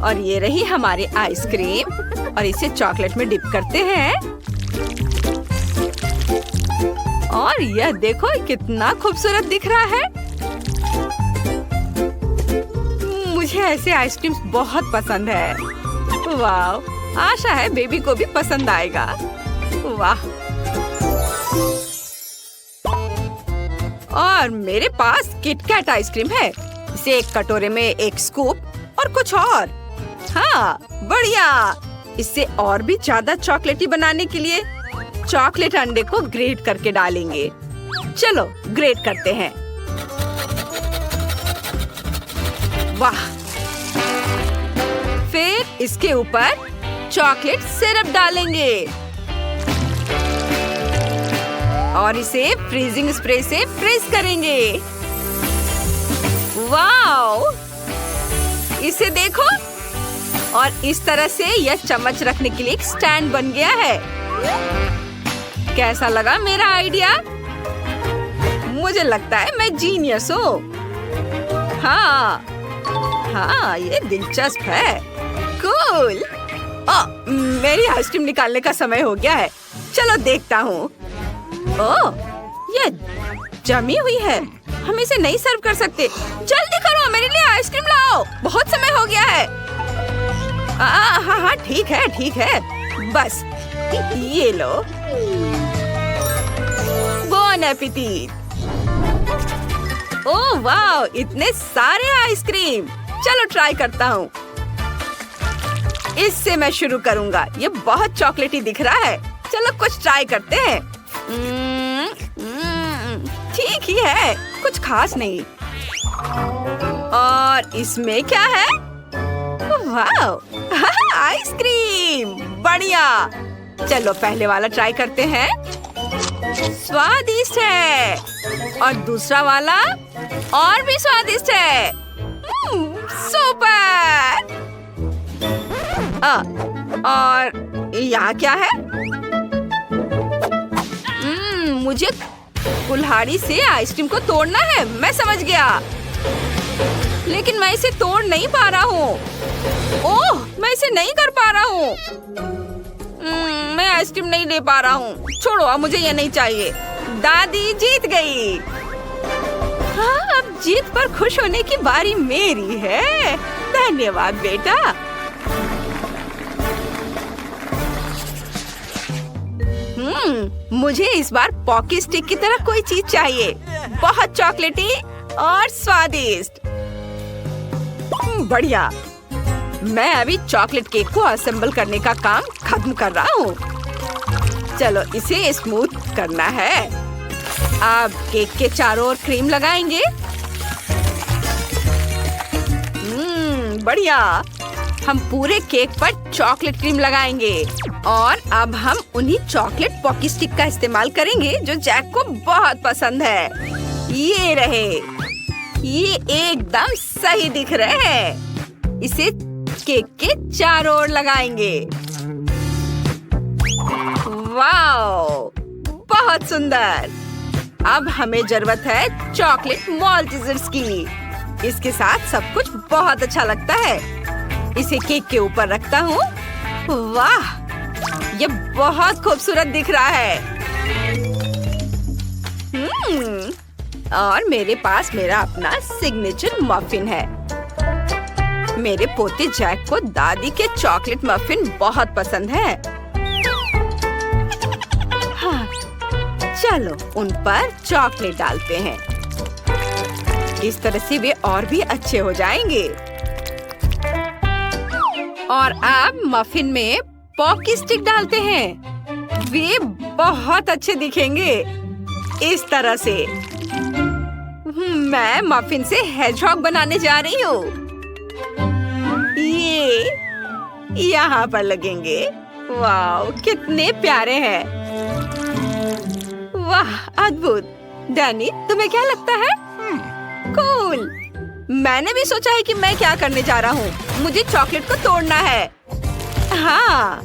Speaker 1: और ये रही हमारी आइसक्रीम। और इसे चॉकलेट में डिप करते हैं। और यह देखो कितना खूबसूरत दिख रहा है। मुझे ऐसे आइसक्रीम बहुत पसंद है। वाह, आशा है बेबी को भी पसंद आएगा। वाह। और मेरे पास किटकैट आइसक्रीम है। इसे एक कटोरे में एक स्कूप और कुछ और। हाँ, बढ़िया। इससे और भी ज्यादा चॉकलेटी बनाने के लिए चॉकलेट अंडे को ग्रेट करके डालेंगे। चलो ग्रेट करते हैं। वाह। फिर इसके ऊपर चॉकलेट सिरप डालेंगे और इसे फ्रीजिंग स्प्रे से फ्रीज करेंगे। वाओ, इसे देखो। और इस तरह से यह चम्मच रखने के लिए एक स्टैंड बन गया है। कैसा लगा मेरा आइडिया? मुझे लगता है मैं जीनियस हूँ। हाँ हाँ, ये दिलचस्प है। कूल। मेरी आइसक्रीम निकालने का समय हो गया है। चलो देखता हूँ। ओह, ये जमी हुई है। हम इसे नहीं सर्व कर सकते। जल्दी करो, मेरे लिए आइसक्रीम लाओ। बहुत समय हो गया है। हाँ हाँ, ठीक है। बस ये लो। Bone appétit. ओह वाह, इतने सारे आइसक्रीम। चलो ट्राई करता हूँ। इससे मैं शुरू करूँगा। ये बहुत चॉकलेटी दिख रहा है। चलो कुछ ट्राई करते हैं। ठीक ही है, कुछ खास नहीं। और इसमें क्या है? वाह, आइसक्रीम। बढ़िया। चलो पहले वाला ट्राई करते हैं। स्वादिष्ट है। और दूसरा वाला और भी स्वादिष्ट है। सुपर। और यहाँ क्या है? मुझे कुल्हाड़ी से आइसक्रीम को तोड़ना है। मैं समझ गया, लेकिन मैं इसे तोड़ नहीं पा रहा हूँ। ओह, मैं इसे नहीं कर पा रहा हूँ। मैं आइसक्रीम नहीं ले पा रहा हूँ। छोड़ो, अब मुझे ये नहीं चाहिए। दादी जीत गई। हाँ, अब जीत पर खुश होने की बारी मेरी है। धन्यवाद बेटा। मुझे इस बार पॉकी स्टिक की तरह कोई चीज चाहिए। बहुत चॉकलेटी और स्वादिष्ट। बढ़िया। मैं अभी चॉकलेट केक को असेंबल करने का काम खत्म कर रहा हूँ। चलो इसे स्मूथ करना है। अब केक के चारों ओर क्रीम लगाएंगे। बढ़िया। हम पूरे केक पर चॉकलेट क्रीम लगाएंगे और अब हम उन्हीं चॉकलेट पॉकी स्टिक का इस्तेमाल करेंगे जो जैक को बहुत पसंद है। ये रहे। ये एकदम सही दिख रहे हैं। इसे केक के चारों ओर लगाएंगे। वाओ, बहुत सुंदर। अब हमें जरूरत है चॉकलेट माल्टेजर्स की। इसके साथ सब कुछ बहुत अच्छा लगता है। इसे केक के ऊपर रखता हूँ। वाह, ये बहुत खूबसूरत दिख रहा है। और मेरे पास मेरा अपना सिग्नेचर मफिन है। मेरे पोते जैक को दादी के चॉकलेट मफिन बहुत पसंद है। हाँ, चलो उन पर चॉकलेट डालते हैं। इस तरह से वे और भी अच्छे हो जाएंगे। और अब मफिन में पॉकी स्टिक डालते हैं। वे बहुत अच्छे दिखेंगे इस तरह से। मैं मफिन से हेजहॉग बनाने जा रही हूँ। ये यहाँ पर लगेंगे। वाह, कितने प्यारे हैं। वाह, अद्भुत। डैनी, तुम्हें क्या लगता है? कूल। मैंने भी सोचा है कि मैं क्या करने जा रहा हूँ। मुझे चॉकलेट को तोड़ना है। हाँ,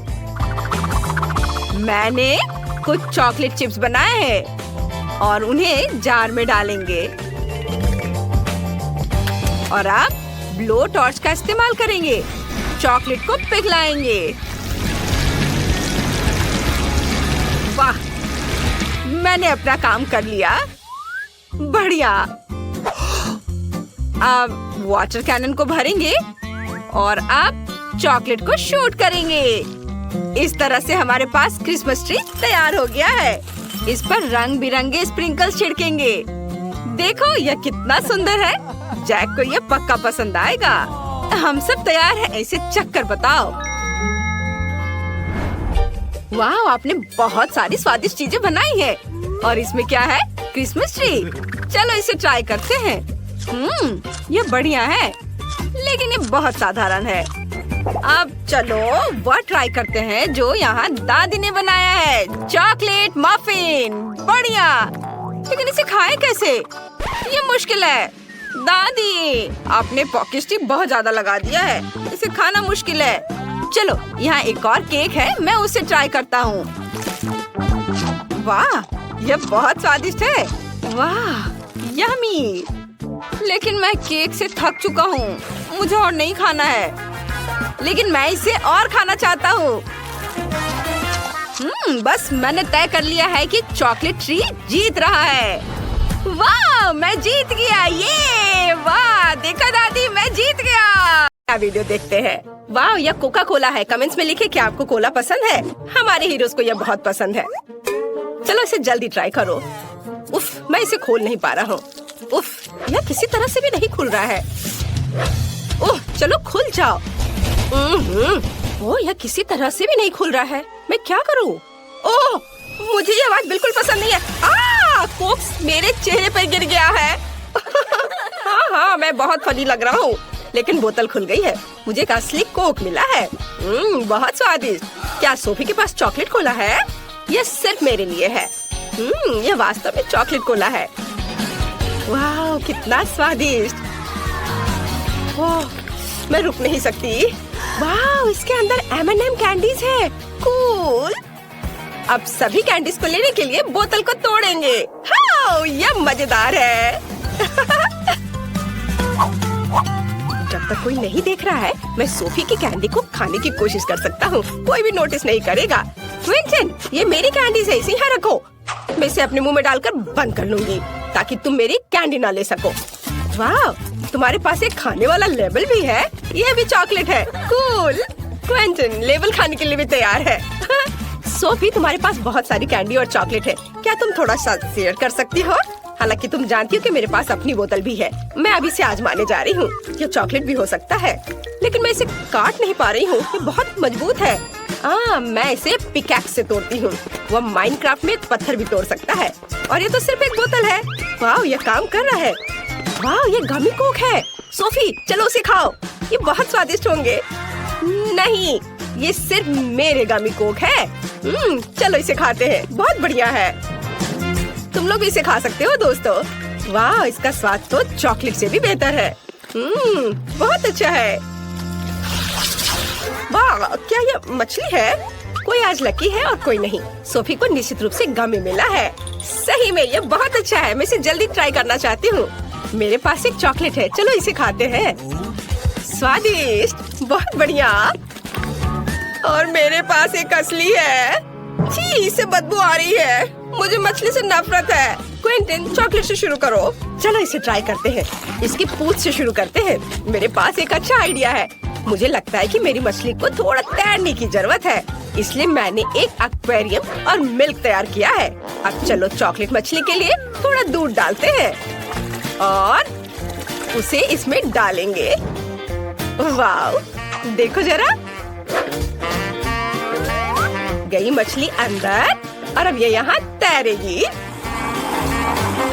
Speaker 1: मैंने कुछ चॉकलेट चिप्स बनाए हैं और उन्हें जार में डालेंगे। और अब ब्लो टॉर्च का इस्तेमाल करेंगे। चॉकलेट को पिघलाएंगे। वाह, मैंने अपना काम कर लिया। बढ़िया। अब वाटर कैनन को भरेंगे और अब चॉकलेट को शूट करेंगे। इस तरह से हमारे पास क्रिसमस ट्री तैयार हो गया है। इस पर रंग बिरंगे स्प्रिंकल्स छिड़केंगे। देखो, यह कितना सुंदर है। जैक को यह पक्का पसंद आएगा। हम सब तैयार हैं। इसे चक्कर बताओ। वाह, आपने बहुत सारी स्वादिष्ट चीजें बनाई है। और इसमें क्या है? Christmas tree. चलो इसे ट्राई करते हैं। ये बढ़िया है, लेकिन ये बहुत साधारण है। अब चलो वह ट्राई करते हैं जो यहाँ दादी ने बनाया है। Chocolate muffin. बढ़िया, लेकिन इसे खाएं कैसे? ये मुश्किल है। दादी, आपने पॉकी स्टिक बहुत ज्यादा लगा दिया है। इसे खाना मुश्किल है। चलो, यहाँ एक और केक है। मैं उसे ट्राई करता हूँ। वाह, यह बहुत स्वादिष्ट है। वाह, यम्मी। लेकिन मैं केक से थक चुका हूँ, मुझे और नहीं खाना है। लेकिन मैं इसे और खाना चाहता हूँ। बस मैंने तय कर लिया है कि चॉकलेट ट्री जीत रहा है। वाह, मैं जीत गया। ये वाह, देखा दादी, मैं जीत गया। वीडियो देखते हैं। वाह, यह कोका कोला है। कमेंट्स में लिखे कि आपको कोला पसंद है। हमारे हीरोज को यह बहुत पसंद है। चलो इसे जल्दी ट्राई करो। उफ, मैं इसे खोल नहीं पा रहा हूँ। उफ, यह किसी तरह से भी नहीं खुल रहा है। ओह, चलो खुल जाओ। ओह, यह किसी तरह से भी नहीं खुल रहा है। मैं क्या करूँ? ओह, मुझे ये आवाज बिल्कुल पसंद नहीं है। कोक मेरे चेहरे पर गिर गया है। हाँ, मैं बहुत फनी लग रहा हूँ। लेकिन बोतल खुल गई है। मुझे एक असली कोक मिला है। बहुत स्वादिष्ट। क्या सोफी के पास चॉकलेट कोला है? यह सिर्फ मेरे लिए है। यह वास्तव में चॉकलेट कोला है। वाह, कितना स्वादिष्ट। ओह, मैं रुक नहीं सकती। वाह, इसके अंदर M&M कैंडीज है। कूल। अब सभी कैंडीज को लेने के लिए बोतल को तोड़ेंगे। हाँ, यह मजेदार है। जब तक कोई नहीं देख रहा है, मैं सोफी की कैंडी को खाने की कोशिश कर सकता हूँ। कोई भी नोटिस नहीं करेगा। क्विंटन, ये मेरी कैंडीज है, इसे यहाँ रखो। मैं इसे अपने मुंह में डालकर बंद कर लूंगी ताकि तुम मेरी कैंडी ना ले सको। वाह, तुम्हारे पास एक खाने वाला लेबल भी है। ये भी चॉकलेट है। कूल। क्विंटन लेबल खाने के लिए भी तैयार है। सोफी, तुम्हारे पास बहुत सारी कैंडी और चॉकलेट है। क्या तुम थोड़ा सा शेयर कर सकती हो? हालांकि तुम जानती हो कि मेरे पास अपनी बोतल भी है। मैं अभी इसे आजमाने जा रही हूँ। ये चॉकलेट भी हो सकता है, लेकिन मैं इसे काट नहीं पा रही हूँ। ये बहुत मजबूत है। मैं इसे पिकैक्स से तोड़ती हूँ। वह माइनक्राफ्ट में पत्थर भी तोड़ सकता है। और ये तो सिर्फ एक बोतल है। वाह, ये काम कर रहा है। वाह, ये गमी कोक है। सोफी, चलो उसे खाओ। ये बहुत स्वादिष्ट होंगे। नहीं, ये सिर्फ मेरे गमी कोक है। चलो इसे खाते हैं। बहुत बढ़िया है। तुम लोग इसे खा सकते हो दोस्तों। वाह, इसका स्वाद तो चॉकलेट से भी बेहतर है। बहुत अच्छा है। वाह, क्या ये मछली है? कोई आज लकी है और कोई नहीं। सोफी को निश्चित रूप से गमी मिला है। सही में ये बहुत अच्छा है। मैं इसे जल्दी ट्राई करना चाहती हूँ। मेरे पास एक चॉकलेट है, चलो इसे खाते हैं। स्वादिष्ट, बहुत बढ़िया। और मेरे पास एक असली है। छी, इससे बदबू आ रही है। मुझे मछली से नफरत है। क्विंटन, चॉकलेट से शुरू करो। चलो इसे ट्राई करते हैं। इसकी पूंछ से शुरू करते हैं। मेरे पास एक अच्छा आइडिया है। मुझे लगता है कि मेरी मछली को थोड़ा तैरने की जरूरत है, इसलिए मैंने एक एक्वेरियम और मिल्क तैयार किया है। अब चलो चॉकलेट मछली के लिए थोड़ा दूध डालते हैं और उसे इसमें डालेंगे। वाव, देखो जरा, गई मछली अंदर और अब ये यहाँ तैरेगी।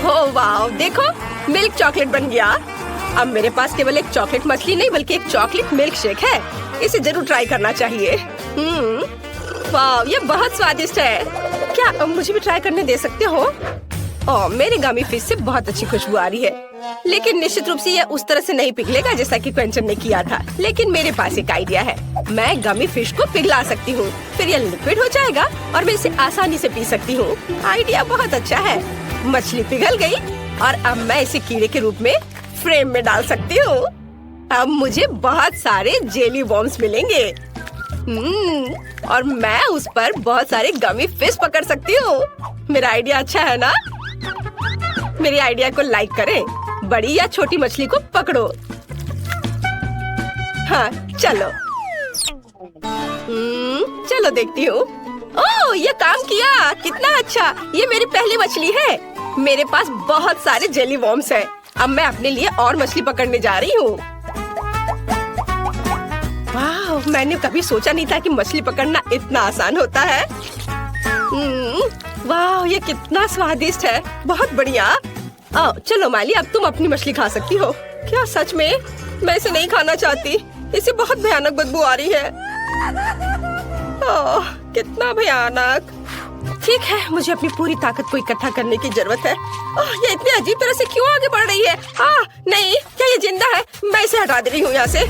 Speaker 1: हो वाव, देखो मिल्क चॉकलेट बन गया। अब मेरे पास केवल एक चॉकलेट मछली नहीं बल्कि एक चॉकलेट मिल्क शेक है। इसे जरूर ट्राई करना चाहिए। वाव, ये बहुत स्वादिष्ट है। क्या मुझे भी ट्राई करने दे सकते हो? ओह, मेरी गमी फिश से बहुत अच्छी खुशबू आ रही है। लेकिन निश्चित रूप से यह उस तरह से नहीं पिघलेगा जैसा कि क्विंटन ने किया था। लेकिन मेरे पास एक आइडिया है। मैं गमी फिश को पिघला सकती हूँ, फिर यह लिक्विड हो जाएगा और मैं इसे आसानी से पी सकती हूँ। आइडिया बहुत अच्छा है। मछली पिघल गई और अब मैं इसे कीड़े के रूप में फ्रेम में डाल सकती हूँ। अब मुझे बहुत सारे जेली वॉर्म्स मिलेंगे। और मैं उस पर बहुत सारे गमी फिश पकड़ सकती हूँ। मेरा आइडिया अच्छा है ना? मेरे आइडिया को लाइक करें। बड़ी या छोटी मछली को पकड़ो। हाँ, चलो। चलो देखती हूँ। ओह, ये काम किया। कितना अच्छा। ये मेरी पहली मछली है। मेरे पास बहुत सारे जेली वॉर्म्स हैं। अब मैं अपने लिए और मछली पकड़ने जा रही हूँ। वाह, मैंने कभी सोचा नहीं था कि मछली पकड़ना इतना आसान होता है। वाह, ये कितना स्वादिष्ट है। बहुत बढ़िया। चलो माली, अब तुम अपनी मछली खा सकती हो। क्या सच में? मैं इसे नहीं खाना चाहती। इसे बहुत भयानक बदबू आ रही है। कितना भयानक। ठीक है, मुझे अपनी पूरी ताकत को इकट्ठा करने की जरूरत है। ये इतनी अजीब तरह से क्यों आगे बढ़ रही है? नहीं, क्या ये जिंदा है? मैं इसे हटा दे रही हूँ यहाँ से।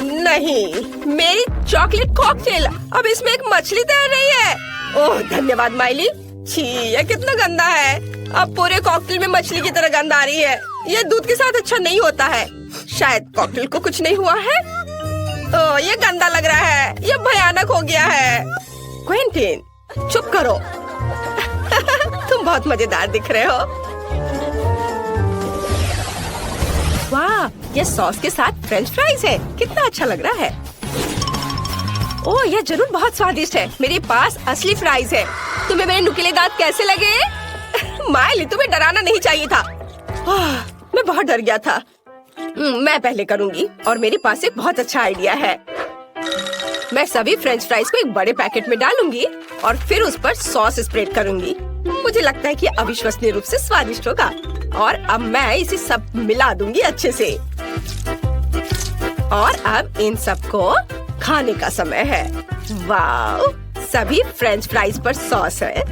Speaker 1: नहीं, मेरी चॉकलेट कॉकटेल, अब इसमें एक मछली तैर रही है। ओह धन्यवाद माइली। छी, ये कितना गंदा है। अब पूरे कॉकटेल में मछली की तरह गंध आ रही है। ये दूध के साथ अच्छा नहीं होता है। शायद कॉकटेल को कुछ नहीं हुआ है। ओह, ये गंदा लग रहा है। ये भयानक हो गया है। क्विंटीन, चुप करो। तुम बहुत मजेदार दिख रहे हो। वाह, ये सॉस के साथ फ्रेंच फ्राइज है। कितना अच्छा लग रहा है। ओह, यह जरूर बहुत स्वादिष्ट है। मेरे पास असली फ्राइज है। तुम्हें मेरे नुकीले दांत कैसे लगे? माइली, तुम्हें डराना नहीं चाहिए था। मैं बहुत डर गया था। मैं पहले करूंगी और मेरे पास एक बहुत अच्छा आइडिया है। मैं सभी फ्रेंच फ्राइज को एक बड़े पैकेट में डालूंगी और फिर उस पर सॉस स्प्रेड करूंगी। मुझे लगता है कि अविश्वसनीय रूप से स्वादिष्ट होगा। और अब मैं इसे सब मिला दूंगी अच्छे से। और अब इन सबको खाने का समय है। वाह, सभी फ्रेंच फ्राइज पर सॉस है।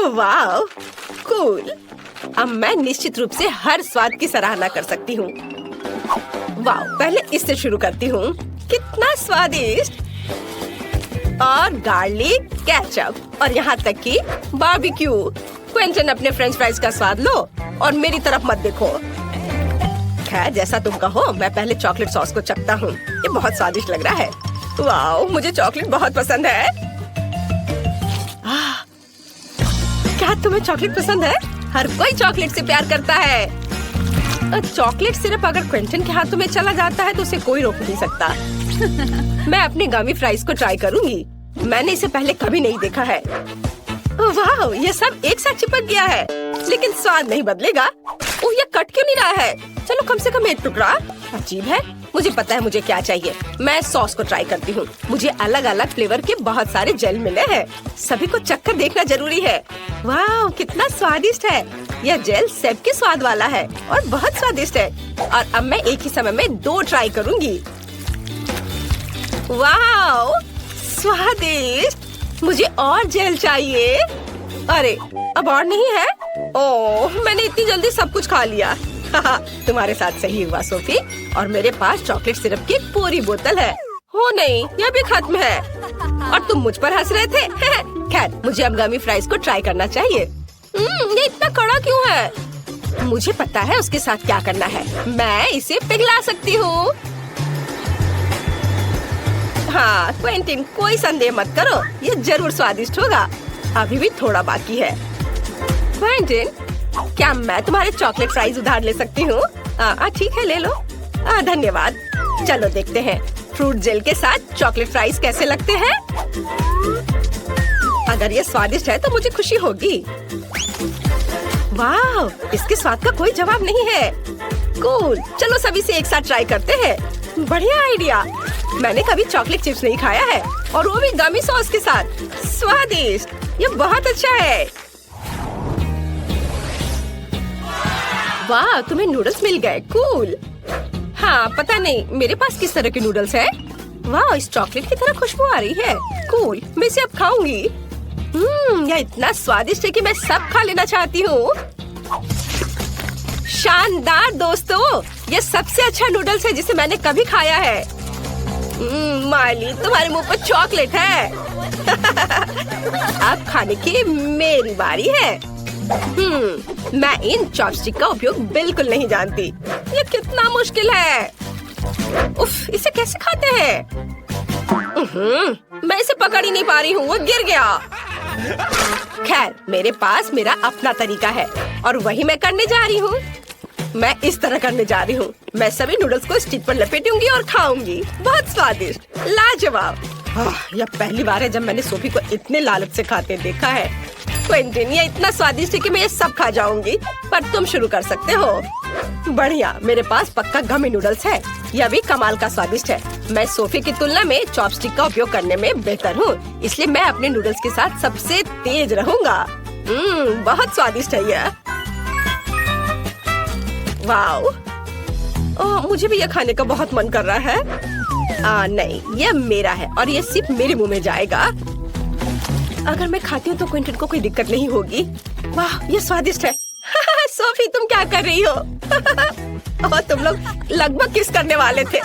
Speaker 1: वाह, कूल। अब मैं निश्चित रूप से हर स्वाद की सराहना कर सकती हूँ। वाह, पहले इससे शुरू करती हूँ। कितना स्वादिष्ट। और गार्लिक केचप और यहाँ तक कि बारबेक्यू। क्विंटन, अपने फ्रेंच फ्राइज का स्वाद लो और मेरी तरफ मत देखो। खैर, जैसा तुम कहो। मैं पहले चॉकलेट सॉस को चखता हूँ। ये बहुत स्वादिष्ट लग रहा है। वाह, मुझे चॉकलेट बहुत पसंद है। क्या तुम्हें चॉकलेट पसंद है? हर कोई चॉकलेट से प्यार करता है। चॉकलेट सिर्फ अगर क्विंटन के हाथों में चला जाता है तो उसे कोई रोक नहीं सकता। मैं अपने गमी फ्राइज को ट्राई करूंगी। मैंने इसे पहले कभी नहीं देखा है। वाह, ये सब एक साथ चिपक गया है, लेकिन स्वाद नहीं बदलेगा। ओह, ये कट क्यों नहीं रहा है? चलो कम से कम एक टुकड़ा। अजीब है। मुझे पता है मुझे क्या चाहिए। मैं सॉस को ट्राई करती हूँ। मुझे अलग अलग फ्लेवर के बहुत सारे जेल मिले हैं। सभी को चखकर देखना जरूरी है। वाह, कितना स्वादिष्ट है। यह जेल सेब के स्वाद वाला है और बहुत स्वादिष्ट है। और अब मैं एक ही समय में 2 ट्राई करूँगी। वाह, स्वादिष्ट। मुझे और जेल चाहिए। अरे, अब और नहीं है? ओह, मैंने इतनी जल्दी सब कुछ खा लिया। तुम्हारे साथ सही हुआ सोफी। और मेरे पास चॉकलेट सिरप की पूरी बोतल है। हो नहीं, यह भी खत्म है। और तुम मुझ पर हंस रहे थे। खैर, मुझे अब गमी फ्राइज को ट्राई करना चाहिए। ये इतना कड़ा क्यों है? मुझे पता है उसके साथ क्या करना है। मैं इसे पिघला सकती हूँ। हाँ, क्विंटीन, कोई संदेह मत करो। ये जरूर स्वादिष्ट होगा। अभी भी थोड़ा बाकी है। क्विंटीन, क्या मैं तुम्हारे चॉकलेट फ्राइज उधार ले सकती हूँ? ठीक है, ले लो। धन्यवाद। चलो देखते हैं फ्रूट जेल के साथ चॉकलेट फ्राइज कैसे लगते हैं। अगर ये स्वादिष्ट है तो मुझे खुशी होगी। वाह, इसके स्वाद का कोई जवाब नहीं है। कूल, चलो सभी से एक साथ ट्राई करते हैं। बढ़िया आइडिया। मैंने कभी चॉकलेट चिप्स नहीं खाया है, और वो भी गमी सॉस के साथ। स्वादिष्ट, ये बहुत अच्छा है। वाह, तुम्हें नूडल्स मिल गए। कूल। हाँ, पता नहीं मेरे पास किस तरह के नूडल्स हैं। वाह, इस चॉकलेट की तरह खुशबू आ रही है। कूल, मैं इसे अब खाऊंगी। यह इतना स्वादिष्ट है कि मैं सब खा लेना चाहती हूँ। शानदार दोस्तों, ये सबसे अच्छा नूडल्स है जिसे मैंने कभी खाया है। माली, तुम्हारे मुंह पर चॉकलेट है। अब खाने की मेरी बारी है। मैं इन चॉपस्टिक का उपयोग बिल्कुल नहीं जानती। ये कितना मुश्किल है। उफ, इसे कैसे खाते हैं? मैं इसे पकड़ ही नहीं पा रही हूँ। वो गिर गया। खैर, मेरे पास मेरा अपना तरीका है और वही मैं करने जा रही हूँ। मैं इस तरह करने जा रही हूँ। मैं सभी नूडल्स को स्टिक पर लपेटूंगी और खाऊंगी। बहुत स्वादिष्ट, लाजवाब। यह पहली बार है जब मैंने सोफी को इतने लालच से खाते देखा है। क्विंटीन, ये इतना स्वादिष्ट है कि मैं ये सब खा जाऊंगी। पर तुम शुरू कर सकते हो। बढ़िया, मेरे पास पक्का गमी नूडल्स है। यह भी कमाल का स्वादिष्ट है। मैं सोफी की तुलना में चॉपस्टिक का उपयोग करने में बेहतर हूँ, इसलिए मैं अपने नूडल्स के साथ सबसे तेज रहूंगा। बहुत स्वादिष्ट है यह। वाह, मुझे भी यह खाने का बहुत मन कर रहा है। नहीं, यह मेरा है और यह सिर्फ मेरे मुंह में जाएगा। अगर मैं खाती हूँ तो क्विंटन को कोई दिक्कत नहीं होगी। वाह, ये स्वादिष्ट है। सोफी, तुम क्या कर रही हो? और तुम लोग लगभग किस करने वाले थे।